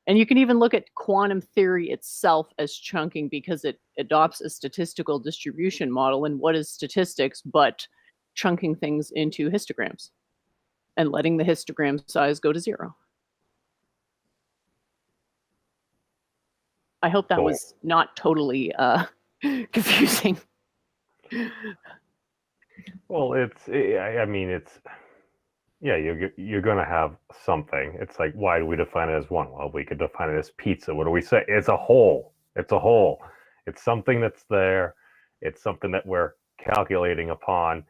And you can even look at quantum theory itself as chunking, because it adopts a statistical distribution model. And what is statistics but chunking things into histograms and letting the histogram size go to 0? I hope that Cool. was not totally confusing. Well, I mean, it's yeah. You're gonna have something. It's like, why do we define it as one? Well, we could define it as pizza. What do we say? It's a whole. It's a whole. It's something that's there. It's something that we're calculating upon,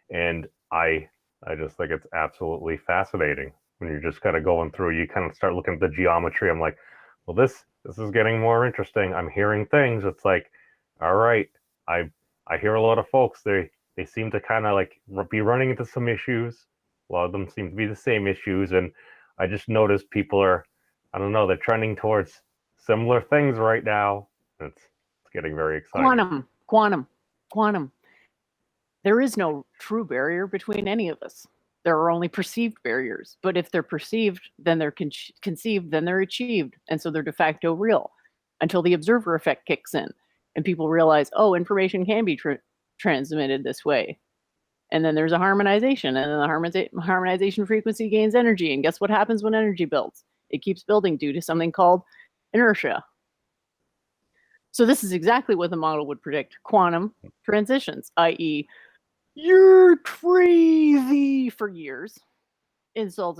and I just think it's absolutely fascinating when you're just kind of going through. You kind of start looking at the geometry. I'm like, well, this is getting more interesting. I'm hearing things. It's like, all right, I hear a lot of folks. They seem to kind of like be running into some issues. A lot of them seem to be the same issues, and I just noticed people are, I don't know, they're trending towards similar things right now. It's getting very exciting. Quantum. There is no true barrier between any of us. There are only perceived barriers. But if they're perceived, then they're conceived, then they're achieved. And so they're de facto real until the observer effect kicks in and people realize, oh, information can be transmitted this way. And then there's a harmonization, and then the harmonization frequency gains energy. And guess what happens when energy builds? It keeps building due to something called inertia. So this is exactly what the model would predict: quantum transitions, i.e., you're crazy for years. Insult.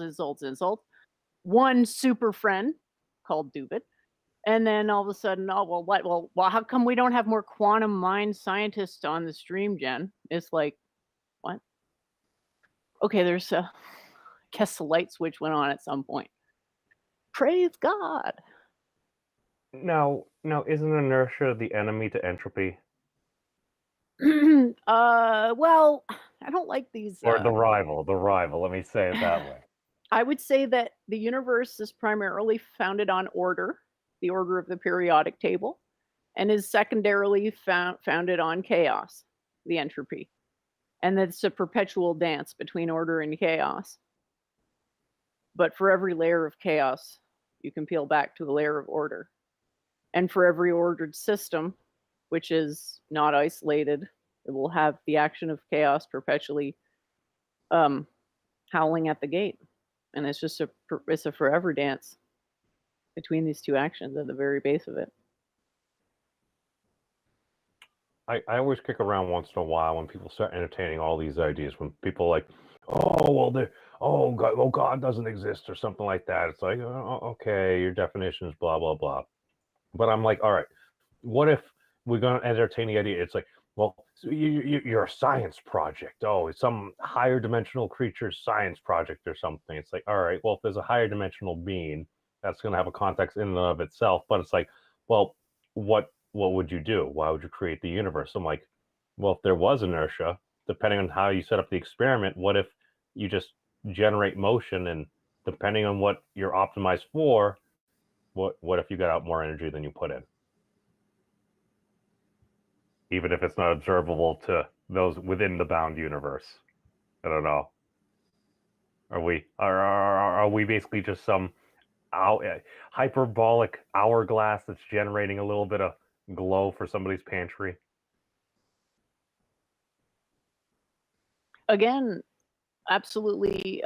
One super friend called Doooovid. And then all of a sudden, oh, well, what? Well, how come we don't have more quantum mind scientists on the stream, Jen? It's like, what? Okay, there's I guess the light switch went on at some point. Praise God. Now, isn't inertia the enemy to entropy, Well, I don't like these. or the rival? The rival. Let me say it that way. I would say that the universe is primarily founded on order, the order of the periodic table, and is secondarily founded on chaos, the entropy. And it's a perpetual dance between order and chaos. But for every layer of chaos, you can peel back to a layer of order. And for every ordered system, which is not isolated, it will have the action of chaos perpetually howling at the gate. And it's just it's a forever dance between these two actions at the very base of it. I always kick around once in a while when people start entertaining all these ideas. When people like, oh well, God doesn't exist or something like that. It's like, oh, okay, your definition is blah blah blah. But I'm like, all right, what if we're gonna entertain the idea? It's like, well, so you're a science project. Oh, it's some higher dimensional creature's science project or something. It's like, all right, well, if there's a higher dimensional being, that's gonna have a context in and of itself. But it's like, well, what would you do? Why would you create the universe? I'm like, well, if there was inertia, depending on how you set up the experiment, what if you just generate motion, and depending on what you're optimized for, what if you got out more energy than you put in? Even if it's not observable to those within the bound universe. I don't know. Are we basically just some hyperbolic hourglass that's generating a little bit of glow for somebody's pantry? Again, absolutely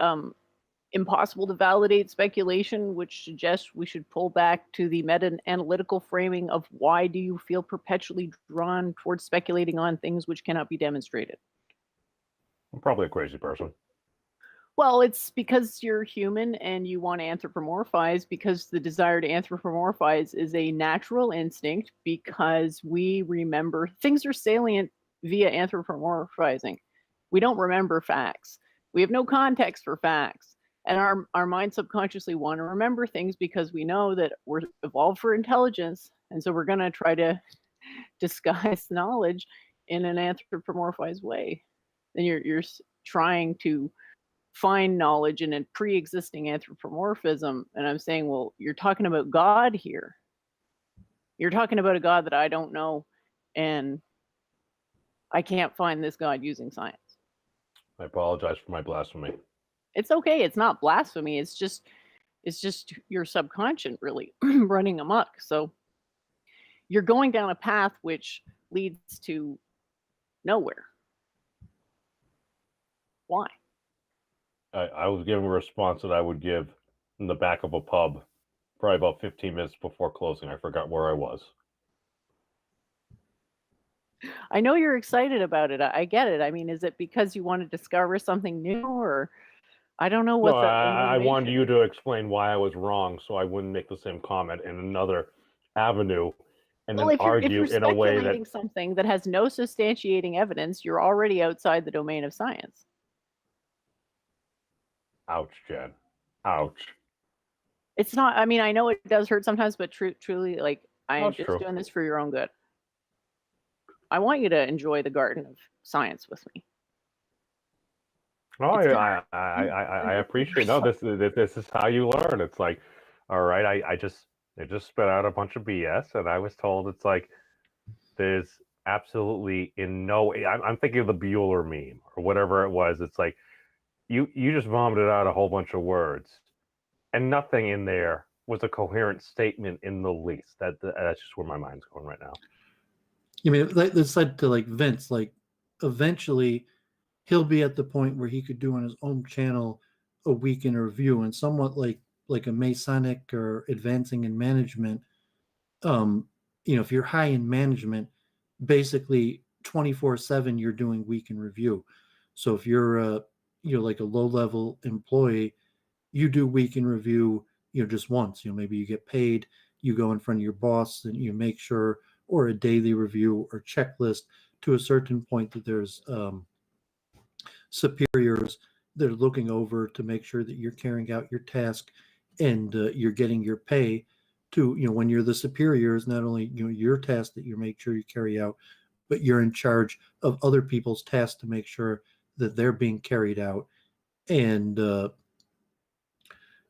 impossible to validate speculation, which suggests we should pull back to the meta-analytical framing of why do you feel perpetually drawn towards speculating on things which cannot be demonstrated? I'm probably a crazy person. Well, it's because you're human and you want to anthropomorphize, because the desire to anthropomorphize is a natural instinct, because we remember things are salient via anthropomorphizing. We don't remember facts. We have no context for facts. And our mind subconsciously want to remember things because we know that we're evolved for intelligence. And so we're going to try to disguise knowledge in an anthropomorphized way. Then you're trying to find knowledge in a pre-existing anthropomorphism. And I'm saying, well, you're talking about God here. You're talking about a God that I don't know, and I can't find this God using science. I apologize for my blasphemy. It's okay. It's not blasphemy. It's just your subconscious really running amok. So you're going down a path which leads to nowhere. Why? I was given a response that I would give in the back of a pub probably about 15 minutes before closing. I forgot where I was. I know you're excited about it. I get it. I mean, is it because you want to discover something new, or I don't know what No, the I wanted motivation- you to explain why I was wrong, so I wouldn't make the same comment in another avenue, and Well, then if you're argue in a way that speculating something that has no substantiating evidence, you're already outside the domain of science. ouch, Jen, ouch. It's not. I mean, I know it does hurt sometimes, but truly, like, I am That's just true. doing this for your own good. I want you to enjoy the garden of science with me. Oh, It's I appreciate. No, this is how you learn. It's like, all right, they just spit out a bunch of BS, and I was told it's like there's absolutely in no way. I'm thinking of the Bueller meme or whatever it was. It's like you just vomited out a whole bunch of words, and nothing in there was a coherent statement in the least. That's just where my mind's going right now. You mean that said to like Vince, like eventually he'll be at the point where he could do on his own channel a week in review, and somewhat like a Masonic or advancing in management. If you're high in management, basically 24/7 you're doing week in review. So if you're like a low level employee, you do week in review just once. Maybe you get paid, you go in front of your boss and you make sure, or a daily review or checklist to a certain point that there's superiors that are looking over to make sure that you're carrying out your task and you're getting your pay to when you're the superiors, not only your task that you make sure you carry out, but you're in charge of other people's tasks to make sure that they're being carried out. And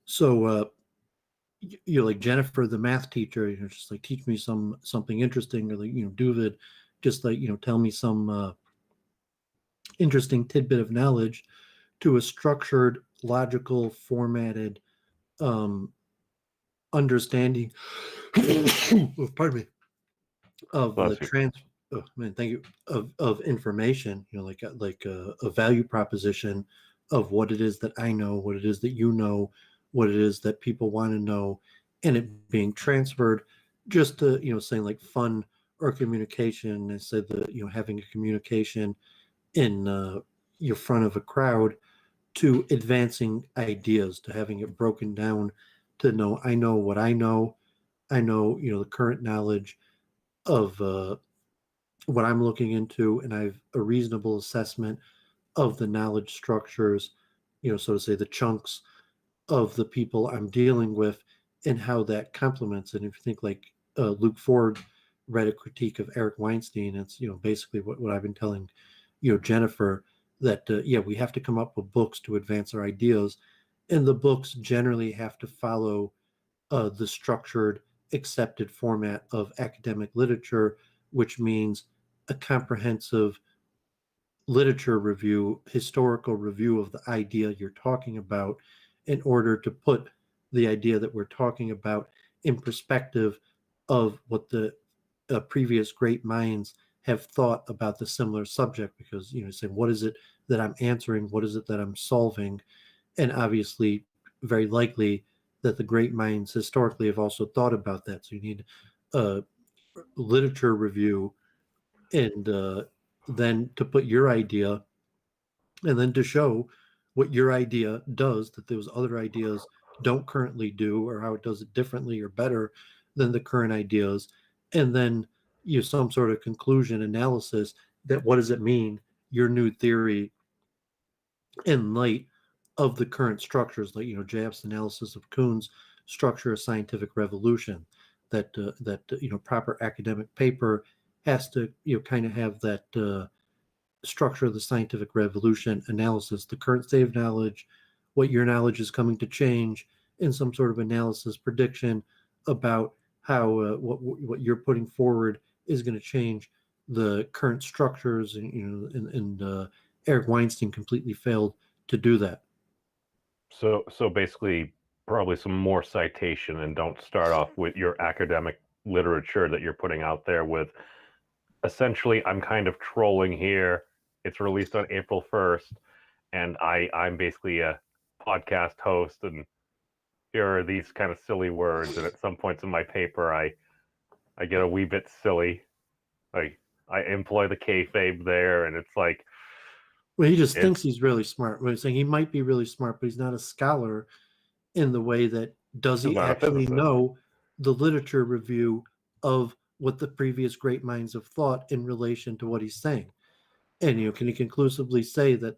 so like Jennifer, the math teacher, just like teach me something interesting, or like Doovid, just like tell me some interesting tidbit of knowledge, to a structured, logical, formatted understanding pardon me, of Bless the you. thank you, of information, like a value proposition of what it is that I know, what it is that you know, what it is that people want to know, and it being transferred just to saying like fun or communication, instead of having a communication in your front of a crowd, to advancing ideas, to having it broken down, to know I know what I know. I know the current knowledge of what I'm looking into, and I have a reasonable assessment of the knowledge structures, so to say, the chunks of the people I'm dealing with, and how that complements. And if you think like Luke Ford read a critique of Eric Weinstein, it's basically what I've been telling Jennifer, that yeah, we have to come up with books to advance our ideas, and the books generally have to follow the structured, accepted format of academic literature, which means a comprehensive literature review, historical review of the idea you're talking about, in order to put the idea that we're talking about in perspective of what the previous great minds have thought about the similar subject. Because saying, what is it that I'm answering, what is it that I'm solving, and obviously very likely that the great minds historically have also thought about that. So you need a literature review, and then to put your idea, and then to show what your idea does that those other ideas don't currently do, or how it does it differently or better than the current ideas. And then some sort of conclusion analysis, that what does it mean, your new theory, in light of the current structures, like Jaff's analysis of Kuhn's structure of scientific revolution. That proper academic paper has to kind of have that structure of the scientific revolution analysis, the current state of knowledge, what your knowledge is coming to change, and some sort of analysis prediction about how what you're putting forward is going to change the current structures. And Eric Weinstein completely failed to do that. So basically, probably some more citation, and don't start off with your academic literature that you're putting out there with. Essentially, I'm kind of trolling here. It's released on April 1st, and I'm basically a podcast host, and here are these kind of silly words, and at some points in my paper, I get a wee bit silly. Like I employ the kayfabe there, and it's like, Well, he just thinks he's really smart. What he's saying, he might be really smart, but he's not a scholar in the way that does He's he not a actually physicist. know the literature review of what the previous great minds have thought in relation to what he's saying. And can he conclusively say that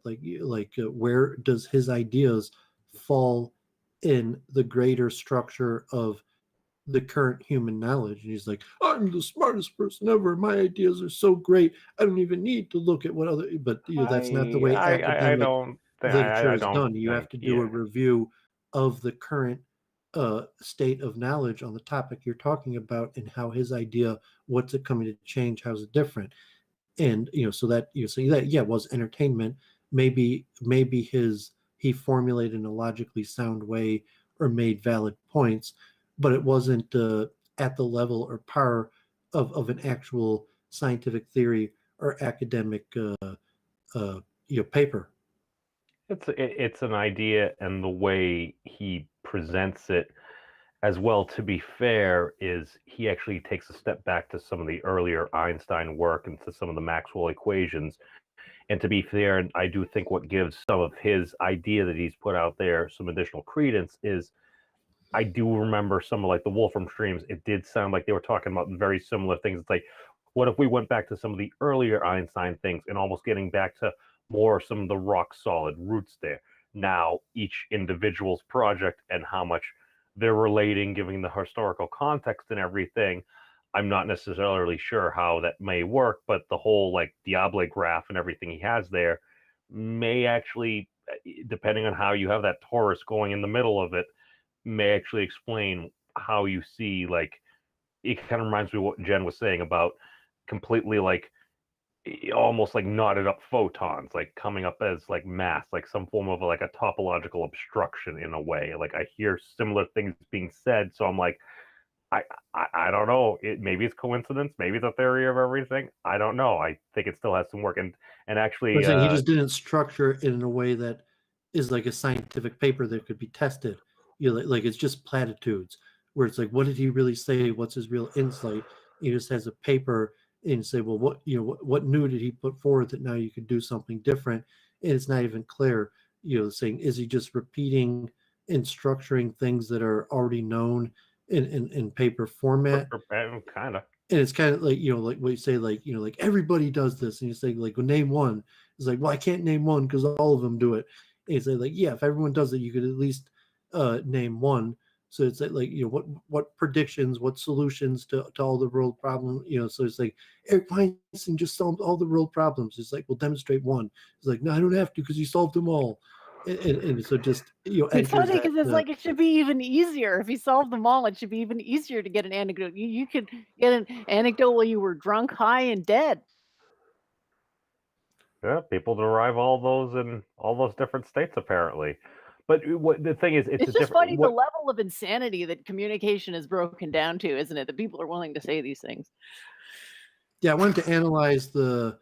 where does his ideas fall in the greater structure of the current human knowledge? And he's like, I'm the smartest person ever. My ideas are so great. I don't even need to look at what other. But that's not the way academic literature is done. You have to do a review of the current state of knowledge on the topic you're talking about and how his idea, what's it coming to change, how's it different. And so that was entertainment. Maybe he formulated in a logically sound way or made valid points, but it wasn't at the level or par of an actual scientific theory or academic paper. It's an idea, and the way he presents it as well, to be fair, is he actually takes a step back to some of the earlier Einstein work and to some of the Maxwell equations. And to be fair, I do think what gives some of his idea that he's put out there some additional credence is I do remember some of like the Wolfram streams. It did sound like they were talking about very similar things. It's like, what if we went back to some of the earlier Einstein things and almost getting back to more some of the rock solid roots there? Now, each individual's project and how much they're relating, giving the historical context and everything, I'm not necessarily sure how that may work, but the whole like Diable graph and everything he has there may actually, depending on how you have that torus going in the middle of it, may actually explain how you see, like, it kind of reminds me of what Jen was saying about completely like almost like knotted up photons, like coming up as like mass, like some form of like a topological obstruction in a way. Like I hear similar things being said, so I'm like, I don't know. Maybe it's coincidence. Maybe it's a theory of everything. I don't know. I think it still has some work. And actually, he just didn't structure it in a way that is like a scientific paper that could be tested. Like it's just platitudes where it's like, what did he really say? What's his real insight? He just has a paper and say, well, what new did he put forward that now you could do something different? And it's not even clear. Saying, is he just repeating and structuring things that are already known in paper format? Kind of. And it's kind of like, like what you say, like, like everybody does this. And you say, like, well, name one. It's like, well, I can't name one because all of them do it. And you say, like, yeah, if everyone does it, you could at least name one. So it's like, what predictions, what solutions to all the world problems, so it's like Eric Weinstein just solved all the world problems. It's like, well, demonstrate one. It's like, no, I don't have to because he solved them all. And so just, it's funny because it's like it should be even easier. If he solved them all, it should be even easier to get an anecdote. You could get an anecdote while you were drunk, high, and dead. Yeah, people derive all those in all those different states apparently. But what the thing is, it's just funny the level of insanity that communication is broken down to, isn't it? That people are willing to say these things. Yeah, I wanted to analyze the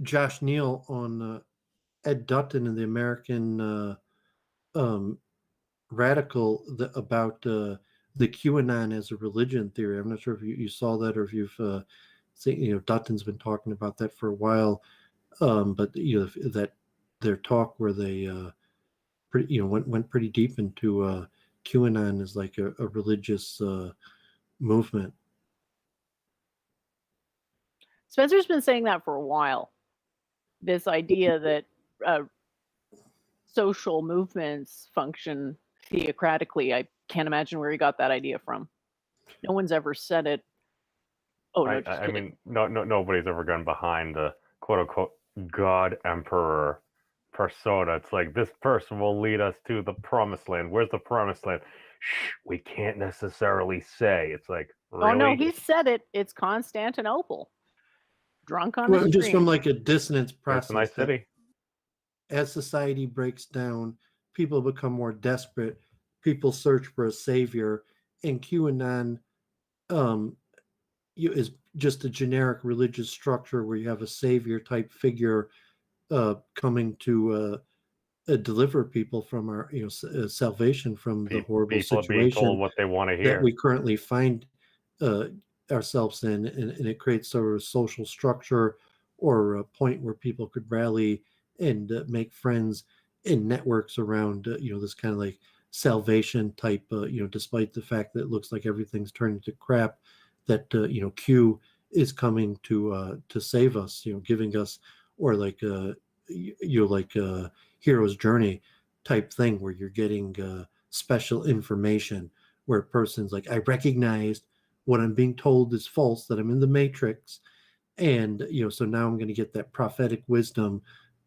Josh Neal on Ed Dutton and the American Radical about the QAnon as a religion theory. I'm not sure if you saw that or if you've seen. Dutton's been talking about that for a while, but that their talk where they went pretty deep into QAnon as like a religious movement. Spencer's been saying that for a while. This idea that social movements function theocratically. I can't imagine where he got that idea from. No one's ever said it. Oh no! I mean, nobody's ever gone behind the quote unquote God Emperor persona. It's like, this person will lead us to the promised land. Where's the promised land? Shh, we can't necessarily say. It's like, really? Oh no, he said it. It's Constantinople. Drunk on the street. Just from like a dissonance process. It's a nice city. As society breaks down, people become more desperate. People search for a savior, and QAnon is just a generic religious structure where you have a savior type figure coming to deliver people from our salvation from the horrible People are being told situation what they want to that hear. we currently find ourselves in, and it creates sort of a social structure or a point where people could rally and make friends in networks around this kind of like salvation type despite the fact that it looks like everything's turning to crap, that Q is coming to save us, giving us, or like hero's journey type thing where you're getting special information where a person's like, I recognized what I'm being told is false, that I'm in the matrix, and so now I'm going to get that prophetic wisdom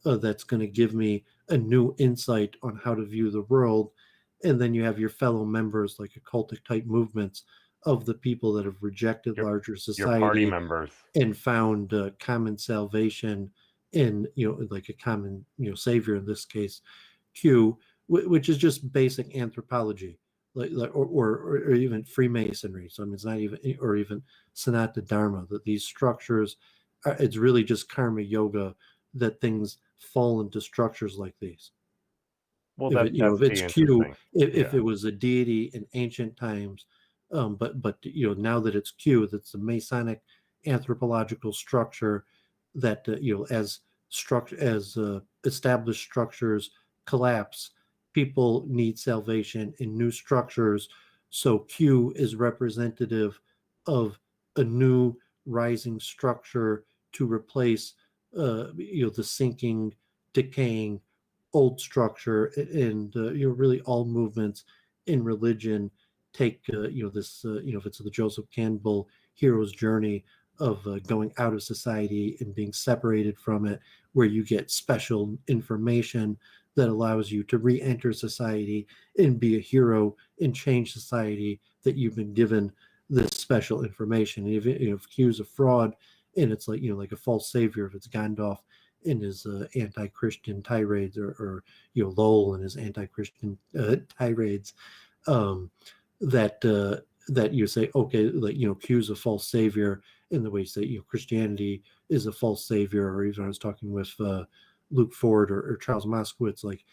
that's going to give me a new insight on how to view the world. And then you have your fellow members, like occultic type movements of the people that have rejected larger Your party society members. and found common salvation in like a common savior, in this case Q, which is just basic anthropology, or even Freemasonry. So I mean, it's not even, or even Sanatana Dharma, that these structures it's really just karma yoga, that things fall into structures like these. Well, If that's it's Q, interesting. if it was a deity in ancient times, but now that it's Q, that's a Masonic anthropological structure that as established structures collapse, people need salvation in new structures. So Q is representative of a new rising structure to replace the sinking, decaying old structure. And really all movements in religion take this if it's the Joseph Campbell hero's journey of going out of society and being separated from it, where you get special information that allows you to re-enter society and be a hero and change society, that you've been given this special information. And if Q's a fraud, and it's like like a false savior, if it's Gandalf in his anti-Christian tirades, or Lowell in his anti-Christian tirades, that you say, okay, like Q's a false savior, in the way you say Christianity is a false savior. Or even I was talking with Luke Ford or Charles Moskowitz, like,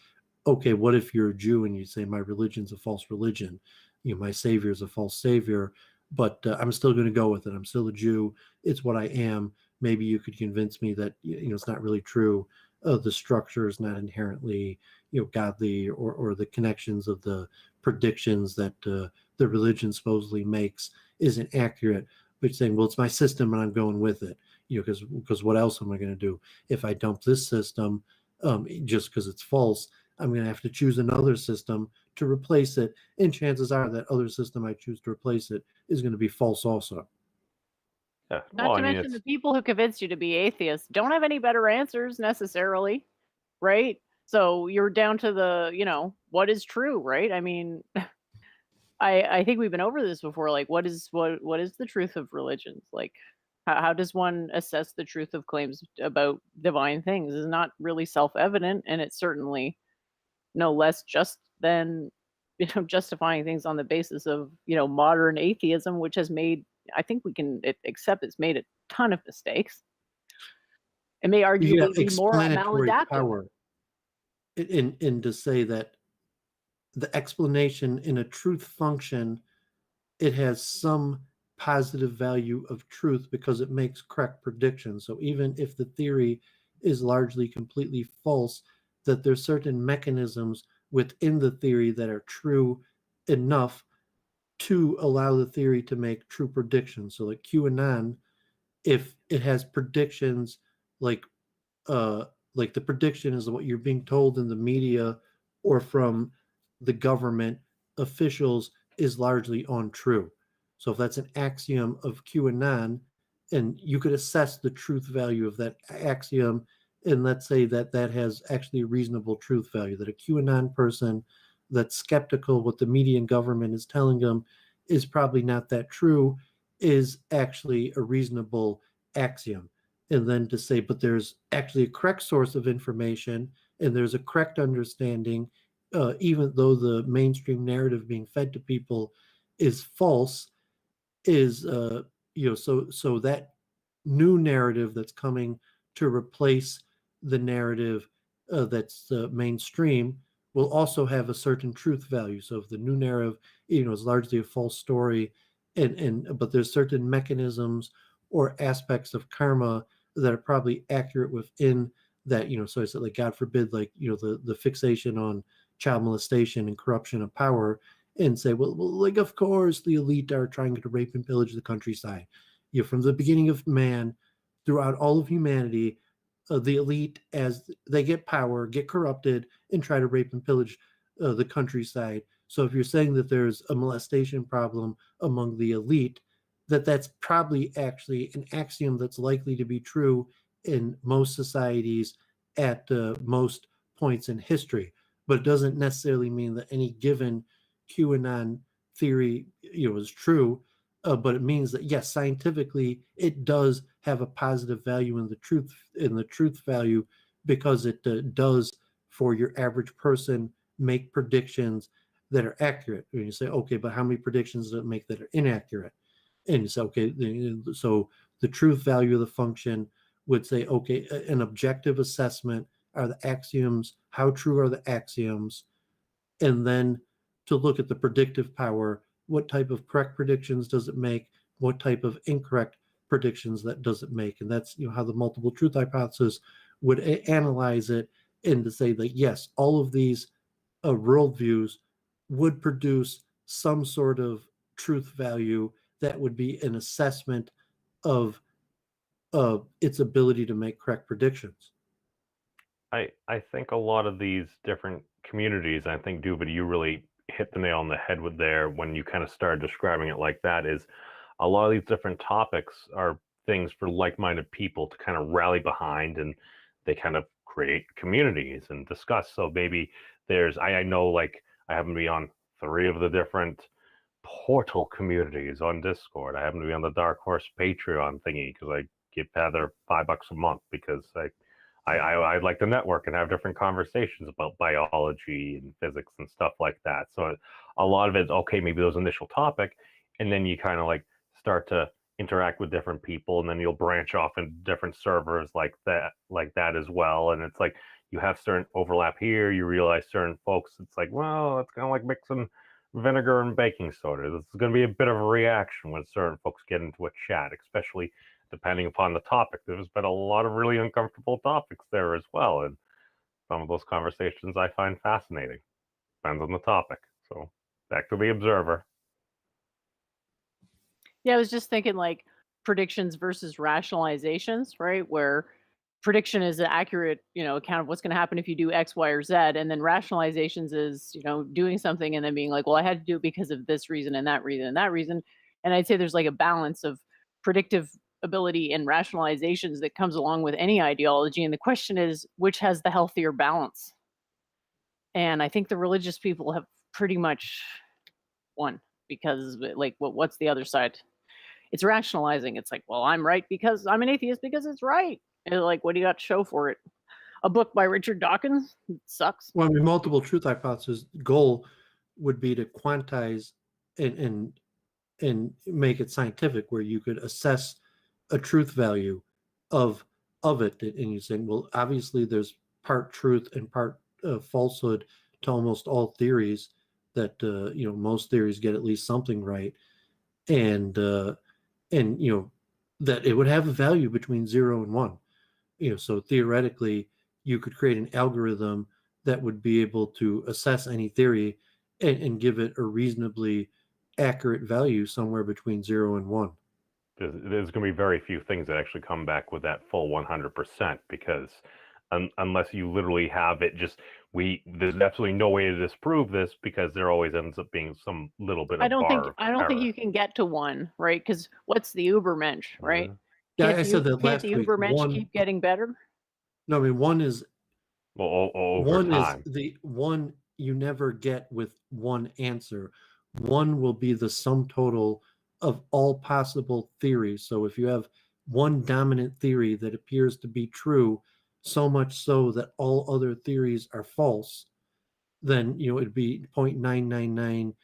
okay, what if you're a Jew and you say my religion's a false religion, my savior is a false savior, but I'm still going to go with it. I'm still a Jew. It's what I am. Maybe you could convince me that it's not really true. The structure is not inherently godly, or the connections of the predictions that the religion supposedly makes isn't accurate. But you're saying, well, it's my system and I'm going with it, because what else am I going to do if I dump this system just because it's false? I'm going to have to choose another system to replace it, and chances are that other system I choose to replace it is going to be false also. Yeah. Not to mention the people who convinced you to be atheists don't have any better answers necessarily, right? So you're down to the, what is true, right? I mean, I think we've been over this before. Like, what is the truth of religions? Like, how does one assess the truth of claims about divine things? Is not really self-evident, and it's certainly no less just than justifying things on the basis of modern atheism, which has made, I think we can accept, it's made a ton of mistakes. It may arguably be more maladaptive. Power in to say that the explanation in a truth function, it has some positive value of truth because it makes correct predictions. So even if the theory is largely completely false, that there's certain mechanisms within the theory that are true enough to allow the theory to make true predictions. So like QAnon, if it has predictions like the prediction is what you're being told in the media or from the government officials is largely untrue. So if that's an axiom of QAnon, and you could assess the truth value of that axiom, and let's say that that has actually a reasonable truth value, that a QAnon person that's skeptical what the media and government is telling them is probably not that true, is actually a reasonable axiom. And then to say, but there's actually a correct source of information and there's a correct understanding, even though the mainstream narrative being fed to people is false, is so that new narrative that's coming to replace the narrative that's mainstream will also have a certain truth value. So if the new narrative, is largely a false story, but there's certain mechanisms or aspects of karma that are probably accurate within that, so it's like, God forbid, like, the fixation on child molestation and corruption of power, and say, well, like, of course, the elite are trying to rape and pillage the countryside. From the beginning of man, throughout all of humanity, the elite, as they get power, get corrupted, and try to rape and pillage the countryside. So if you're saying that there's a molestation problem among the elite, that's probably actually an axiom that's likely to be true in most societies at most points in history. But it doesn't necessarily mean that any given QAnon theory, is true. But it means that, yes, scientifically, it does have a positive value in the truth value, because it does, for your average person, make predictions that are accurate. And you say, okay, but how many predictions does it make that are inaccurate? And you say, okay, so the truth value of the function would say, okay, an objective assessment are the axioms, how true are the axioms, and then to look at the predictive power, what type of correct predictions does it make, what type of incorrect predictions that does it make. And that's how the multiple truth hypothesis would analyze it, and to say that, yes, all of these worldviews would produce some sort of truth value that would be an assessment of its ability to make correct predictions. I think a lot of these different communities, I think, Doovid, you really hit the nail on the head with there when you kind of started describing it like that, is a lot of these different topics are things for like-minded people to kind of rally behind, and they kind of create communities and discuss. So maybe I know, like, I happen to be on 3 of the different portal communities on Discord. I happen to be on the Dark Horse Patreon thingy because I give Heather $5 a month because I like to network and have different conversations about biology and physics and stuff like that. So a lot of it is, okay, maybe those initial topic, and then you kind of like start to interact with different people, and then you'll branch off into different servers like that as well. And it's like you have certain overlap here, you realize certain folks, it's like, well, it's kind of like mixing vinegar and baking soda. This is going to be a bit of a reaction when certain folks get into a chat, especially depending upon the topic. There's been a lot of really uncomfortable topics there as well, and some of those conversations I find fascinating. Depends on the topic. So back to the observer. Yeah, I was just thinking, like, predictions versus rationalizations, right? Where prediction is an accurate, account of what's going to happen if you do X, Y, or Z, and then rationalizations is, doing something and then being like, well, I had to do it because of this reason and that reason and that reason. And I'd say there's like a balance of predictive ability and rationalizations that comes along with any ideology. And the question is, which has the healthier balance? And I think the religious people have pretty much won, because, like, what's the other side? It's rationalizing. It's like, well, I'm right because I'm an atheist because it's right. And like, what do you got to show for it? A book by Richard Dawkins? It sucks. Well, I mean, multiple truth hypothesis goal would be to quantize and make it scientific, where you could assess a truth value of it, and you say, well, obviously there's part truth and part falsehood to almost all theories. That most theories get at least something right, and that it would have a value between 0 and 1. So theoretically, you could create an algorithm that would be able to assess any theory and give it a reasonably accurate value somewhere between 0 and 1. There's going to be very few things that actually come back with that full 100%, because unless you literally have it there's absolutely no way to disprove this, because there always ends up being some little bit of I don't error. think you can get to 1, right? Because what's the Ubermensch, right? Yeah, I said that last week. week. Can't the Ubermensch 1, keep getting better? no, I mean, 1 is over time. is the one you never get with one answer. 1 will be the sum total of all possible theories. So if you have one dominant theory that appears to be true, so much so that all other theories are false, then it'd be 0.999,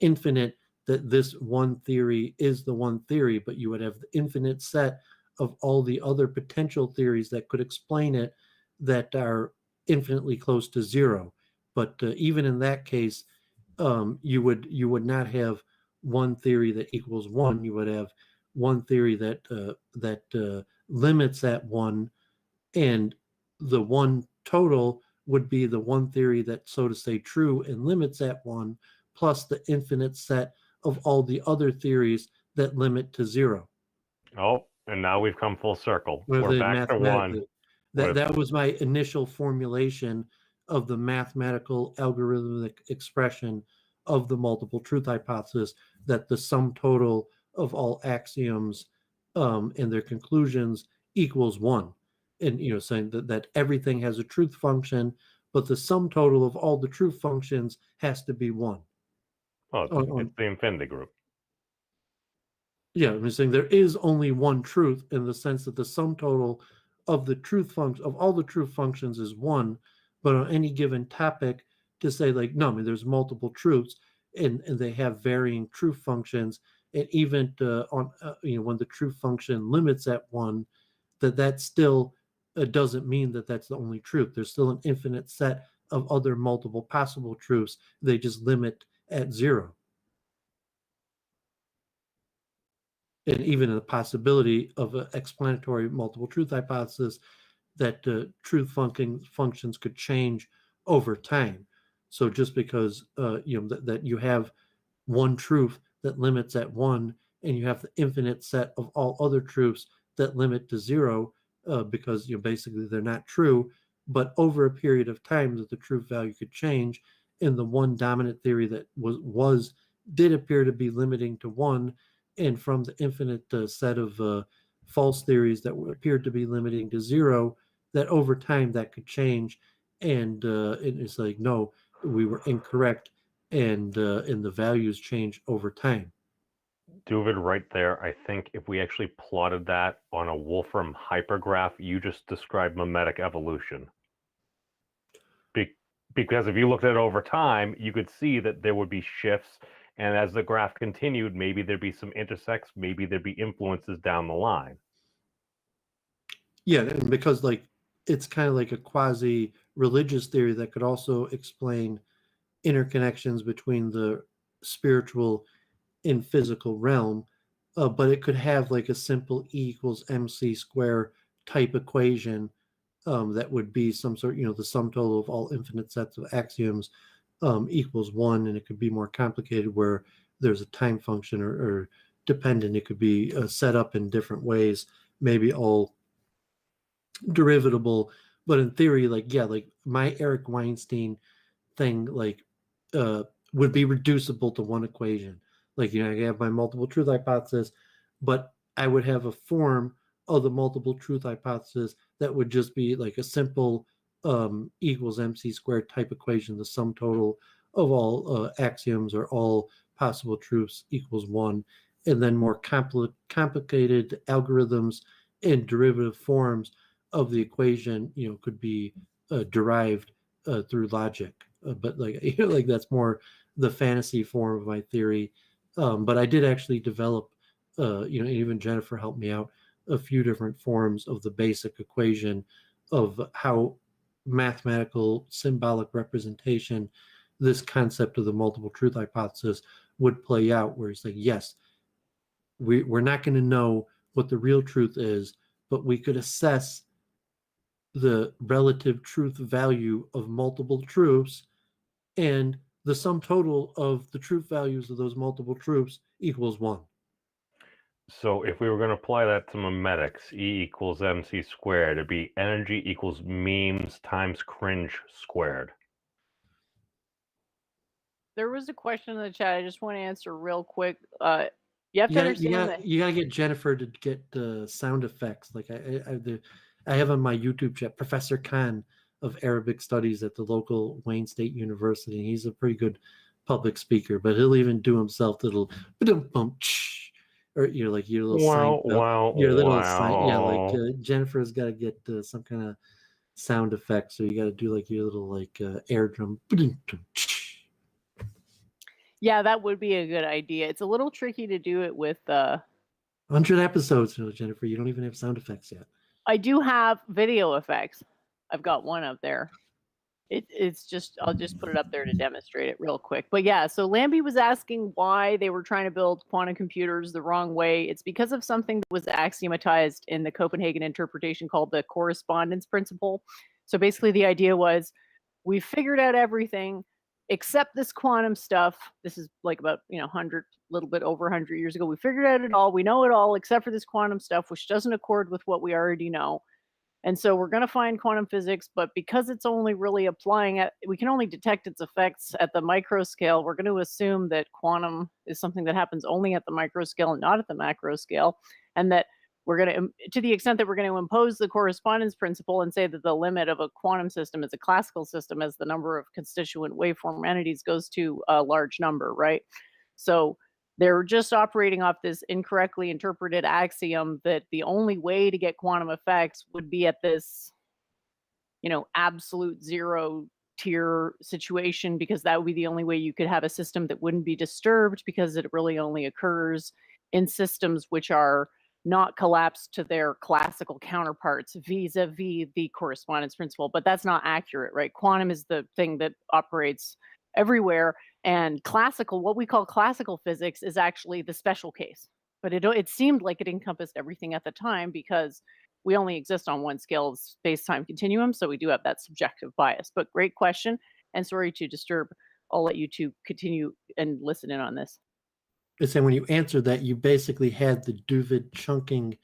infinite, that this one theory is the one theory, but you would have the infinite set of all the other potential theories that could explain it, that are infinitely close to zero. But even in that case, you would not have one theory that equals one. You would have one theory that limits at one, and the one total would be the one theory that, so to say, true and limits at one, plus the infinite set of all the other theories that limit to zero. Oh, and now we've come full circle. Where We're they back to one. that was my initial formulation of the mathematical algorithmic expression of the multiple truth hypothesis, that the sum total of all axioms and their conclusions equals one. And saying that everything has a truth function, but the sum total of all the truth functions has to be one. Oh, it's the infinity group. Yeah, I'm saying there is only one truth in the sense that the sum total of the truth function of all the truth functions is one, but on any given topic, to say like, no, I mean there's multiple truths and they have varying truth functions, and even on when the truth function limits at one, that still doesn't mean that that's the only truth. There's still an infinite set of other multiple possible truths. They just limit at zero. And even the possibility of an explanatory multiple truth hypothesis, that truth functions could change over time. So just because that you have one truth that limits at one, and you have the infinite set of all other truths that limit to zero, because basically they're not true, but over a period of time that the truth value could change, and the one dominant theory that did appear to be limiting to one, and from the infinite set of false theories that appeared to be limiting to zero, that over time that could change, and it's like, no, we were incorrect, and the values change over time. Doovid, right there. I think if we actually plotted that on a Wolfram hypergraph, you just described mimetic evolution. Because if you looked at it over time, you could see that there would be shifts, and as the graph continued, maybe there'd be some intersects, maybe there'd be influences down the line. Yeah, and because it's kind of like a quasi-religious theory that could also explain interconnections between the spiritual and physical realm, but it could have like a simple E equals MC square type equation that would be some sort, the sum total of all infinite sets of axioms equals one, and it could be more complicated where there's a time function or dependent. It could be set up in different ways, maybe all derivatable, but in theory, like my Eric Weinstein thing, would be reducible to one equation. I have my multiple truth hypothesis, but I would have a form of the multiple truth hypothesis that would just be like a simple equals MC squared type equation. The sum total of all axioms or all possible truths equals one, and then more complicated algorithms and derivative forms of the equation, could be derived through logic. But that's more the fantasy form of my theory. But I did actually develop, even Jennifer helped me out, a few different forms of the basic equation of how mathematical symbolic representation, this concept of the multiple truth hypothesis, would play out, where it's like, yes, we're not going to know what the real truth is, but we could assess the relative truth value of multiple truths, and the sum total of the truth values of those multiple truths equals one. So if we were going to apply that to memetics, E equals MC squared, it'd be energy equals memes times cringe squared. There was a question in the chat I just want to answer real quick. You have to understand that you gotta get Jennifer to get the sound effects. Like I have on my YouTube chat Professor Khan of Arabic Studies at the local Wayne State University. He's a pretty good public speaker, but he'll even do himself little bump, or like your little sign. Jennifer's got to get some kind of sound effect, so you got to do like your little air drum. Yeah, that would be a good idea. It's a little tricky to do it with 100 episodes, Jennifer. You don't even have sound effects yet. I do have video effects. I've got one up there. It's just, I'll just put it up there to demonstrate it real quick. But yeah, so Lambie was asking why they were trying to build quantum computers the wrong way. It's because of something that was axiomatized in the Copenhagen interpretation called the correspondence principle. So basically the idea was, we figured out everything except this quantum stuff. This is like about, 100, little bit over 100 years ago. We figured out it all. We know it all except for this quantum stuff, which doesn't accord with what we already know. And so we're going to find quantum physics, but because it's only really applying it, we can only detect its effects at the micro scale. We're going to assume that quantum is something that happens only at the micro scale and not at the macro scale. And that we're going to the extent that we're going to impose the correspondence principle and say that the limit of a quantum system is a classical system as the number of constituent waveform entities goes to a large number, right? So they're just operating off this incorrectly interpreted axiom that the only way to get quantum effects would be at this, absolute zero tier situation, because that would be the only way you could have a system that wouldn't be disturbed, because it really only occurs in systems which are not collapsed to their classical counterparts vis-a-vis the correspondence principle. But that's not accurate, right? Quantum is the thing that operates everywhere. And classical, what we call classical physics, is actually the special case. But it seemed like it encompassed everything at the time, because we only exist on one scale of space-time continuum, so we do have that subjective bias. But great question, and sorry to disturb. I'll let you two continue and listen in on this. It's saying when you answered that, you basically had the Doooovid chunking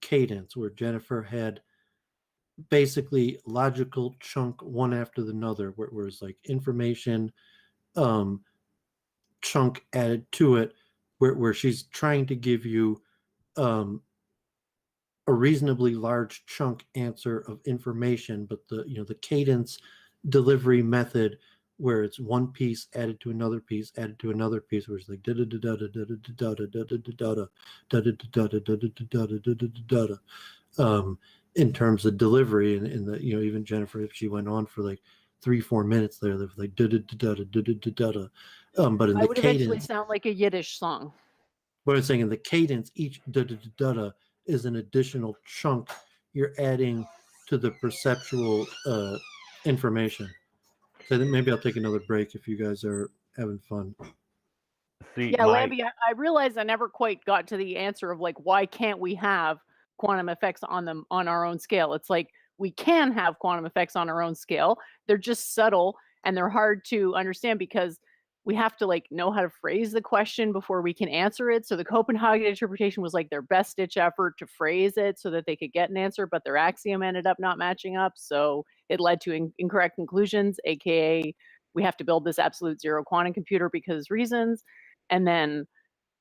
cadence, where Jennifer had basically logical chunk one after another, where it's like information chunk added to it, where she's trying to give you a reasonably large chunk answer of information, but the cadence delivery method, where it's one piece added to another piece added to another piece, where it's like da da da da da da da da da da da da da da in terms of delivery, and the even Jennifer, if she went on for like 3-4 minutes there, they're like da da da da da da da da. But in I the would eventually cadence, sound like a Yiddish song. what I'm saying, in the cadence, each da da da da is an additional chunk you're adding to the perceptual information. So I think maybe I'll take another break if you guys are having fun. See, Yeah, Lambie, I realized I never quite got to the answer of like, why can't we have quantum effects on them on our own scale? It's like, we can have quantum effects on our own scale. They're just subtle and they're hard to understand, because we have to like know how to phrase the question before we can answer it. So the Copenhagen interpretation was like their best ditch effort to phrase it so that they could get an answer, but their axiom ended up not matching up. So it led to incorrect conclusions, aka we have to build this absolute zero quantum computer because reasons. And then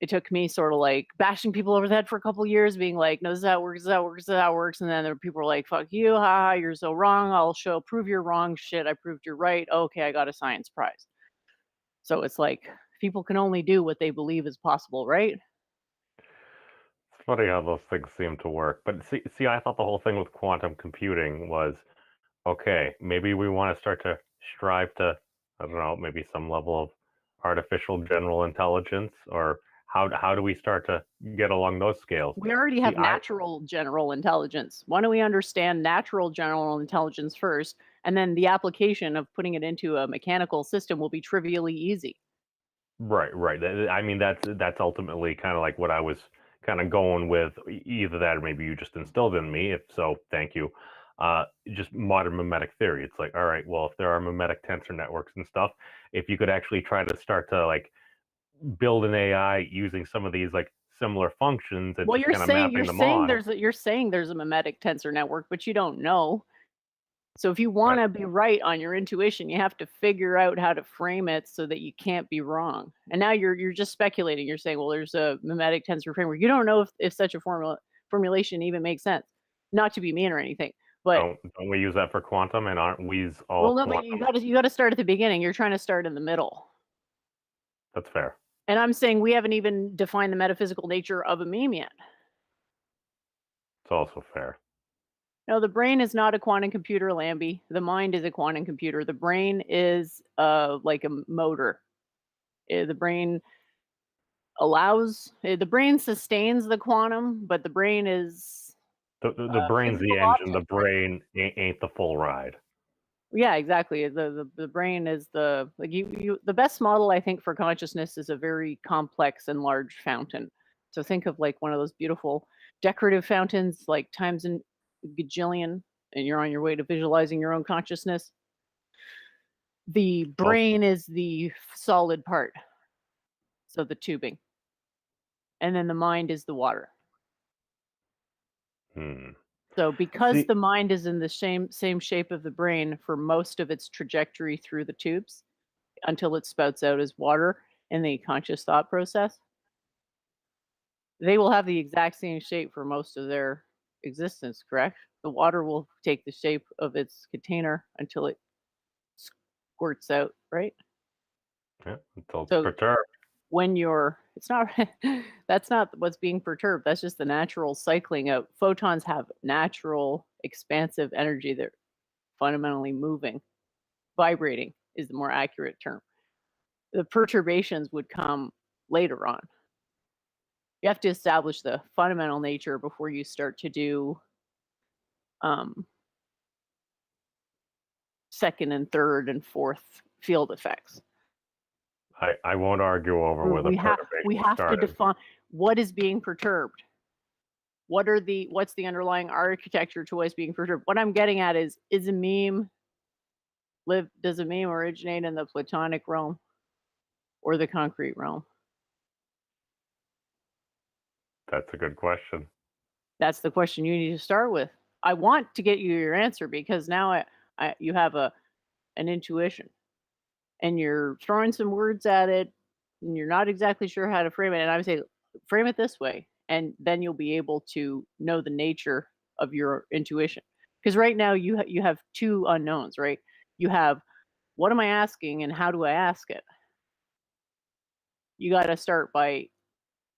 it took me sort of like bashing people over the head for a couple of years, being like, no, this is how it works, this is how it works, this is how it works. And then there were people were like, fuck you, haha, you're so wrong. I'll prove you're wrong. Shit, I proved you're right. Okay, I got a science prize. So it's like, people can only do what they believe is possible, right? It's funny how those things seem to work. But see, I thought the whole thing with quantum computing was, okay, maybe we want to start to strive to, I don't know, maybe some level of artificial general intelligence, or how do we start to get along those scales? We already have natural general intelligence. Why don't we understand natural general intelligence first, and then the application of putting it into a mechanical system will be trivially easy. Right. I mean, that's ultimately kind of like what I was kind of going with. Either that, or maybe you just instilled in me. If so, thank you. Just modern mimetic theory. It's like, all right, well, if there are mimetic tensor networks and stuff, if you could actually try to start to like build an AI using some of these like similar functions, and well, just kind of mapping them on. You're saying there's a mimetic tensor network, but you don't know. So if you want to be right on your intuition, you have to figure out how to frame it so that you can't be wrong. And now you're just speculating. You're saying, well, there's a mimetic tensor framework. You don't know if such a formulation even makes sense. Not to be mean or anything, but don't we use that for quantum? And aren't we all? Well, no, but you got to start at the beginning. You're trying to start in the middle. That's fair. And I'm saying we haven't even defined the metaphysical nature of a meme yet. It's also fair. No, the brain is not a quantum computer, Lambie. The mind is a quantum computer. The brain is like a motor. The brain sustains the quantum, but the brain is the brain's the engine. The brain ain't the full ride. Yeah, exactly. The brain is the like you the best model I think for consciousness is a very complex and large fountain. So think of like one of those beautiful decorative fountains like times in gajillion, and you're on your way to visualizing your own consciousness. The brain is the solid part. So the tubing. And then the mind is the water. Hmm. So because See, the mind is in the same shape of the brain for most of its trajectory through the tubes until it spouts out as water in the conscious thought process, they will have the exact same shape for most of their existence, correct? The water will take the shape of its container until it squirts out, right? yeah, until it's So perturbed. when you're it's not that's not what's being perturbed, that's just the natural cycling out. Photons have natural expansive energy. They're fundamentally moving. Vibrating is the more accurate term. The perturbations would come later on. You have to establish the fundamental nature before you start to do second and third and fourth field effects. I won't argue over where the We perturbation have to started. define what is being perturbed. What's the underlying architecture to what's being perturbed? What I'm getting at is a meme does a meme originate in the platonic realm or the concrete realm? That's a good question. That's the question you need to start with. I want to get you your answer because now you have an intuition and you're throwing some words at it and you're not exactly sure how to frame it. And I would say, frame it this way, and then you'll be able to know the nature of your intuition. Because right now you have two unknowns, right? You have what am I asking and how do I ask it? You got to start by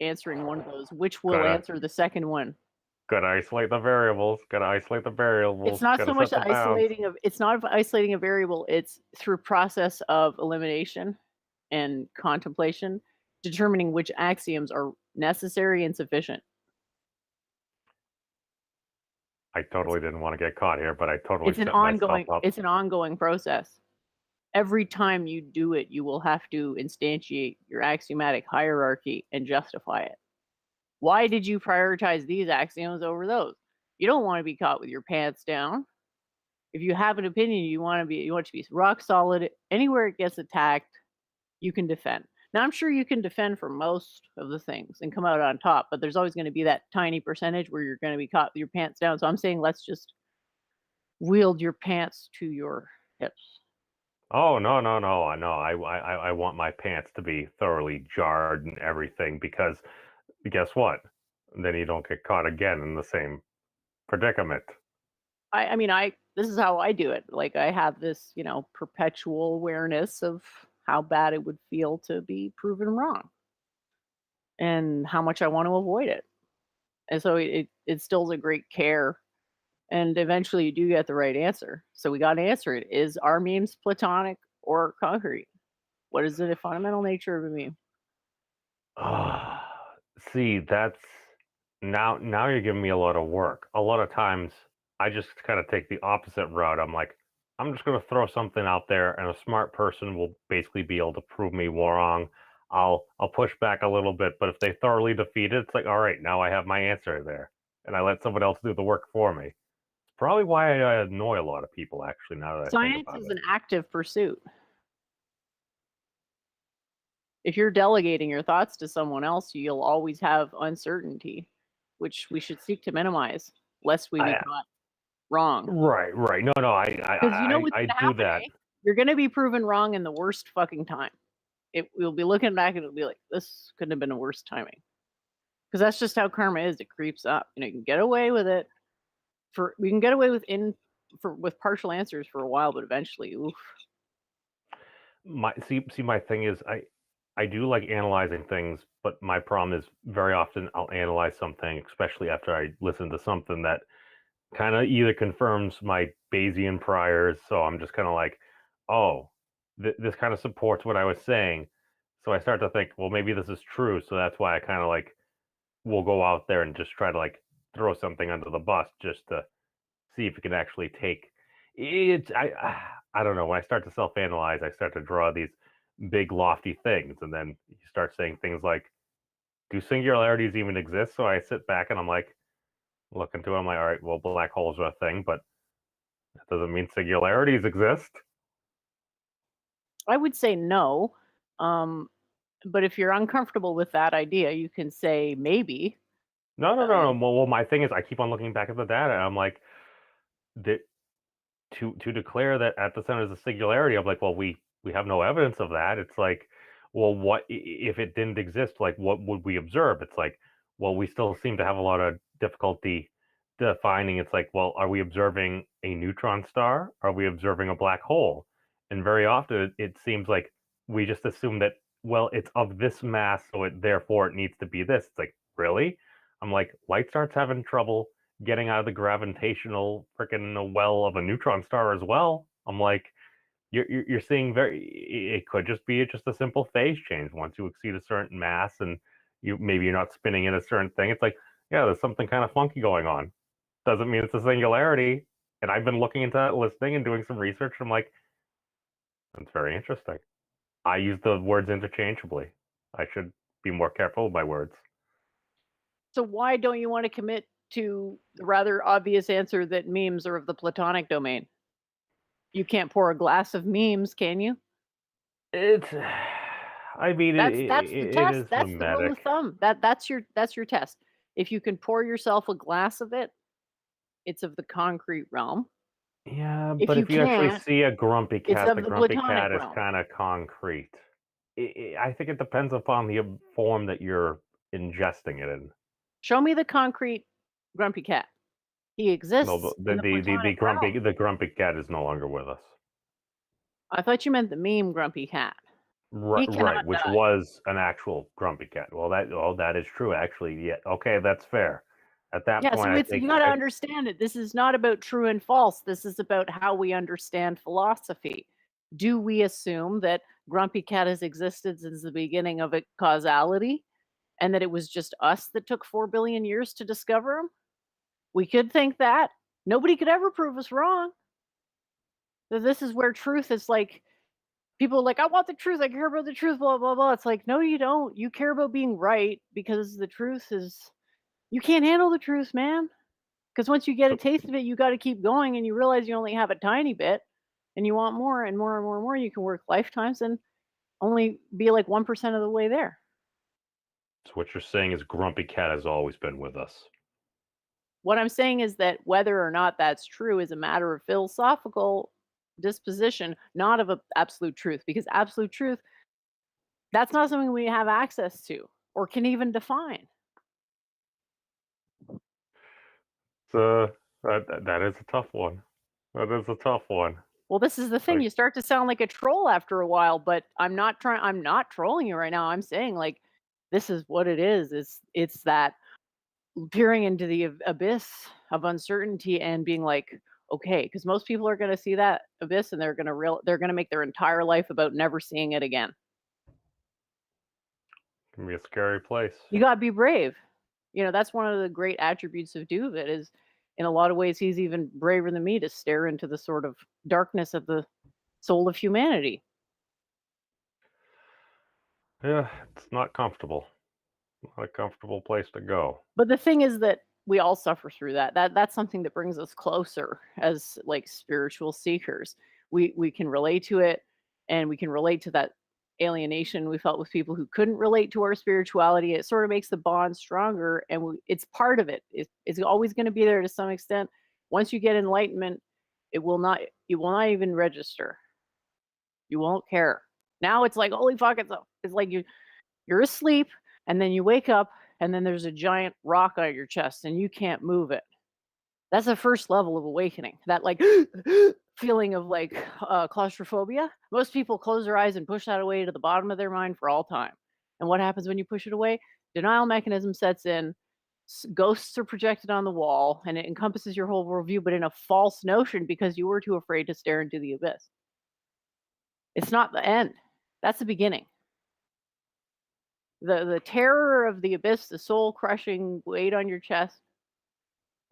answering one of those, which will Gotta answer the second one. gotta isolate the variables. Gotta isolate the variables. It's not Gotta so much set the bounds. isolating a variable, it's through process of elimination and contemplation, determining which axioms are necessary and sufficient. I totally didn't want to get caught here, but I totally It's an set myself up. ongoing process. Every time you do it, you will have to instantiate your axiomatic hierarchy and justify it. Why did you prioritize these axioms over those? You don't want to be caught with your pants down. If you have an opinion, you want it to be rock solid. Anywhere it gets attacked, you can defend. Now, I'm sure you can defend for most of the things and come out on top, but there's always going to be that tiny percentage where you're going to be caught with your pants down. So I'm saying let's just wield your pants to your hips. Oh no no no! I want my pants to be thoroughly jarred and everything because guess what? Then you don't get caught again in the same predicament. I mean, this is how I do it. Like I have this, perpetual awareness of how bad it would feel to be proven wrong and how much I want to avoid it. And so it instills a great care. And eventually you do get the right answer. So we got to answer it. Is our memes platonic or concrete? What is the fundamental nature of a meme? See, that's now you're giving me a lot of work. A lot of times I just kind of take the opposite route. I'm like, I'm just going to throw something out there and a smart person will basically be able to prove me wrong. I'll push back a little bit, but if they thoroughly defeat it, it's like, all right, now I have my answer there. And I let someone else do the work for me. It's probably why I annoy a lot of people, actually, now that I think Science about is it. an active pursuit. If you're delegating your thoughts to someone else, you'll always have uncertainty, which we should seek to minimize, lest we be caught wrong. Right. No, Because you know what's I going to do happen, that. eh? You're going to be proven wrong in the worst fucking time. We'll be looking back and it'll be like, this couldn't have been a worse timing. Because that's just how karma is. It creeps up. You can get away with it. We can get away with partial answers for a while, but eventually, oof. My thing is I do like analyzing things, but my problem is very often I'll analyze something, especially after I listen to something that kind of either confirms my Bayesian priors, so I'm just kind of like, oh, this kind of supports what I was saying. So I start to think, well, maybe this is true. So that's why I kind of like will go out there and just try to like throw something under the bus just to see if it can actually take it. I don't know. When I start to self-analyze, I start to draw these big, lofty things, and then you start saying things like, "Do singularities even exist?" So I sit back and I'm like, look into it. I'm like, all right, well, black holes are a thing, but that doesn't mean singularities exist. I would say no. But if you're uncomfortable with that idea, you can say maybe. No, no, no, no. Well, my thing is, I keep on looking back at the data, and I'm like, that to declare that at the center is a singularity. I'm like, well, we have no evidence of that. It's like, well, what if it didn't exist? Like, what would we observe? It's like, well, we still seem to have a lot of difficulty defining. It's like, well, are we observing a neutron star? Are we observing a black hole? And very often, it seems like we just assume that, well, it's of this mass, so therefore it needs to be this. It's like, really? I'm like, light starts having trouble getting out of the gravitational freaking well of a neutron star as well. I'm like, you're seeing it could just be just a simple phase change once you exceed a certain mass, and you're not spinning in a certain thing. It's like, yeah, there's something kind of funky going on. Doesn't mean it's a singularity. And I've been looking into that, listening and doing some research. I'm like, that's very interesting. I use the words interchangeably. I should be more careful with my words. So why don't you want to commit to the rather obvious answer that memes are of the Platonic domain? You can't pour a glass of memes, can you? It's, I mean, That's the it test. is That's the rule of mimetic. thumb. That's your test. If you can pour yourself a glass of it, it's of the concrete realm. Yeah, If but you if you actually can't, see a grumpy it's cat, of the the grumpy Platonic cat is realm. kind of concrete. I think it depends upon the form that you're ingesting it in. Show me the concrete grumpy cat. He No, exists in the Platonic realm. the grumpy cat is no longer with us. I thought you meant the meme grumpy cat. He Right, cannot which die. was an actual grumpy cat. Well, that is true actually. Yeah, okay, that's fair. At that Yeah, point, so I it's think you got to understand it. This is not about true and false. This is about how we understand philosophy. Do we assume that Grumpy Cat has existed since the beginning of causality and that it was just us that took 4 billion years to discover him? We could think that. Nobody could ever prove us wrong. So this is where truth is like people are like, I want the truth. I care about the truth, blah, blah, blah. It's like, no, you don't. You care about being right because the truth is, you can't handle the truth, man. Because once you get a so, taste of it, you got to keep going, and you realize you only have a tiny bit, and you want more and more and more and more. You can work lifetimes and only be like 1% of the way there. so what you're saying is grumpy cat has always been with us. What I'm saying is that whether or not that's true is a matter of philosophical disposition, not of absolute truth, because absolute truth, that's not something we have access to or can even define. So that is a tough one. That is a tough one. Well, this is the thing. Like, You start to sound like a troll after a while, but I'm not trolling you right now. I'm saying like this is what it is. It's that peering into the abyss of uncertainty and being like, okay, because most people are going to see that abyss and they're going to make their entire life about never seeing it again. it can be a scary place. You got to be brave. You know, that's one of the great attributes of Doovid is in a lot of ways he's even braver than me to stare into the sort of darkness of the soul of humanity. Yeah, it's not comfortable. Not a comfortable place to go. But the thing is that we all suffer through that. That's something that brings us closer as like spiritual seekers. We can relate to it, and we can relate to that alienation we felt with people who couldn't relate to our spirituality. It sort of makes the bond stronger, and it's part of it. It's always going to be there to some extent. Once you get enlightenment, it will not even register. You won't care. Now it's like, holy fuck, it's like you're asleep and then you wake up and then there's a giant rock on your chest and you can't move it. That's the first level of awakening. That like feeling of like claustrophobia. Most people close their eyes and push that away to the bottom of their mind for all time. And what happens when you push it away? Denial mechanism sets in. Ghosts are projected on the wall and it encompasses your whole worldview, but in a false notion because you were too afraid to stare into the abyss. It's not the end. That's the beginning. The terror of the abyss, the soul crushing weight on your chest,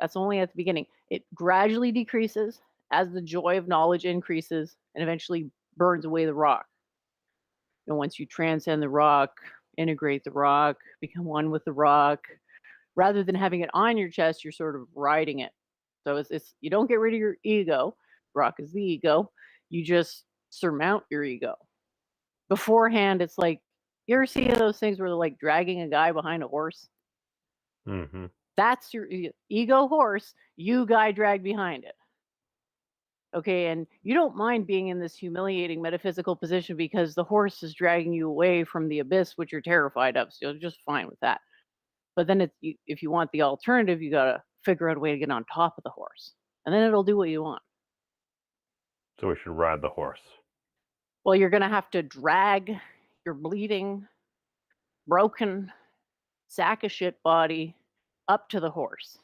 that's only at the beginning. It gradually decreases as the joy of knowledge increases and eventually burns away the rock. And once you transcend the rock, integrate the rock, become one with the rock, rather than having it on your chest, you're sort of riding it. So it's you don't get rid of your ego. Rock is the ego. You just surmount your ego. Beforehand, it's like, you ever see those things where they're like dragging a guy behind a horse? Mm-hmm. That's your ego horse, you guy dragged behind it. Okay, and you don't mind being in this humiliating metaphysical position because the horse is dragging you away from the abyss, which you're terrified of. So you're just fine with that. But then if you want the alternative, you got to figure out a way to get on top of the horse. And then it'll do what you want. So we should ride the horse. Well, you're going to have to drag your bleeding, broken, sack of shit body up to the horse.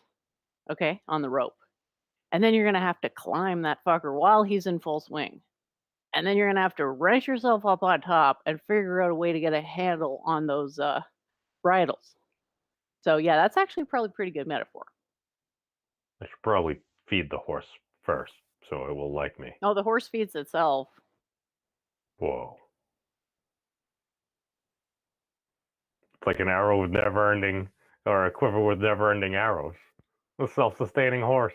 Okay, on the rope. And then you're going to have to climb that fucker while he's in full swing. And then you're going to have to wrench yourself up on top and figure out a way to get a handle on those bridles. So, yeah, that's actually probably a pretty good metaphor. I should probably feed the horse first, so it will like me. Oh, the horse feeds itself. Whoa. It's like an arrow with never-ending, or a quiver with never-ending arrows. A self-sustaining horse.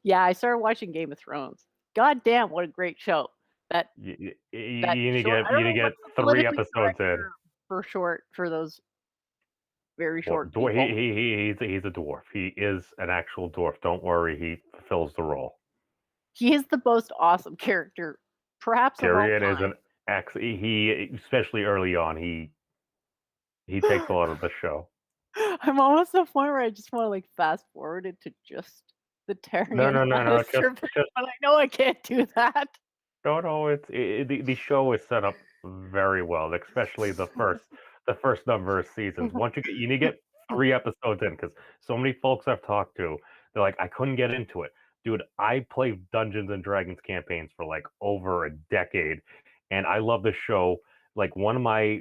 Yeah, I started watching Game of Thrones. God damn, what a great show. That You need short- I don't to know get what's the 3 politically episodes correct in. term for those very Well, short people. he's a dwarf. He is an actual dwarf. Don't worry, he fulfills the role. He is the most awesome character, perhaps of all Tyrion is time. an he especially early on, he takes a lot of the show. I'm almost at a point where I just want to like fast forward it to just the Tyrion No. Lannister bit, but I know I can't do that. No. The show is set up very well, especially the first number of seasons. Once you need to get 3 episodes in, because so many folks I've talked to, they're like, I couldn't get into it. Dude, I played Dungeons and Dragons campaigns for like over a decade, and I love this show. Like one of my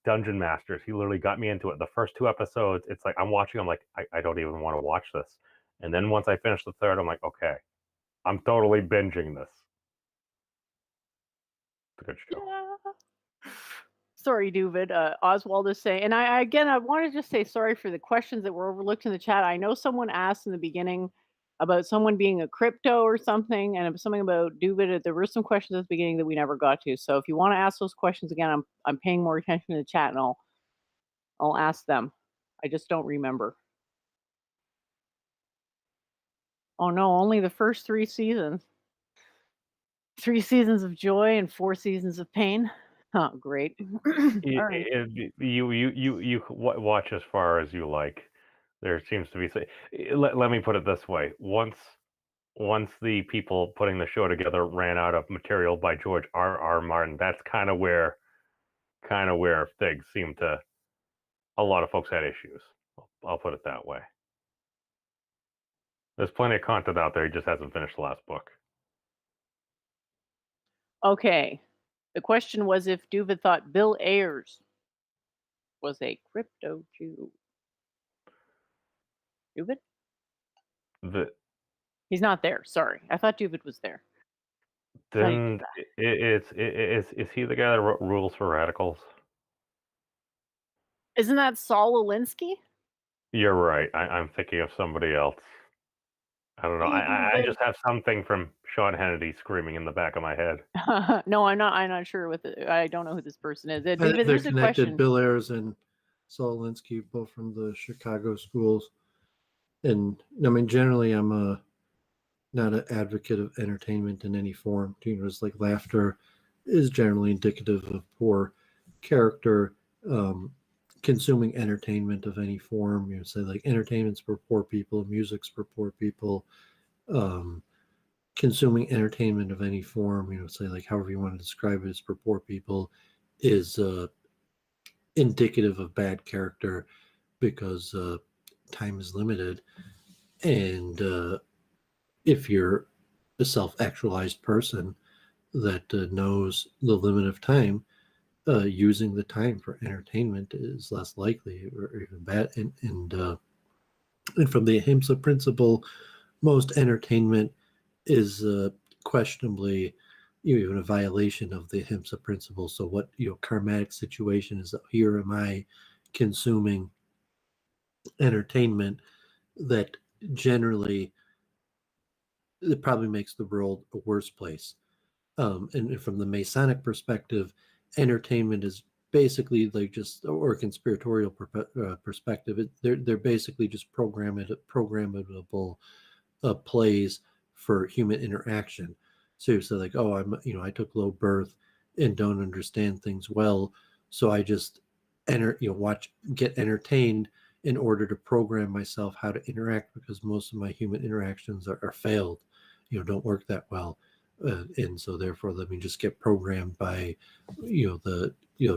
dungeon masters, he literally got me into it. The first 2 episodes, it's like I'm watching, I'm like, I don't even want to watch this. And then once I finish the third, I'm like, okay, I'm totally binging this. It's a good show. Yeah. Sorry, Doovid. Oswald is saying, and I want to just say sorry for the questions that were overlooked in the chat. I know someone asked in the beginning about someone being a crypto or something, and something about Doovid. There were some questions at the beginning that we never got to. So if you want to ask those questions again, I'm paying more attention to the chat, and I'll ask them. I just don't remember. Oh no, only the first 3 seasons. 3 seasons of joy and 4 seasons of pain. Oh, great. All right. You watch as far as you like. There seems to be. Let me put it this way: once the people putting the show together ran out of material by George R. Martin, that's kind of where things seem to. A lot of folks had issues. I'll put it that way. There's plenty of content out there. He just hasn't finished the last book. Okay. The question was if Doovid thought Bill Ayers was a crypto Jew. Doovid? He's not there. Sorry. I thought Doovid was there. Then is he the guy that wrote Rules for Radicals? Isn't that Saul Alinsky? You're right. I'm thinking of somebody else. I don't know. I just have something from Sean Hannity screaming in the back of my head. No, I'm not sure with it. I don't know who this person is. I David, think they're there's a connected. question. Bill Ayers and Saul Alinsky, both from the Chicago schools. And I mean, generally, I'm not an advocate of entertainment in any form. You know, it's like laughter is generally indicative of poor character. Consuming entertainment of any form, you know, say like entertainment's for poor people, music's for poor people. Consuming entertainment of any form, you know, say like however you want to describe it, is for poor people, is indicative of bad character because time is limited, and if you're a self-actualized person that knows the limit of time, using the time for entertainment is less likely or even bad. And from the Ahimsa principle, most entertainment is questionably even a violation of the ahimsa principle. So what karmatic situation is that here am I consuming entertainment that generally it probably makes the world a worse place. And from the Masonic perspective, entertainment is basically like just, or conspiratorial perspective, they're basically just programmable plays for human interaction. So like, oh, I took low birth and don't understand things well, so I just get entertained in order to program myself how to interact, because most of my human interactions are failed, don't work that well. And so therefore let me just get programmed by the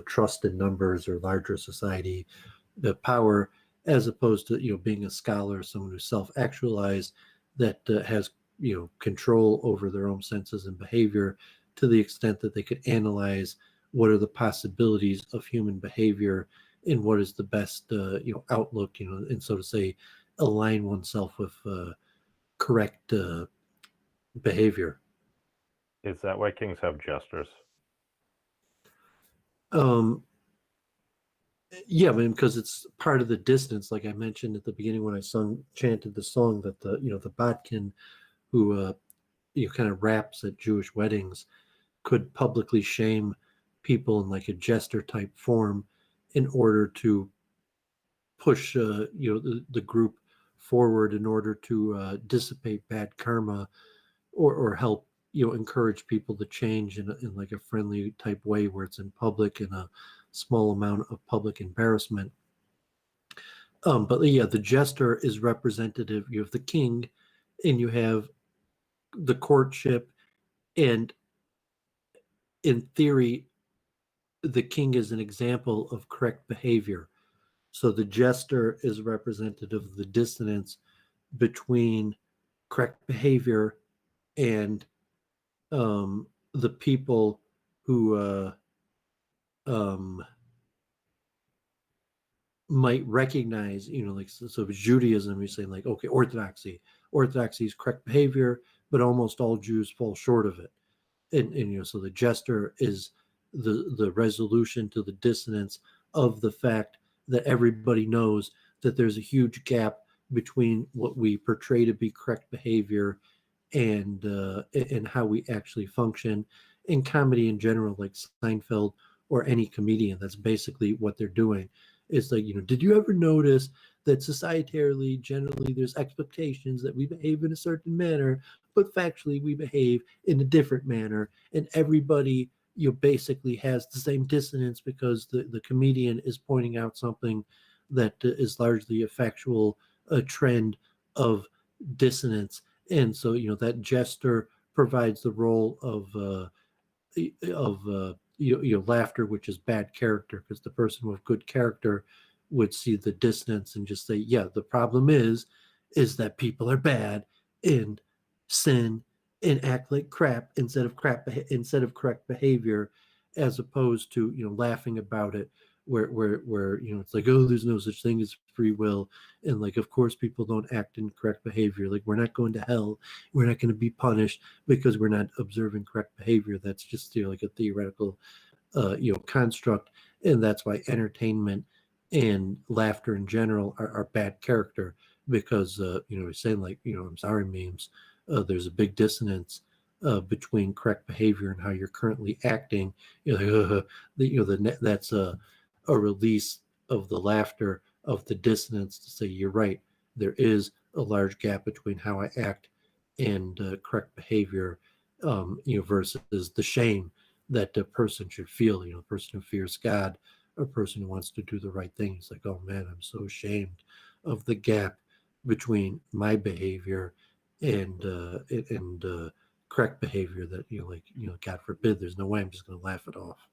trust in numbers or larger society, the power, as opposed to being a scholar, someone who's self-actualized, that has control over their own senses and behavior to the extent that they could analyze what are the possibilities of human behavior and what is the best outlook, and so to say align oneself with correct behavior. Is that why kings have jesters? Yeah, I mean, because it's part of the distance, like I mentioned at the beginning when I chanted the song, that the Botkin, who kind of raps at Jewish weddings, could publicly shame people in like a jester type form in order to push the group forward, in order to dissipate bad karma, or help encourage people to change in like a friendly type way where it's in public and a small amount of public embarrassment. But yeah, the jester is representative. You have the king and you have the courtship, and in theory the king is an example of correct behavior. So the jester is representative of the dissonance between correct behavior and the people who might recognize, like, so Judaism, you're saying like, okay, orthodoxy is correct behavior, but almost all Jews fall short of it. And so the jester is the resolution to the dissonance of the fact that everybody knows that there's a huge gap between what we portray to be correct behavior and how we actually function. In comedy in general, like Seinfeld or any comedian, that's basically what they're doing. It's like, did you ever notice that societarily, generally, there's expectations that we behave in a certain manner, but factually we behave in a different manner, and everybody basically has the same dissonance because the comedian is pointing out something that is largely a factual trend of dissonance. And so that jester provides the role of laughter, which is bad character, because the person with good character would see the dissonance and just say, yeah, the problem is that people are bad and sin and act like crap instead of correct behavior, as opposed to laughing about it, where it's like, oh, there's no such thing as free will, and like, of course people don't act in correct behavior, like we're not going to hell, we're not going to be punished because we're not observing correct behavior. That's just like a theoretical construct, and that's why entertainment and laughter in general are bad character, because we're saying, like, I'm sorry, memes, there's a big dissonance between correct behavior and how you're currently acting. That's a release of the laughter, of the dissonance, to say, you're right, there is a large gap between how I act and correct behavior, versus the shame that a person should feel. A person who fears God, a person who wants to do the right thing, is like, oh man, I'm so ashamed of the gap between my behavior and correct behavior, that God forbid, there's no way I'm just going to laugh it off.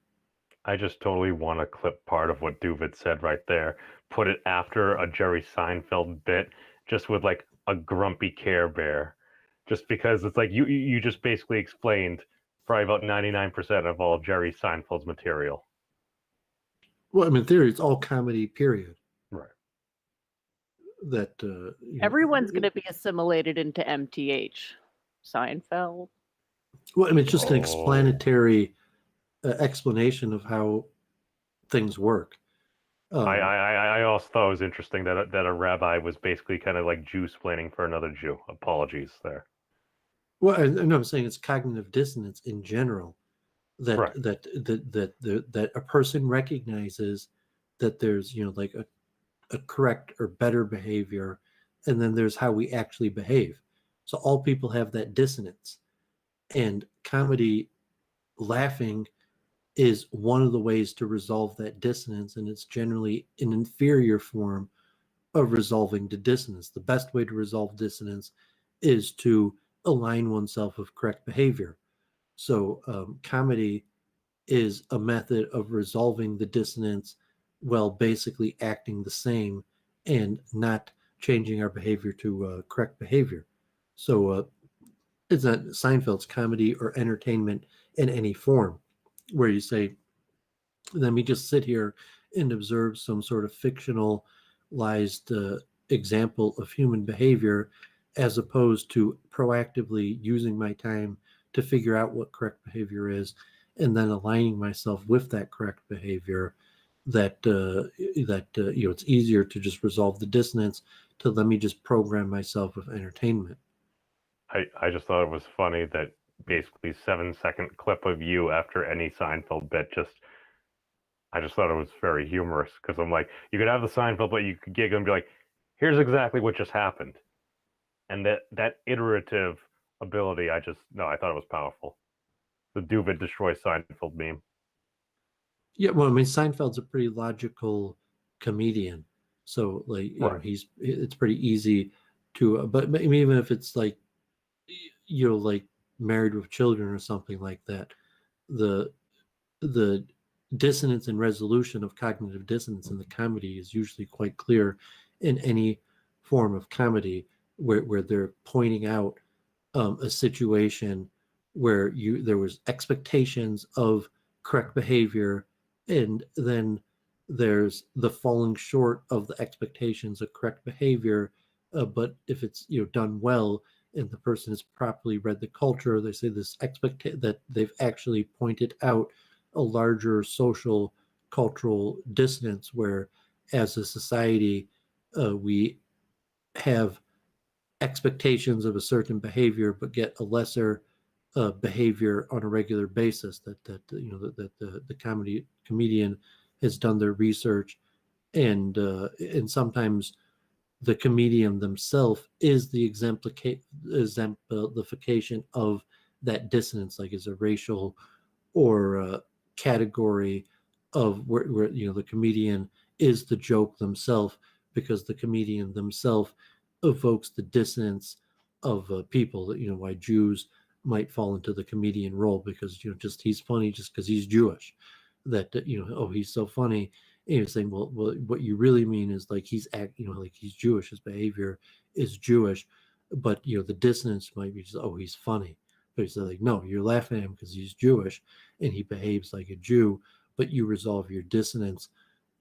I just totally want to clip part of what Doovid said right there, put it after a Jerry Seinfeld bit, just with like a grumpy Care Bear, just because it's like you just basically explained probably about 99% of all Jerry Seinfeld's material. Well, I mean, in theory, it's all comedy, period. Right. that Everyone's going to be assimilated into MTH. Seinfeld. Well, I mean, it's just an Oh. explanatory explanation of how things work. I also thought it was interesting that a rabbi was basically kind of like Jew-splaining for another Jew. Apologies there. Well, I know I'm saying it's cognitive dissonance in general. That Right. that a person recognizes that there's like a correct or better behavior, and then there's how we actually behave. So all people have that dissonance, and comedy, laughing, is one of the ways to resolve that dissonance, and it's generally an inferior form of resolving the dissonance. The best way to resolve dissonance is to align oneself with correct behavior. So comedy is a method of resolving the dissonance while basically acting the same and not changing our behavior to correct behavior. So it's not Seinfeld's comedy or entertainment in any form, where you say, let me just sit here and observe some sort of fictionalized example of human behavior, as opposed to proactively using my time to figure out what correct behavior is and then aligning myself with that correct behavior. It's easier to just resolve the dissonance to let me just program myself with entertainment. I just thought it was funny that basically 7-second clip of you after any Seinfeld bit I just thought it was very humorous, because I'm like, you could have the Seinfeld, but you could giggle and be like, here's exactly what just happened. And that iterative ability, I thought it was powerful. The Doovid destroys Seinfeld meme. Yeah, well, I mean, Seinfeld's a pretty logical comedian, so Right. it's pretty easy to. But even if it's like Married with Children or something like that, the dissonance and resolution of cognitive dissonance in the comedy is usually quite clear in any form of comedy, where they're pointing out a situation where there was expectations of correct behavior, and then there's the falling short of the expectations of correct behavior. But if it's done well and the person has properly read the culture, they say that they've actually pointed out a larger social cultural dissonance, where as a society we have expectations of a certain behavior but get a lesser behavior on a regular basis. That the comedian has done their research, and sometimes the comedian themselves is the exemplification of that dissonance, like as a racial or category of where the comedian is the joke themselves, because the comedian themselves evokes the dissonance of people. Why Jews might fall into the comedian role, because just he's funny just because he's Jewish. That oh, he's so funny. And you're saying, well, what you really mean is like he's like he's Jewish. His behavior is Jewish, but the dissonance might be just, oh, he's funny. But it's like, no, you're laughing at him because he's Jewish and he behaves like a Jew. But you resolve your dissonance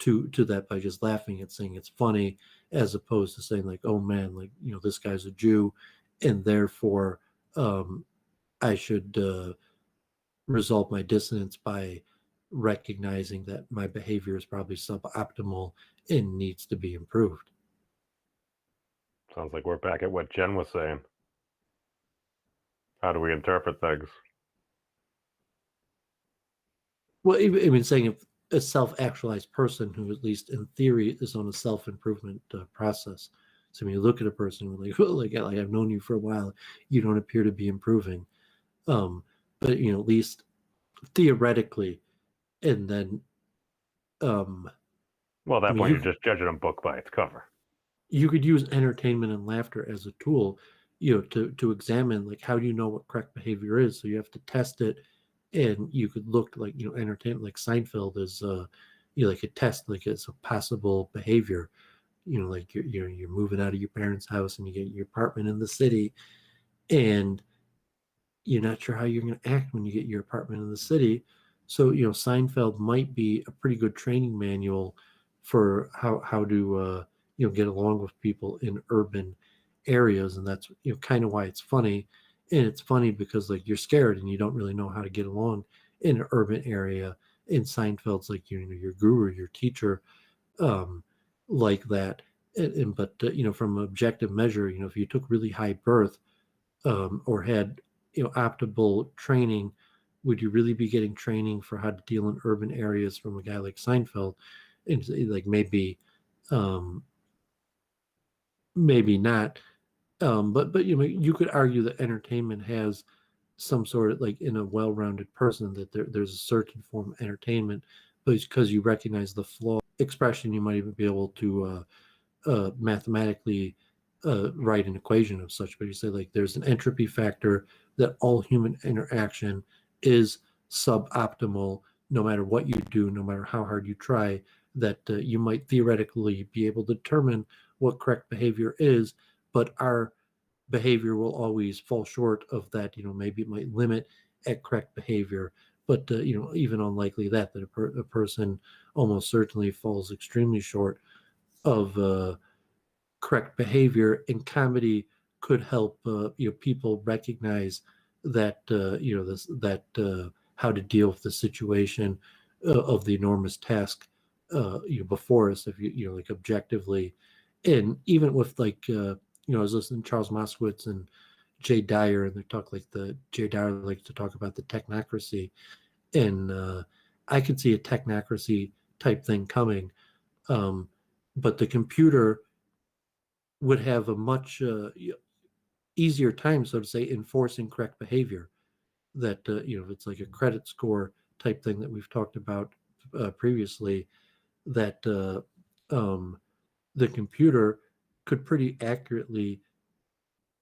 to that by just laughing at saying it's funny, as opposed to saying like, oh man, like this guy's a Jew, and therefore I should resolve my dissonance by recognizing that my behavior is probably suboptimal and needs to be improved. Sounds like we're back at what Jen was saying. How do we interpret things? Well, I mean, saying if a self-actualized person who, at least in theory, is on a self-improvement process. So when you look at a person like, well, like I've known you for a while, you don't appear to be improving. But at least theoretically, and then well, at that point, you're just judging a book by its cover. You could use entertainment and laughter as a tool, to examine like how do you know what correct behavior is. So you have to test it, and you could look like entertainment, like Seinfeld is like a test, like it's a possible behavior. Like you're moving out of your parents' house and you get your apartment in the city, and you're not sure how you're going to act when you get your apartment in the city. So Seinfeld might be a pretty good training manual for how to get along with people in urban areas. And that's kind of why it's funny. And it's funny because like you're scared and you don't really know how to get along in an urban area. And Seinfeld's like your guru, your teacher, like that. But from an objective measure, if you took really high birth, or had optimal training, would you really be getting training for how to deal in urban areas from a guy like Seinfeld? And like maybe not. But you could argue that entertainment has some sort of, like, in a well-rounded person, that there's a certain form of entertainment, but it's because you recognize the flaw expression. You might even be able to mathematically write an equation of such, but you say like there's an entropy factor, that all human interaction is suboptimal no matter what you do, no matter how hard you try, that you might theoretically be able to determine what correct behavior is, but our behavior will always fall short of that. Maybe it might limit at correct behavior, but even unlikely that a person almost certainly falls extremely short of correct behavior. And comedy could help people recognize that how to deal with the situation of the enormous task before us, if like objectively. And even with like I was listening to Charles Moskowitz and Jay Dyer, and they talk like Jay Dyer likes to talk about the technocracy, and I could see a technocracy type thing coming, but the computer would have a much easier time, so to say, enforcing correct behavior. That if it's like a credit score type thing that we've talked about previously, that the computer could pretty accurately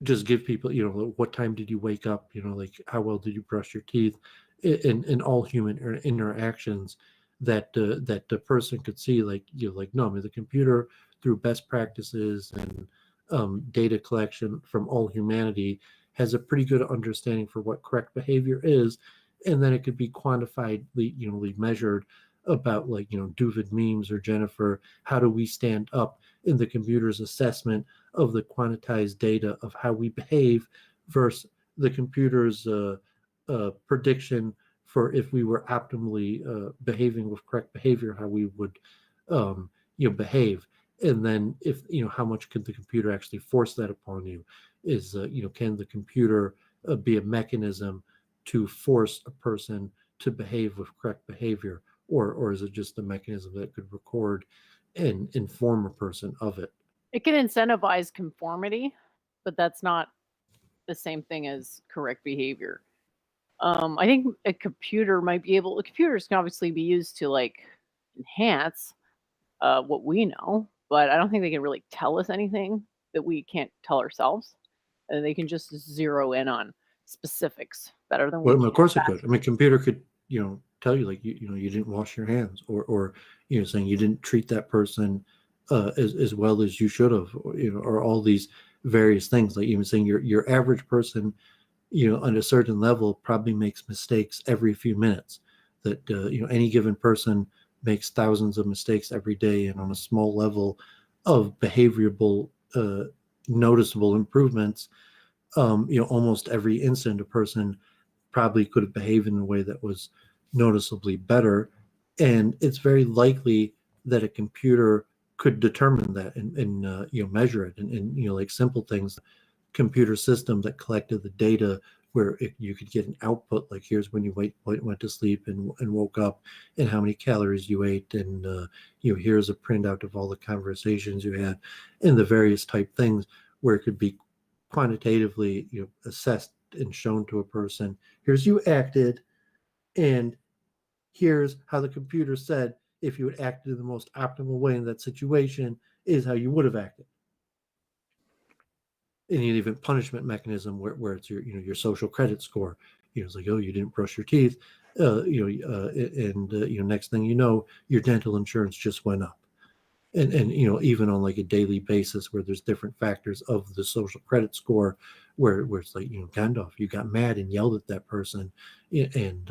just give people, what time did you wake up, like how well did you brush your teeth, in all human interactions, that the person could see, like, like, no, I mean, the computer, through best practices and data collection from all humanity, has a pretty good understanding for what correct behavior is, and then it could be quantified, measured about, like, Doovid memes or Jennifer. How do we stand up in the computer's assessment of the quantized data of how we behave versus the computer's prediction for if we were optimally behaving with correct behavior, how we would behave. And then if how much can the computer actually force that upon you? Is can the computer be a mechanism to force a person to behave with correct behavior, or is it just a mechanism that could record and inform a person of it? It can incentivize conformity, but that's not the same thing as correct behavior. I think computers can obviously be used to, like, enhance what we know, but I don't think they can really tell us anything that we can't tell ourselves. And they can just zero in on specifics better than we Well, can. of course it could. I mean, computer could, tell you, like, you didn't wash your hands, or saying you didn't treat that person as well as you should have, or all these various things. Like even saying your average person, on a certain level, probably makes mistakes every few minutes. That any given person makes thousands of mistakes every day, and on a small level of behavioral noticeable improvements, almost every instant a person probably could have behaved in a way that was noticeably better. And it's very likely that a computer could determine that and measure it, and like simple things, computer system that collected the data, where you could get an output, like here's when you went to sleep and woke up, and how many calories you ate, and here's a printout of all the conversations you had, and the various type things, where it could be quantitatively assessed and shown to a person. Here's you acted, and here's how the computer said if you had acted in the most optimal way in that situation is how you would have acted. And even punishment mechanism where it's your social credit score. It's like, oh, you didn't brush your teeth, next thing you know, your dental insurance just went up. And even on like a daily basis, where there's different factors of the social credit score, where it's like, Gandalf, you got mad and yelled at that person, and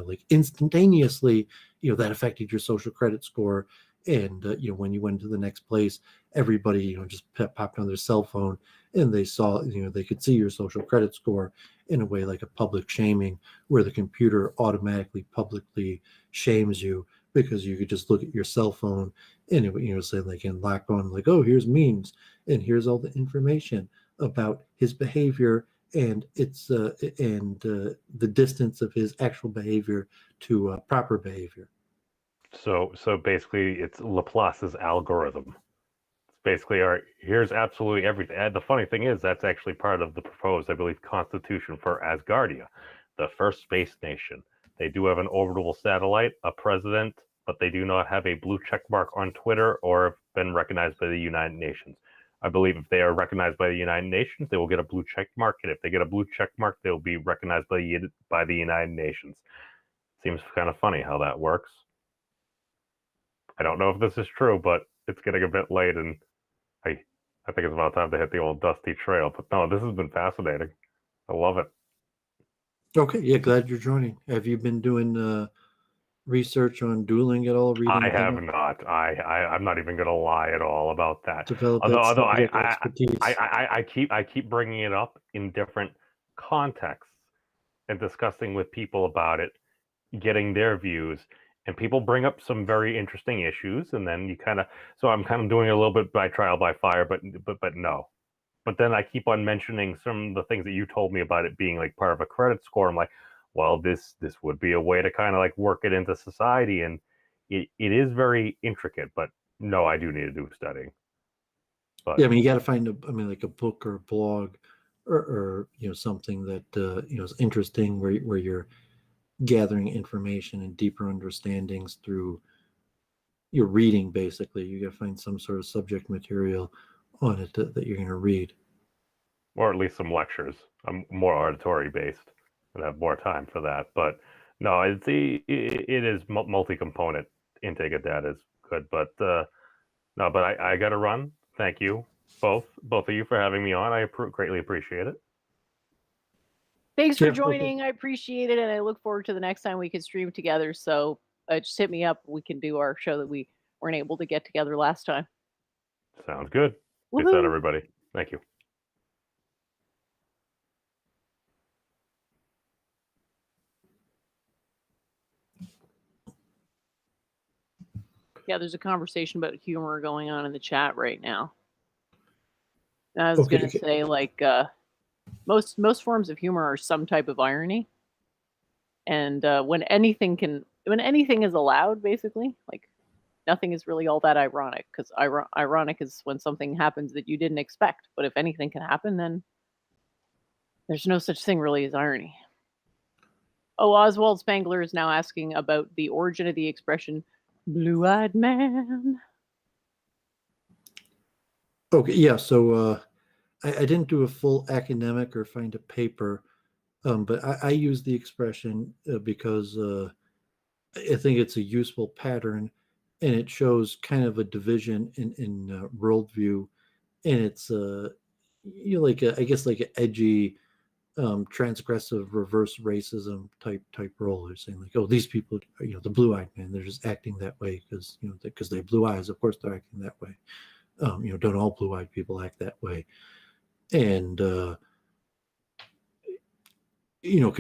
like instantaneously, that affected your social credit score, And when you went to the next place, everybody just popped on their cell phone, and they saw they could see your social credit score in a way like a public shaming, where the computer automatically publicly shames you because you could just look at your cell phone and it say like in lock on like, oh, here's memes and here's all the information about his behavior and the distance of his actual behavior to proper behavior. So basically, it's Laplace's algorithm. It's basically, all right, here's absolutely everything. And the funny thing is, that's actually part of the proposed, I believe, constitution for Asgardia, the first space nation. They do have an orbital satellite, a president, but they do not have a blue check mark on Twitter or have been recognized by the United Nations. I believe if they are recognized by the United Nations, they will get a blue check mark, and if they get a blue check mark, they'll be recognized by the United Nations. Seems kind of funny how that works. I don't know if this is true, but it's getting a bit late, and I think it's about time to hit the old dusty trail. But no, this has been fascinating. I love it. Okay, yeah, glad you're joining. Have you been doing research on dueling at all? Reading? I have not. I'm not even going to lie at all about that. Develop Although expertise. I keep bringing it up in different contexts and discussing with people about it, getting their views, and people bring up some very interesting issues, and then so I'm kind of doing it a little bit by trial by fire, but no. But then I keep on mentioning some of the things that you told me about it being like part of a credit score. I'm like, well, this would be a way to kind of like work it into society, and it is very intricate. But no, I do need to do studying. But yeah, I mean, you got to find like a book or a blog or something that is interesting, where you're gathering information and deeper understandings through your reading. Basically, you got to find some sort of subject material on it that you're going to read, or at least some lectures. I'm more auditory based and have more time for that. But no, it is multi-component intake of data is good. But no, but I got to run. Thank you both of you for having me on. I greatly appreciate it. Thanks for joining. I appreciate it, and I look forward to the next time we can stream together. So just hit me up. We can do our show that we weren't able to get together last time. Sounds good. Peace out, everybody. Thank you. Yeah, there's a conversation about humor going on in the chat right now. I was going to say, like, most forms of humor are some type of irony, and when anything is allowed, basically, like, nothing is really all that ironic, because ironic is when something happens that you didn't expect. But if anything can happen, then there's no such thing really as irony. Oh, Oswald Spangler is now asking about the origin of the expression "blue-eyed man." Okay, yeah. So I didn't do a full academic or find a paper, but I use the expression because I think it's a useful pattern, and it shows kind of a division in worldview, and it's I guess like an edgy, transgressive reverse racism type role. They're saying like, oh, these people, the blue-eyed man, they're just acting that way because they have blue eyes. Of course, they're acting that way. Don't all blue-eyed people act that way? And could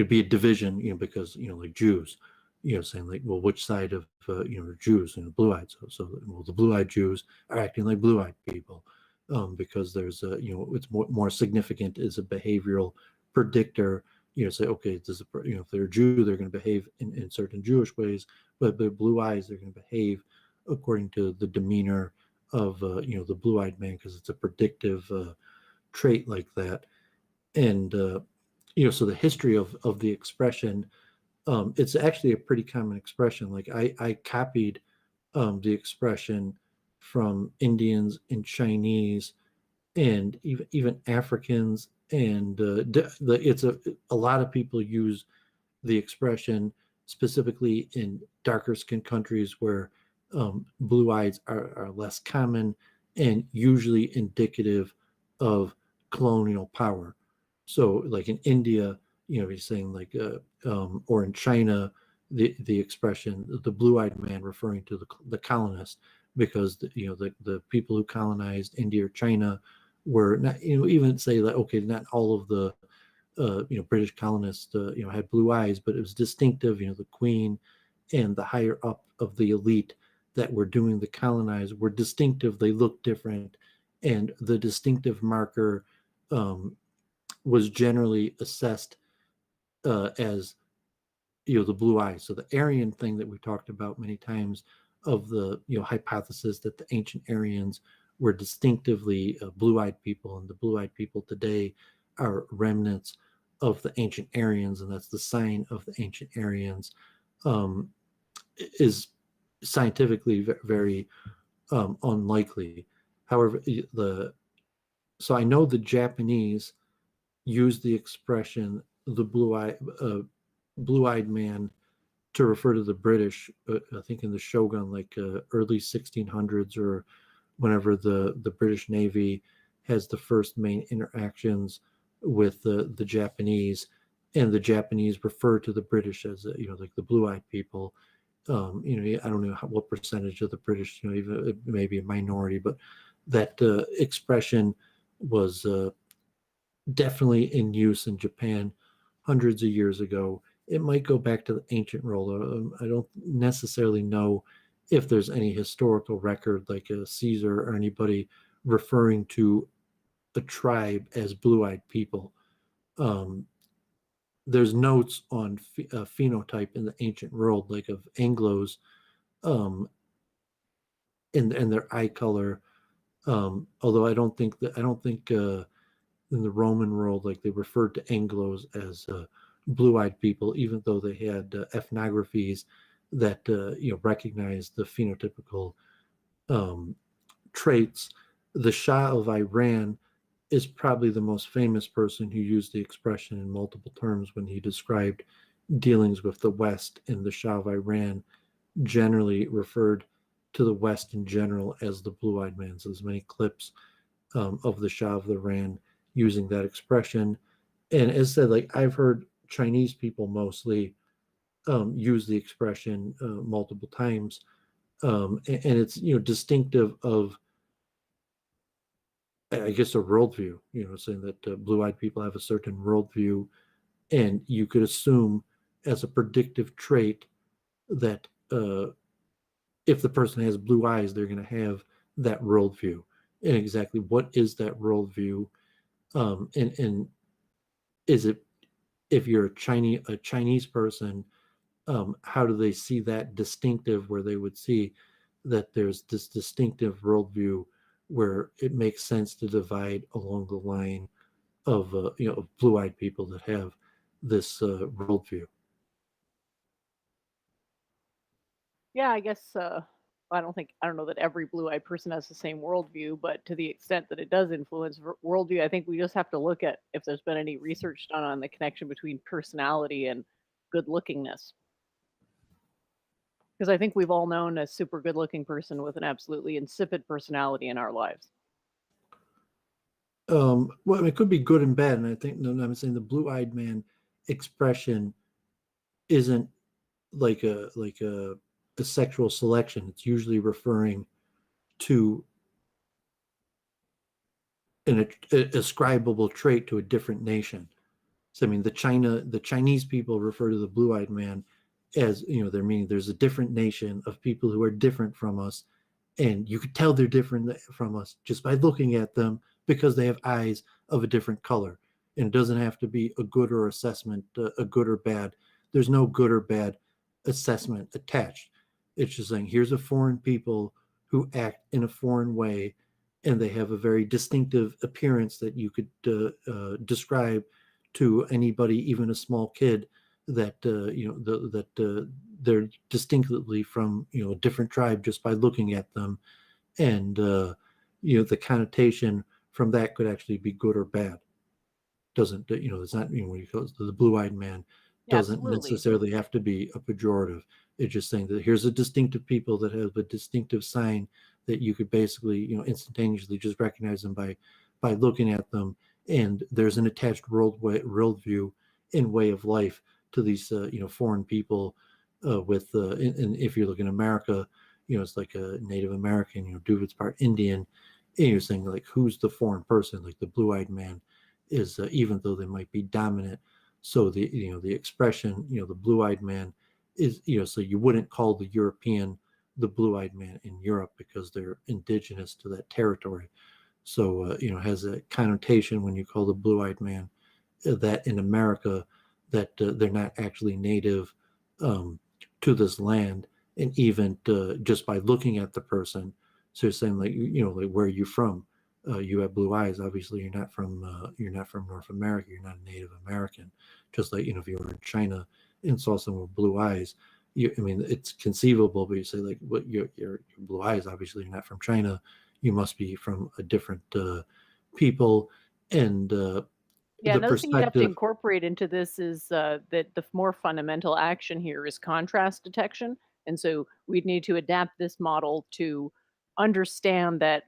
be a division, because like Jews, saying like, well, which side of are Jews, blue-eyed? So well, the blue-eyed Jews are acting like blue-eyed people, because there's it's more significant as a behavioral predictor. Say, okay, if they're a Jew, they're going to behave in certain Jewish ways, but they're blue eyes, they're going to behave according to the demeanor of the blue-eyed man, because it's a predictive trait like that. And so the history of the expression, it's actually a pretty common expression. Like I copied the expression from Indians and Chinese and even Africans, and it's a lot of people use the expression specifically in darker skinned countries where blue eyes are less common and usually indicative of colonial power. So like in India, he's saying like, or in China, the expression, the blue-eyed man, referring to the colonist, because the people who colonized India or China were not, even say that, okay, not all of the British colonists had blue eyes, but it was distinctive. The queen and the higher up of the elite that were doing the colonize were distinctive. They looked different, and the distinctive marker was generally assessed as the blue eyes. So the Aryan thing that we've talked about many times, of the hypothesis that the ancient Aryans were distinctively blue-eyed people, and the blue-eyed people today are remnants of the ancient Aryans, and that's the sign of the ancient Aryans, is scientifically very unlikely. However, so I know the Japanese use the expression the blue-eyed man to refer to the British, I think in the Shogun, like early 1600s, or whenever the British Navy has the first main interactions with the Japanese, and the Japanese refer to the British as like the blue-eyed people. I don't know what percentage of the British, even maybe a minority, but that expression was definitely in use in Japan hundreds of years ago. It might go back to the ancient world. I don't necessarily know if there's any historical record, like a Caesar or anybody referring to a tribe as blue-eyed people. There's notes on phenotype in the ancient world, like of Anglos, and their eye color. Although I don't think in the Roman world, like, they referred to Anglos as blue-eyed people, even though they had ethnographies that recognized the phenotypical traits. The Shah of Iran is probably the most famous person who used the expression in multiple terms when he described dealings with the West, and the Shah of Iran generally referred to the West in general as the blue-eyed man. So there's many clips of the Shah of Iran using that expression. And as I said, like, I've heard Chinese people mostly use the expression multiple times, and it's distinctive of, I guess, a worldview. Saying that blue-eyed people have a certain worldview, and you could assume as a predictive trait that if the person has blue eyes, they're going to have that worldview. And exactly what is that worldview? And is it, if you're a Chinese person, how do they see that distinctive, where they would see that there's this distinctive worldview where it makes sense to divide along the line of of blue-eyed people that have this worldview? Yeah, I guess I don't know that every blue-eyed person has the same worldview, but to the extent that it does influence worldview, I think we just have to look at if there's been any research done on the connection between personality and good-lookingness. Because I think we've all known a super good-looking person with an absolutely insipid personality in our lives. Well, I mean, it could be good and bad, and I think, no, I'm saying the blue-eyed man expression isn't like a sexual selection. It's usually referring to an ascribable trait to a different nation. So, I mean, the Chinese people refer to the blue-eyed man as, they're meaning there's a different nation of people who are different from us, and you could tell they're different from us just by looking at them, because they have eyes of a different color. And it doesn't have to be a good or assessment, a good or bad. There's no good or bad assessment attached. It's just saying, here's a foreign people who act in a foreign way, and they have a very distinctive appearance that you could describe to anybody, even a small kid, that they're distinctively from a different tribe just by looking at them. And the connotation from that could actually be good or bad. Doesn't it's not, when you go to the blue-eyed man, doesn't necessarily have to be a pejorative. It's just saying that here's a distinctive people that have a distinctive sign that you could basically instantaneously just recognize them by looking at them, and there's an attached worldview and way of life to these foreign people. And if you look in America, it's like a Native American, Doovid's part Indian, and you're saying like who's the foreign person, like the blue-eyed man is even though they might be dominant, so the expression, the blue-eyed man is, so you wouldn't call the European the blue-eyed man in Europe because they're indigenous to that territory. So has a connotation when you call the blue-eyed man that in America that they're not actually native to this land, and even just by looking at the person, so you're saying like like where are you from? You have blue eyes. Obviously, you're not from North America. You're not a Native American. Just like if you were in China and saw someone with blue eyes, I mean, it's conceivable, but you say like, what your blue eyes? Obviously, you're not from China. You must be from a different people, and Yeah, the another thing you have to perspective. incorporate into this is that the more fundamental action here is contrast detection. And so we'd need to adapt this model to understand that,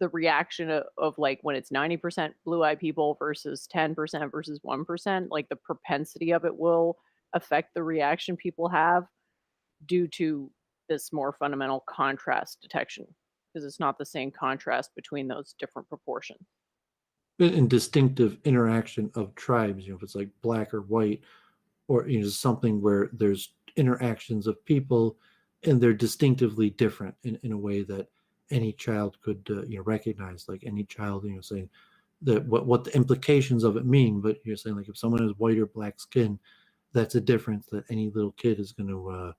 the reaction of like when it's 90% blue-eyed people versus 10% versus 1%, like the propensity of it will affect the reaction people have due to this more fundamental contrast detection, because it's not the same contrast between those different proportions. And distinctive interaction of tribes, if it's like black or white, or something where there's interactions of people and they're distinctively different in a way that any child could recognize, like any child, saying that what the implications of it mean, but you're saying like if someone has white or black skin, that's a difference that any little kid is going to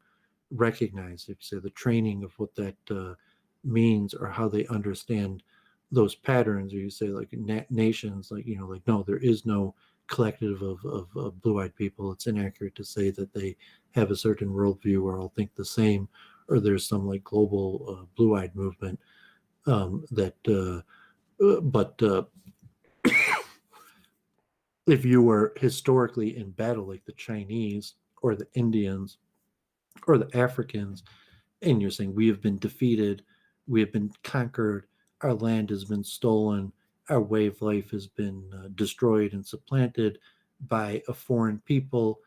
recognize. If you say the training of what that means or how they understand those patterns, or you say like nations, like like no, there is no collective of blue-eyed people. It's inaccurate to say that they have a certain worldview or all think the same, or there's some like global blue-eyed movement but if you were historically in battle, like the Chinese or the Indians or the Africans, and you're saying we have been defeated, we have been conquered, our land has been stolen, our way of life has been destroyed and supplanted by a foreign people,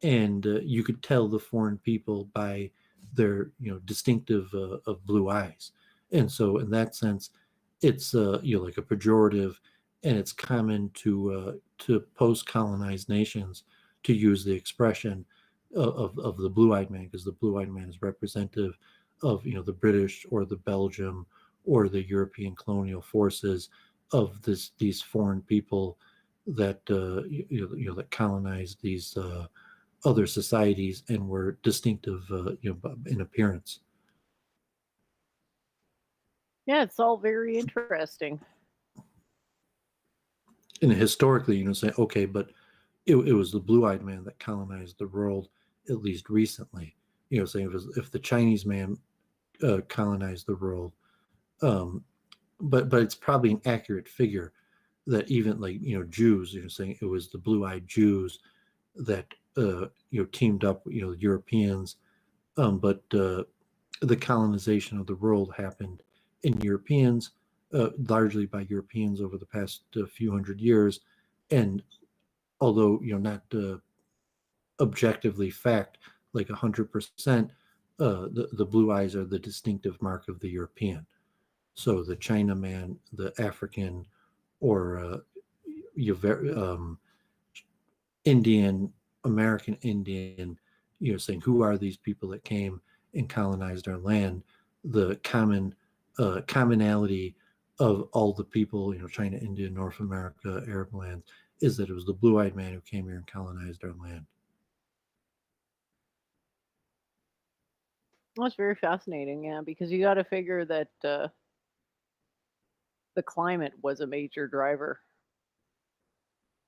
and you could tell the foreign people by their distinctive of blue eyes, and so in that sense, it's like a pejorative, and it's common to post-colonized nations to use the expression of the blue-eyed man, because the blue-eyed man is representative of the British or the Belgium or the European colonial forces of these foreign people that that colonized these other societies and were distinctive in appearance. Yeah, it's all very interesting. And historically, say okay, but it was the blue-eyed man that colonized the world, at least recently. Saying if the Chinese man colonized the world, but it's probably an accurate figure that even like Jews, saying it was the blue-eyed Jews that teamed up with Europeans, but the colonization of the world happened in Europeans, largely by Europeans over the past few hundred years, and although not objectively fact like 100%, the blue eyes are the distinctive mark of the European. So the Chinaman, the African, or Indian, American Indian, saying who are these people that came and colonized our land? The commonality of all the people, China, India, North America, Arab lands, is that it was the blue-eyed man who came here and colonized our land. Well, it's very fascinating, yeah, because you got to figure that the climate was a major driver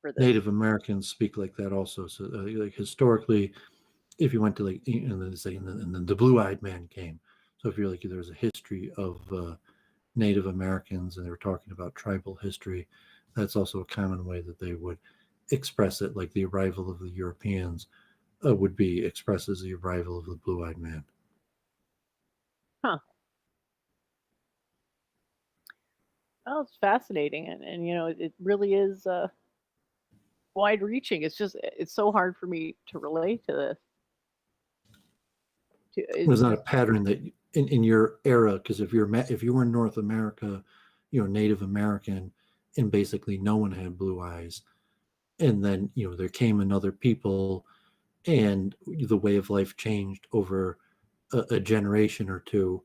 for this. Native Americans speak like that also. So, like historically, if you went to like, and then the blue-eyed man came. So if you're like, there's a history of Native Americans, and they were talking about tribal history, that's also a common way that they would express it. Like the arrival of the Europeans would be expressed as the arrival of the blue-eyed man. Huh. Oh, it's fascinating, and it really is wide-reaching. It's so hard for me to relate to this. It's not a pattern that in your era, because if you were in North America, Native American, and basically no one had blue eyes, and then there came another people, and the way of life changed over a generation or two.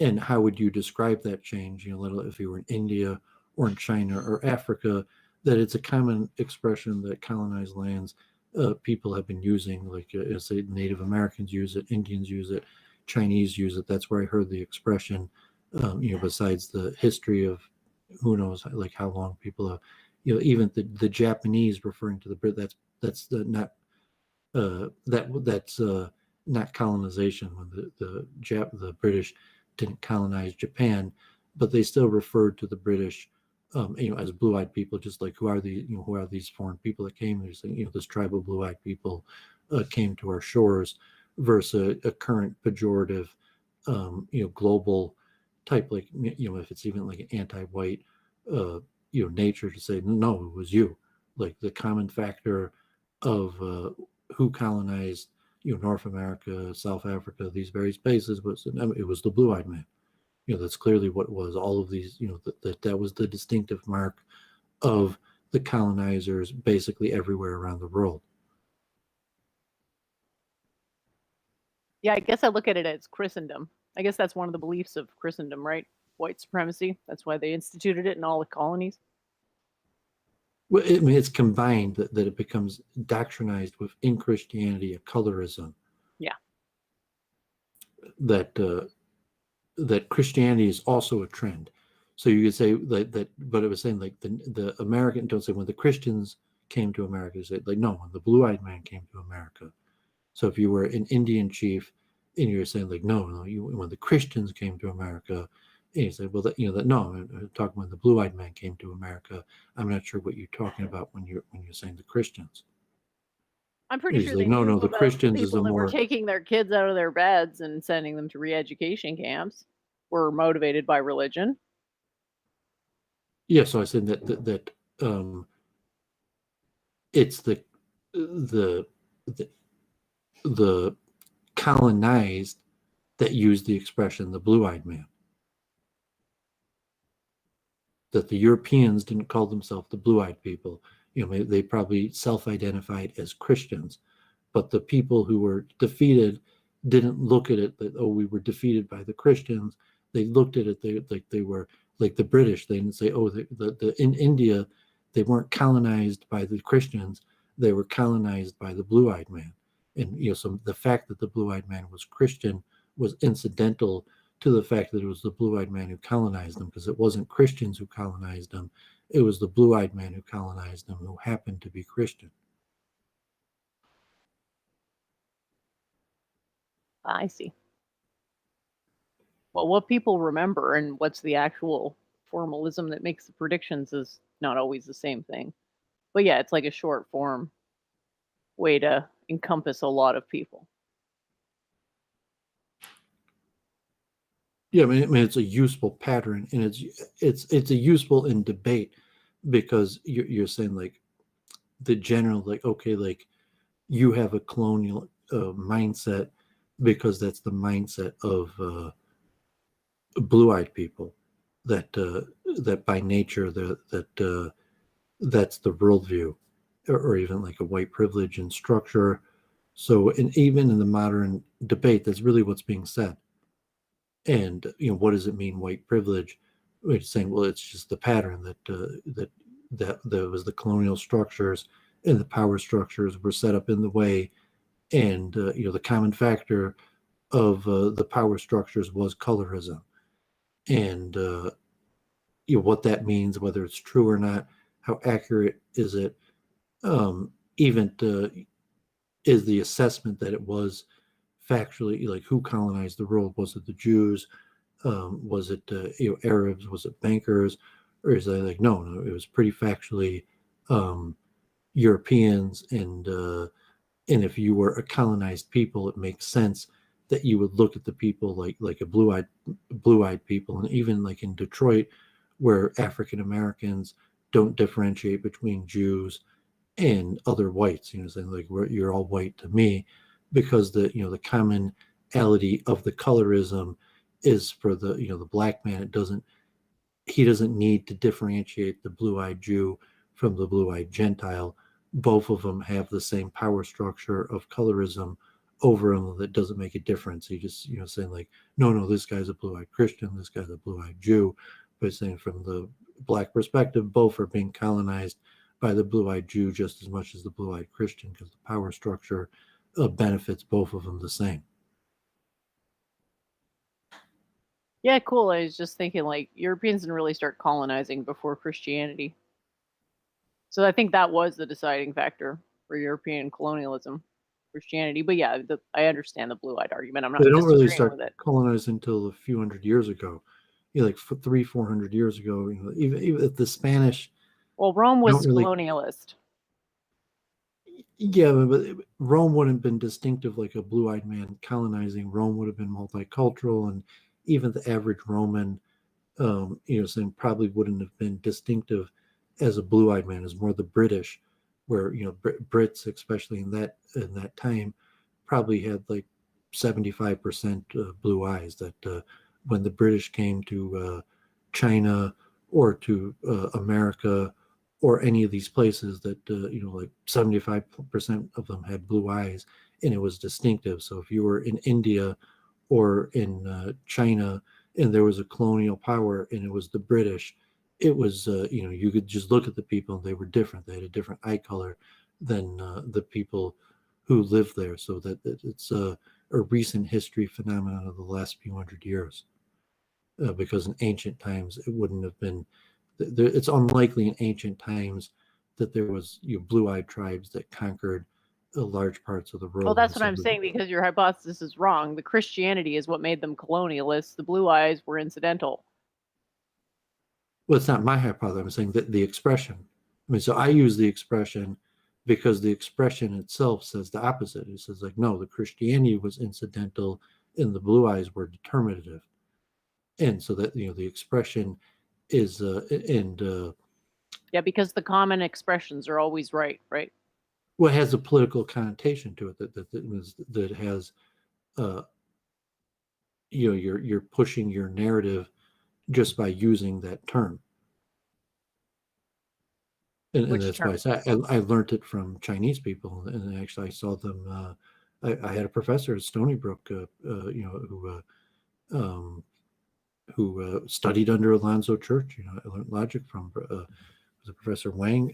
And how would you describe that change? If you were in India or in China or Africa, that it's a common expression that colonized lands people have been using, like say Native Americans use it, Indians use it, Chinese use it. That's where I heard the expression. Besides the history of who knows, like how long people have, even the Japanese referring to the Brit. That's not colonization. When the British didn't colonize Japan, but they still referred to the British, as blue-eyed people, just like who are these foreign people that came? They're saying, this tribe of blue-eyed people came to our shores, versus a current pejorative, global type, like if it's even like an anti-white, nature to say no, it was you, like the common factor of who colonized North America, South Africa, these various places, it was the blue-eyed man. That's clearly what it was. All of these, that was the distinctive mark of the colonizers basically everywhere around the world. Yeah, I guess I look at it as Christendom. I guess that's one of the beliefs of Christendom, right? White supremacy. That's why they instituted it in all the colonies. Well, it's combined that it becomes doctrinized within Christianity, a colorism. Yeah. That Christianity is also a trend. So you could say that, but it was saying like the American, don't say when the Christians came to America, say like no, when the blue-eyed man came to America. So if you were an Indian chief and you were saying like no, when the Christians came to America, and you say well that no, I'm talking when the blue-eyed man came to America. I'm not sure what you're talking about when you're saying the Christians. I'm pretty sure like, they no, knew the about Christians people is a that were more taking their kids out of their beds and sending them to re-education camps were motivated by religion. Yeah, so I said that it's the colonized that use the expression the blue-eyed man. That the Europeans didn't call themselves the blue-eyed people. They probably self-identified as Christians, but the people who were defeated didn't look at it that, oh, we were defeated by the Christians. They looked at it they were like the British. They didn't say, oh, in India, they weren't colonized by the Christians. They were colonized by the blue-eyed man. And so the fact that the blue-eyed man was Christian was incidental to the fact that it was the blue-eyed man who colonized them, because it wasn't Christians who colonized them. It was the blue-eyed man who colonized them, who happened to be Christian. I see. Well, what people remember and what's the actual formalism that makes the predictions is not always the same thing. But yeah, it's like a short form way to encompass a lot of people. Yeah, I mean it's a useful pattern, and it's a useful in debate, because you're saying like the general, like, okay, like you have a colonial mindset because that's the mindset of blue-eyed people, that by nature that's the worldview, or even like a white privilege and structure. So, and even in the modern debate, that's really what's being said. And what does it mean, white privilege? We're saying, well, it's just the pattern that was the colonial structures and the power structures were set up in the way, and the common factor of the power structures was colorism, and what that means, whether it's true or not, how accurate is it? Even is the assessment that it was factually, like who colonized the world? Was it the Jews? Was it Arabs? Was it bankers? Or is it like no, it was pretty factually Europeans, and if you were a colonized people, it makes sense that you would look at the people like a blue-eyed people. And even like in Detroit, where African Americans don't differentiate between Jews and other whites, saying like you're all white to me, because the common reality of the colorism is for the the black man. He doesn't need to differentiate the blue-eyed Jew from the blue-eyed Gentile. Both of them have the same power structure of colorism over him that doesn't make a difference. He just saying like, no, this guy's a blue-eyed Christian, this guy's a blue-eyed Jew. But saying from the black perspective, both are being colonized by the blue-eyed Jew just as much as the blue-eyed Christian, because the power structure benefits both of them the same. Yeah, cool. I was just thinking, like, Europeans didn't really start colonizing before Christianity. So I think that was the deciding factor for European colonialism, Christianity. But yeah, I understand the blue-eyed argument. I'm not They don't really disagreeing start with it. colonizing until a few hundred years ago. Like 300-400 years ago. Even if the Spanish. Well, Rome was don't really- colonialist. Yeah, but Rome wouldn't have been distinctive like a blue-eyed man colonizing. Rome would have been multicultural, and even the average Roman, saying probably wouldn't have been distinctive as a blue-eyed man. It's more the British, where Brits, especially in that time, probably had like 75% blue eyes. That when the British came to China or to America or any of these places, that like 75% of them had blue eyes, and it was distinctive. So if you were in India or in China and there was a colonial power and it was the British, it was you could just look at the people and they were different. They had a different eye color than the people who lived there. So that it's a recent history phenomenon of the last few hundred years, because in ancient times it wouldn't have been. It's unlikely in ancient times that there was blue-eyed tribes that conquered large parts of the world. Well, that's what I'm saying, because your hypothesis is wrong. The Christianity is what made them colonialists. The blue eyes were incidental. Well, it's not my hypothesis. I'm saying that the expression. I mean, so I use the expression because the expression itself says the opposite. It says like, no, the Christianity was incidental and the blue eyes were determinative. And so that, the expression is, yeah, because the common expressions are always right? Well, it has a political connotation to it that has, you're pushing your narrative just by using that term. And that's why I learned it from Chinese people, and actually I saw them. I had a professor at Stony Brook, who studied under Alonzo Church. I learned logic from was it Professor Wang.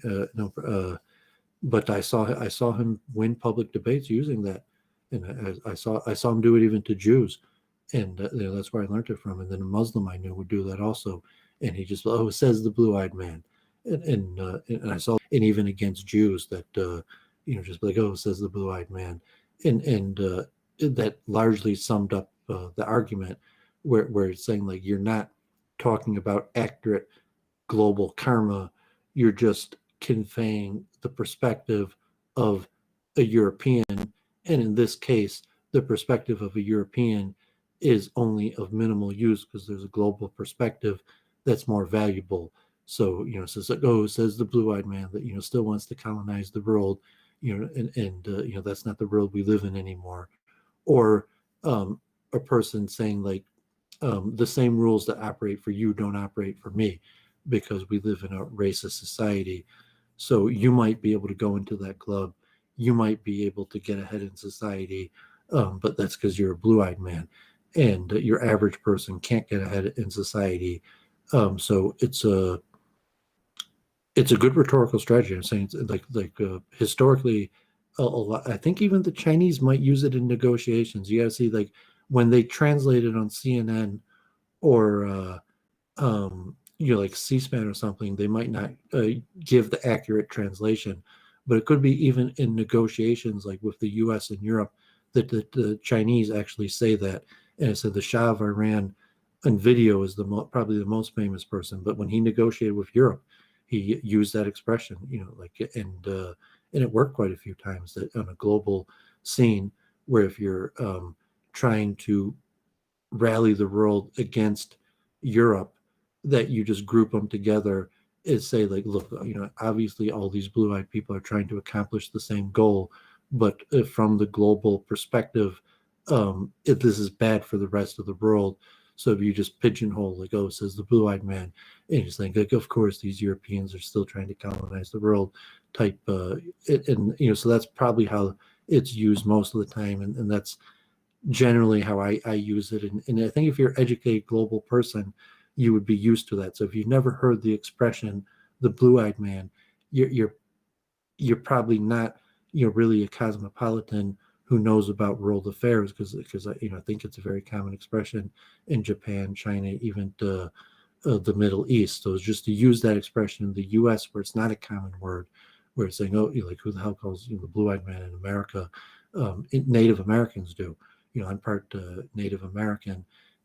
But I saw him win public debates using that, and I saw him do it even to Jews, and that's where I learned it from. And then a Muslim I knew would do that also, and he just it says the blue-eyed man, and I saw, and even against Jews that just like it says the blue-eyed man, and that largely summed up the argument where it's saying like you're not talking about accurate global karma, you're just conveying the perspective of a European, and in this case the perspective of a European is only of minimal use because there's a global perspective that's more valuable. So says like, it says the blue-eyed man that still wants to colonize the world, and that's not the world we live in anymore. Or a person saying like the same rules that operate for you don't operate for me because we live in a racist society. So you might be able to go into that club, you might be able to get ahead in society, but that's because you're a blue-eyed man, and your average person can't get ahead in society. So it's a good rhetorical strategy. I'm saying it's like historically, a lot. I think even the Chinese might use it in negotiations. You got to see like when they translate it on CNN or like C-SPAN or something, they might not give the accurate translation, but it could be even in negotiations like with the US and Europe that the Chinese actually say that. And it said the Shah of Iran on video is probably the most famous person, but when he negotiated with Europe, he used that expression, and it worked quite a few times that on a global scene where if you're trying to rally the world against Europe, that you just group them together and say like, look, obviously all these blue-eyed people are trying to accomplish the same goal, but from the global perspective if this is bad for the rest of the world. So if you just pigeonhole, like, oh, says the blue-eyed man, and you just think, like, of course, these Europeans are still trying to colonize the world type, and so that's probably how it's used most of the time, and that's generally how I use it. And I think if you're an educated global person, you would be used to that. So if you've never heard the expression, the blue-eyed man, you're probably not really a cosmopolitan who knows about world affairs, because I think it's a very common expression in Japan, China, even the Middle East. So it's just to use that expression in the U.S. where it's not a common word, where it's saying, oh, like, who the hell calls the blue-eyed man in America? Native Americans do. I'm part Native American,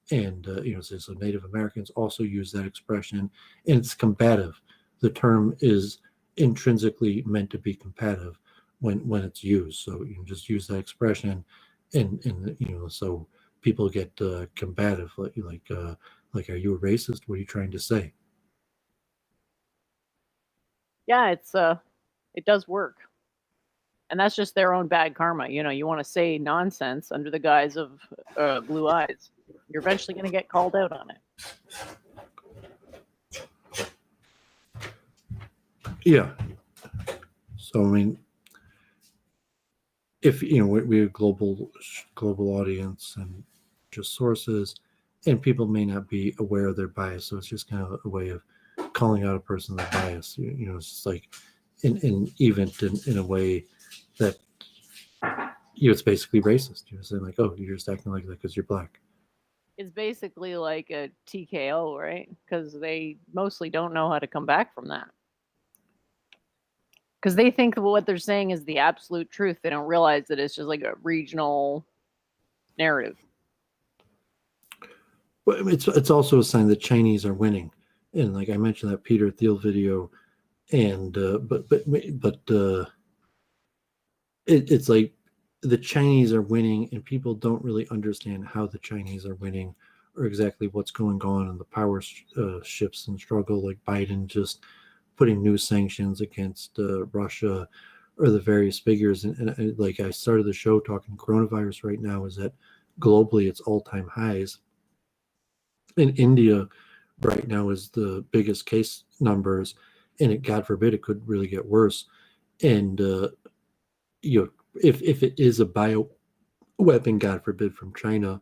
and so Native Americans also use that expression, and it's combative. The term is intrinsically meant to be combative when it's used. So you can just use that expression, and so people get combative, like, are you a racist? What are you trying to say? Yeah, it does work. And that's just their own bad karma. You want to say nonsense under the guise of blue eyes. You're eventually going to get called out on it. Yeah. So, I mean, if, we have global audience and just sources, and people may not be aware of their bias. So it's just kind of a way of calling out a person's bias. It's just like in a way that it's basically racist. You're saying, like, oh, you're just acting like that because you're black. It's basically like a TKO, right? Because they mostly don't know how to come back from that. Because they think what they're saying is the absolute truth. They don't realize that it's just like a regional narrative. Well, it's also a sign that Chinese are winning, and like I mentioned that Peter Thiel video, and but it's like the Chinese are winning, and people don't really understand how the Chinese are winning or exactly what's going on in the power shifts and struggle, like Biden just putting new sanctions against Russia, or the various figures. And like I started the show talking coronavirus right now is that globally it's all-time highs. In India right now is the biggest case numbers, and it, God forbid, it could really get worse. And if it is a bio weapon, God forbid, from China,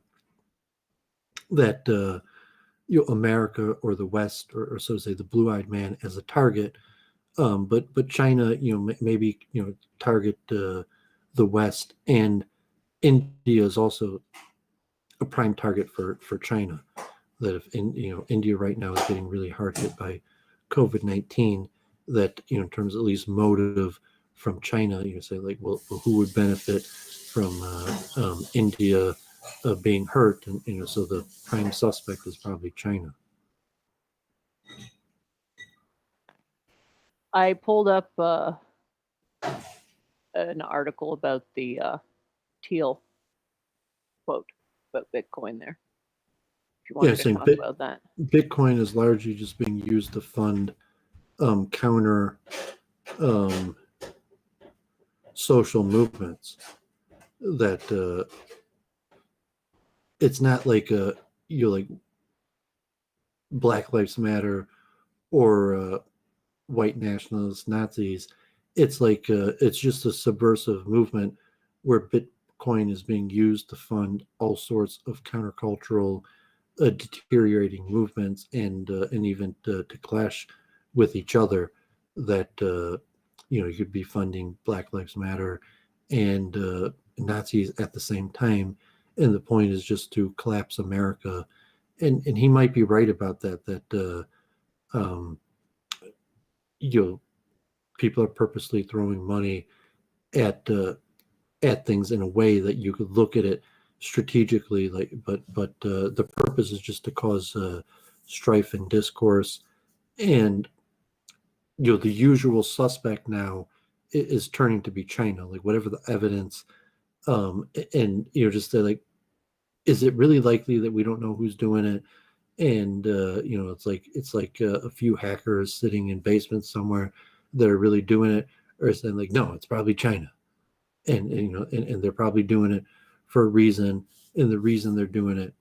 that America or the West, or so to say, the blue-eyed man as a target, but China, maybe target the West, and India is also a prime target for China. That if India right now is getting really hard hit by COVID-19, that in terms of at least motive from China, say, like, well, who would benefit from India being hurt, and so the prime suspect is probably China. I pulled up an article about the Thiel quote about Bitcoin there. If you wanted to talk about that. Bitcoin is largely just being used to fund counter social movements. That it's not like like Black Lives Matter or white nationalists, Nazis. It's like it's just a subversive movement where Bitcoin is being used to fund all sorts of countercultural deteriorating movements, and even to clash with each other. That you could be funding Black Lives Matter and Nazis at the same time, and the point is just to collapse America. And he might be right about that. That people are purposely throwing money at things in a way that you could look at it strategically, like, but the purpose is just to cause strife and discourse. And the usual suspect now is turning to be China, like whatever the evidence, and just say, like, is it really likely that we don't know who's doing it? And it's like a few hackers sitting in basements somewhere that are really doing it, or saying, like, no, it's probably China, and they're probably doing it for a reason, and the reason they're doing it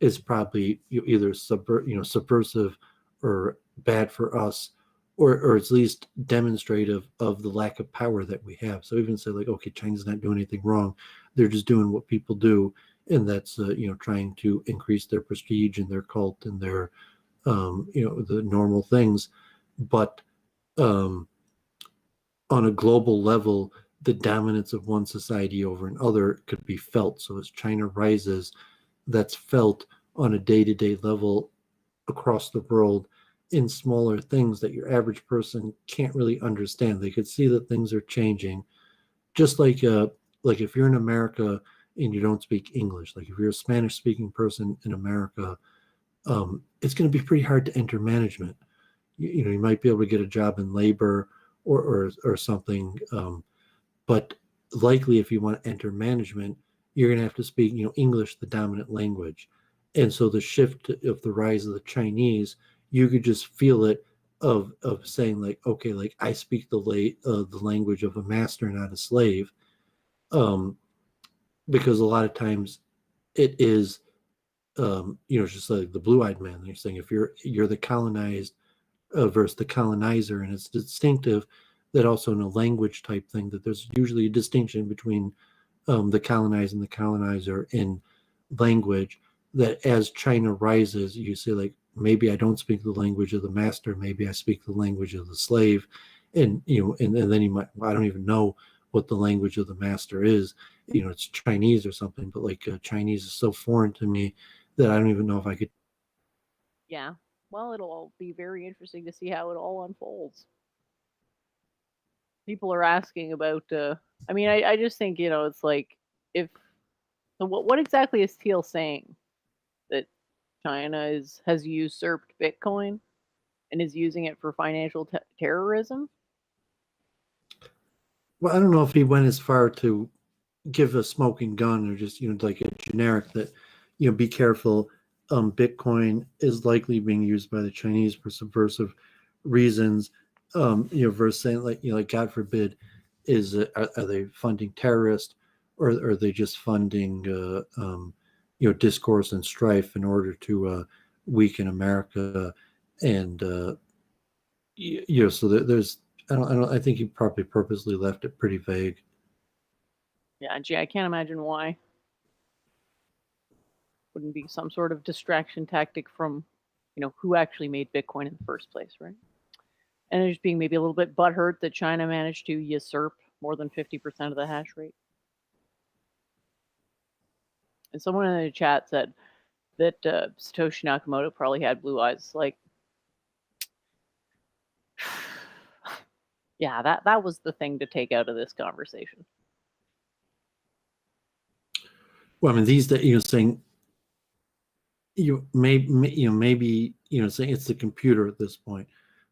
is probably either subversive or bad for us, or at least demonstrative of the lack of power that we have. So even say like, okay, China's not doing anything wrong; they're just doing what people do, and that's trying to increase their prestige and their cult and their the normal things. But on a global level, the dominance of one society over another could be felt. So as China rises, that's felt on a day-to-day level across the world in smaller things that your average person can't really understand. They could see that things are changing, just like if you're in America and you don't speak English, like if you're a Spanish-speaking person in America, it's going to be pretty hard to enter management. You might be able to get a job in labor or something, but likely if you want to enter management, you're going to have to speak English, the dominant language. And so the shift of the rise of the Chinese, you could just feel it of saying like, okay, like I speak the language of a master, not a slave, because a lot of times it is just like the blue-eyed man. They're saying if you're the colonized versus the colonizer, and it's distinctive that also in a language type thing that there's usually a distinction between the colonized and the colonizer in language, that as China rises, you say like, maybe I don't speak the language of the master, maybe I speak the language of the slave. And and then you might, I don't even know what the language of the master is, it's Chinese or something, but like Chinese is so foreign to me that I don't even know if I could. Yeah. Well, it'll all be very interesting to see how it all unfolds. People are asking about I just think, it's like, if so what exactly is Thiel saying? That China has usurped Bitcoin and is using it for financial terrorism? Well, I don't know if he went as far to give a smoking gun or just like a generic that be careful. Bitcoin is likely being used by the Chinese for subversive reasons. Versus saying like God forbid, are they funding terrorists, or are they just funding discourse and strife in order to weaken America? And so there's I think he probably purposely left it pretty vague. Yeah, gee, I can't imagine why. Wouldn't be some sort of distraction tactic from, who actually made Bitcoin in the first place, right? And they're just being maybe a little bit butthurt that China managed to usurp more than 50% of the hash rate. And someone in the chat said that Satoshi Nakamoto probably had blue eyes. Like, yeah, that was the thing to take out of this conversation. Well, I mean, these that saying maybe saying it's the computer at this point,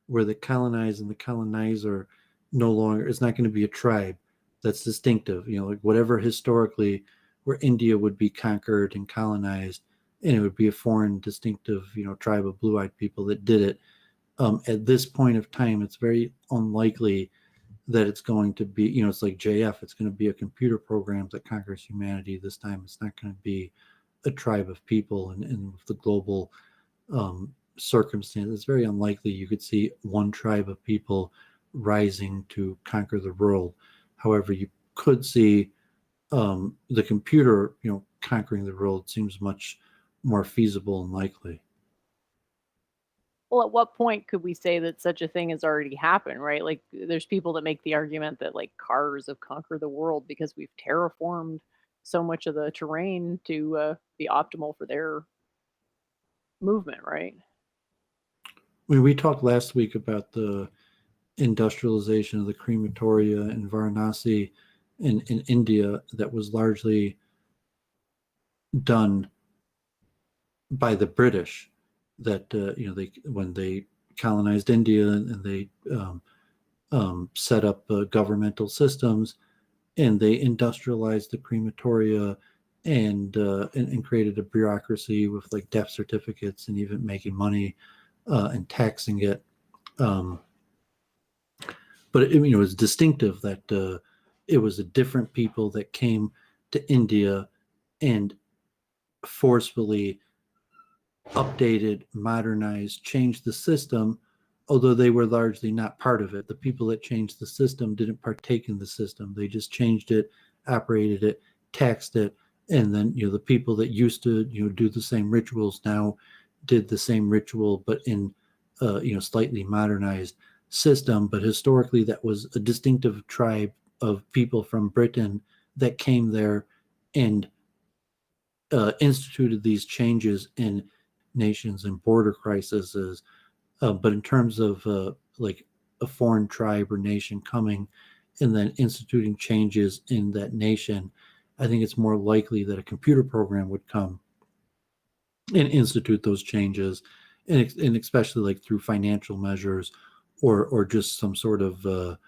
where the colonized and the colonizer no longer, it's not going to be a tribe that's distinctive. Like whatever historically where India would be conquered and colonized, and it would be a foreign distinctive tribe of blue-eyed people that did it. At this point of time, it's very unlikely that it's going to be, it's like JF, it's going to be a computer program that conquers humanity. This time it's not going to be a tribe of people, and with the global circumstance, it's very unlikely you could see one tribe of people rising to conquer the world. However, you could see the computer, conquering the world seems much more feasible and likely. Well, at what point could we say that such a thing has already happened, right? Like, there's people that make the argument that like cars have conquered the world because we've terraformed so much of the terrain to be optimal for their movement, right? We talked last week about the industrialization of the crematoria in Varanasi in India that was largely done by the British. That they, when they colonized India and they set up governmental systems, and they industrialized the crematoria and created a bureaucracy with like death certificates and even making money and taxing it. But it was distinctive that it was a different people that came to India and forcefully updated, modernized, changed the system, although they were largely not part of it. The people that changed the system didn't partake in the system. They just changed it, operated it, taxed it, and then the people that used to do the same rituals now did the same ritual, but in slightly modernized system. But historically, that was a distinctive tribe of people from Britain that came there and instituted these changes in nations and border crises. But in terms of like a foreign tribe or nation coming and then instituting changes in that nation, I think it's more likely that a computer program would come and institute those changes, and especially like through financial measures or just some sort of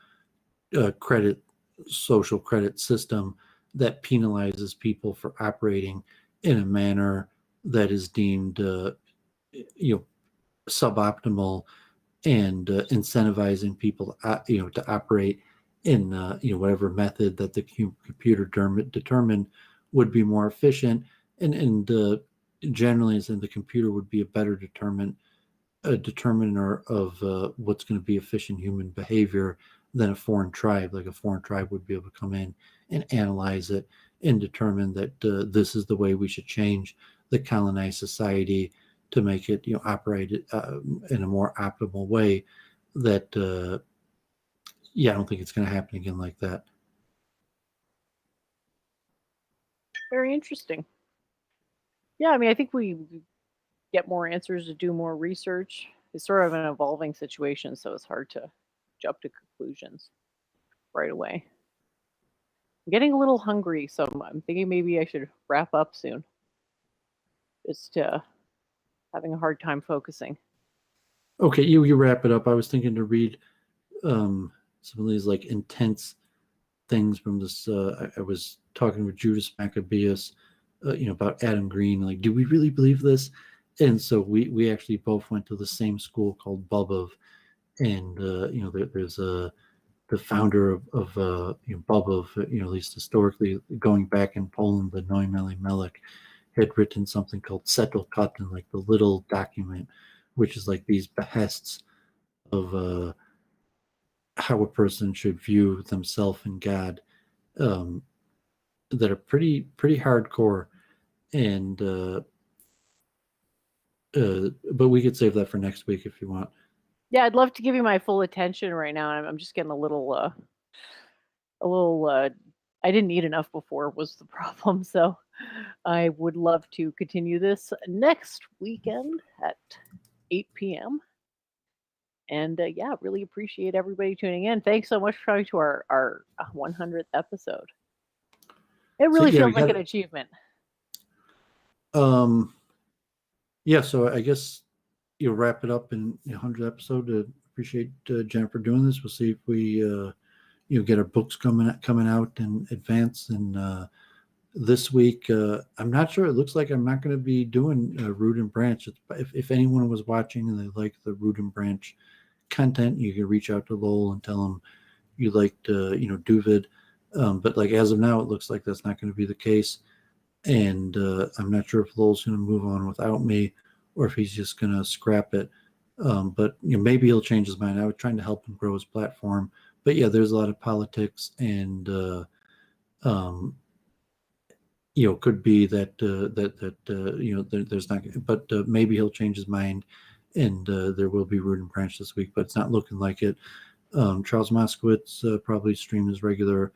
social credit system that penalizes people for operating in a manner that is deemed suboptimal, and incentivizing people to operate in whatever method that the computer determined would be more efficient, and generally as in the computer would be a better determiner of what's going to be efficient human behavior than a foreign tribe. Like a foreign tribe would be able to come in and analyze it and determine that this is the way we should change the colonized society to make it operate in a more optimal way. That I don't think it's going to happen again like that. Very interesting. Yeah, I mean, I think we get more answers to do more research. It's sort of an evolving situation, so it's hard to jump to conclusions right away. I'm getting a little hungry, so I'm thinking maybe I should wrap up soon. Just having a hard time focusing. Okay, you wrap it up. I was thinking to read some of these like intense things from this. I was talking with Judas Maccabeus, about Adam Green. Like, do we really believe this? And so we actually both went to the same school called Doooovid, and there's the founder of Doooovid, at least historically, going back in Poland, the Noimeli Melek had written something called Setel Katan, like the little document, which is like these behests of how a person should view themselves and God, that are pretty hardcore, and but we could save that for next week if you want. Yeah, I'd love to give you my full attention right now. I'm just getting a little I didn't eat enough before was the problem, so I would love to continue this next weekend at 8 p.m. And really appreciate everybody tuning in. Thanks so much for coming to our 100th episode. It really feels like an achievement. Yeah, so I guess you'll wrap it up in 100th episode. Appreciate Jennifer doing this. We'll see if we get our books coming out in advance. And this week, I'm not sure. It looks like I'm not going to be doing Root and Branch. If anyone was watching and they like the Root and Branch content, you can reach out to Lowell and tell him you liked Doooovid. But like as of now, it looks like that's not going to be the case. And I'm not sure if Lowell's going to move on without me or if he's just going to scrap it. But maybe he'll change his mind. I was trying to help him grow his platform. But yeah, there's a lot of politics, and could be that there's not. But maybe he'll change his mind, and there will be Root and Branch this week. But it's not looking like it. Charles Moskowitz probably stream his regular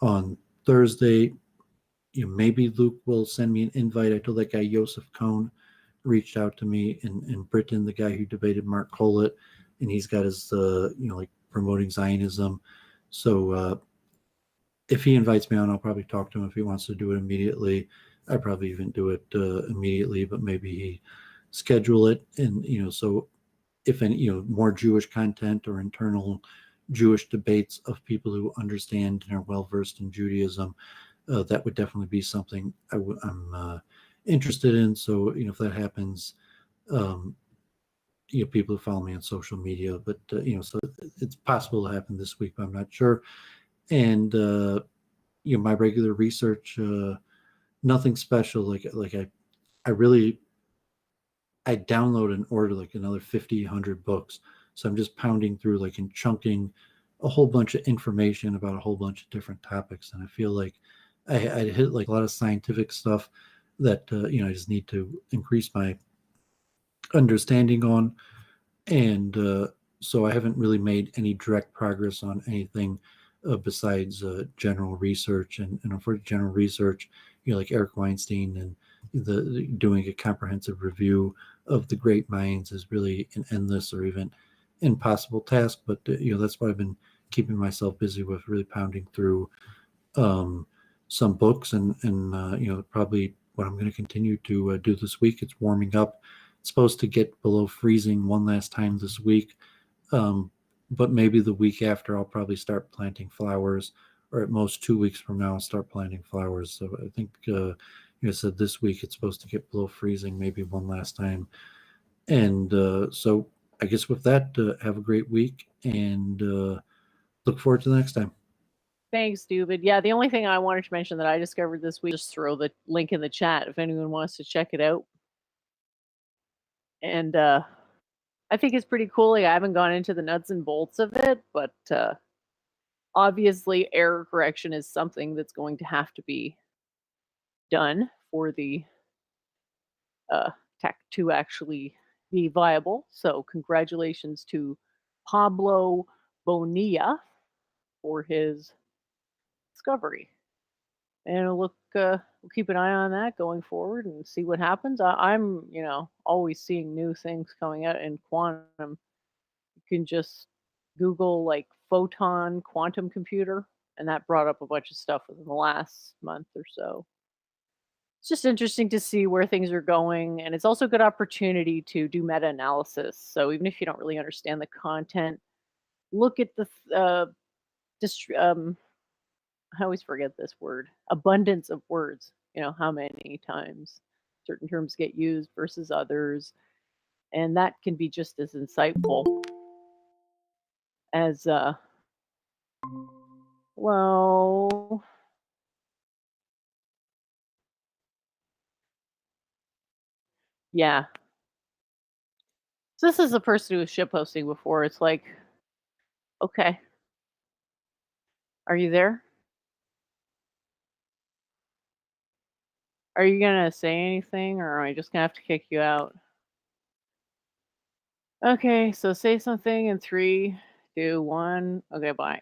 on Thursday. Maybe Luke will send me an invite. I told that guy Joseph Cohn reached out to me in Britain, the guy who debated Mark Collett, and he's got his like promoting Zionism. So if he invites me on, I'll probably talk to him. If he wants to do it immediately, I'd probably even do it immediately, but maybe he schedule it. And so if any more Jewish content or internal Jewish debates of people who understand and are well versed in Judaism, that would definitely be something I'm interested in. So if that happens, people who follow me on social media, but so it's possible to happen this week, but I'm not sure. And my regular research nothing special. Like I download and order like another 50, 100 books. So I'm just pounding through like and chunking a whole bunch of information about a whole bunch of different topics. And I feel like I hit like a lot of scientific stuff that, I just need to increase my understanding on. And so I haven't really made any direct progress on anything besides general research. And for general research, like Eric Weinstein and doing a comprehensive review of the great minds is really an endless or even impossible task. But that's what I've been keeping myself busy with, really pounding through some books and probably what I'm going to continue to do this week. It's warming up. It's supposed to get below freezing one last time this week, but maybe the week after I'll probably start planting flowers, or at most 2 weeks from now I'll start planting flowers. So I think I said this week it's supposed to get below freezing maybe one last time. And so I guess with that, have a great week and look forward to the next time. Thanks, Doovid. Yeah, the only thing I wanted to mention that I discovered this week, just throw the link in the chat if anyone wants to check it out. And I think it's pretty cool. Like, I haven't gone into the nuts and bolts of it, but obviously error correction is something that's going to have to be done for the tech to actually be viable. So congratulations to Pablo Bonilla for his discovery. And we'll keep an eye on that going forward and see what happens. I'm always seeing new things coming out in quantum. You can just Google like photon quantum computer, and that brought up a bunch of stuff within the last month or so. It's just interesting to see where things are going, and it's also a good opportunity to do meta-analysis. So even if you don't really understand the content, look at the I always forget this word, abundance of words. How many times certain terms get used versus others, and that can be just as insightful as well. Yeah. So this is a person who was shitposting before. It's like, okay, are you there? Are you gonna say anything, or am I just gonna have to kick you out? Okay, so say something in 3, 2, 1. Okay, bye.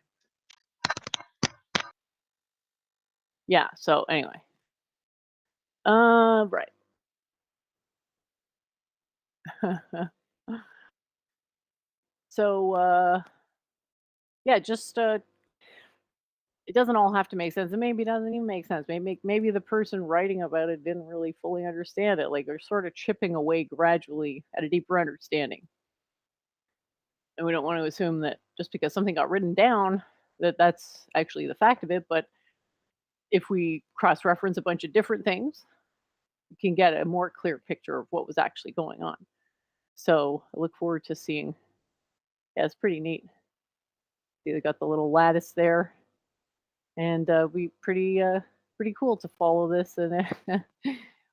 Yeah. So anyway, right. So yeah, just it doesn't all have to make sense, and maybe it doesn't even make sense. Maybe the person writing about it didn't really fully understand it. Like, they're sort of chipping away gradually at a deeper understanding, and we don't want to assume that just because something got written down that that's actually the fact of it. But if we cross-reference a bunch of different things, we can get a more clear picture of what was actually going on. So I look forward to seeing. Yeah, it's pretty neat. See, they got the little lattice there, and be pretty cool to follow this. And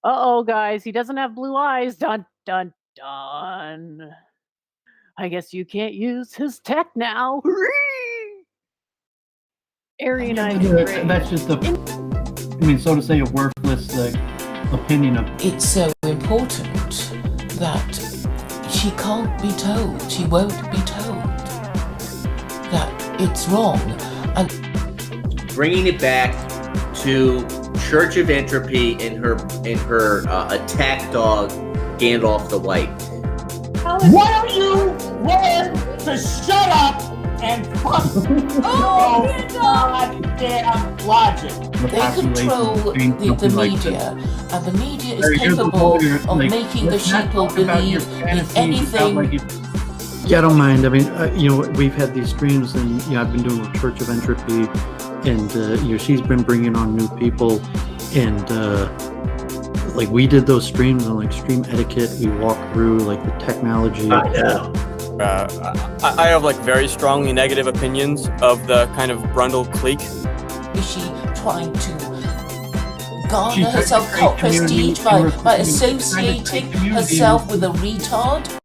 uh-oh, guys, he doesn't have blue eyes. Dun dun dun. I guess you can't use his tech now. Aryanizing. That's just so to say, a worthless opinion of. It's so important that she can't be told, she won't be told that it's wrong. And bringing it back to Church of Entropy in her attack dog Gandalf the White. Why don't you learn to shut up and fuck your goddamn logic? they control the media, and the media is capable of making the sheeple believe in anything. Yeah, I don't mind. I mean, we've had these streams, and I've been doing the Church of Entropy, and she's been bringing on new people, and like we did those streams on like stream etiquette. We walked through like the technology. I have like very strongly negative opinions of the kind of Brundle clique. Is she trying to garner She's trying to herself create cult community prestige and by recruit- associating trying to create community herself with a retard?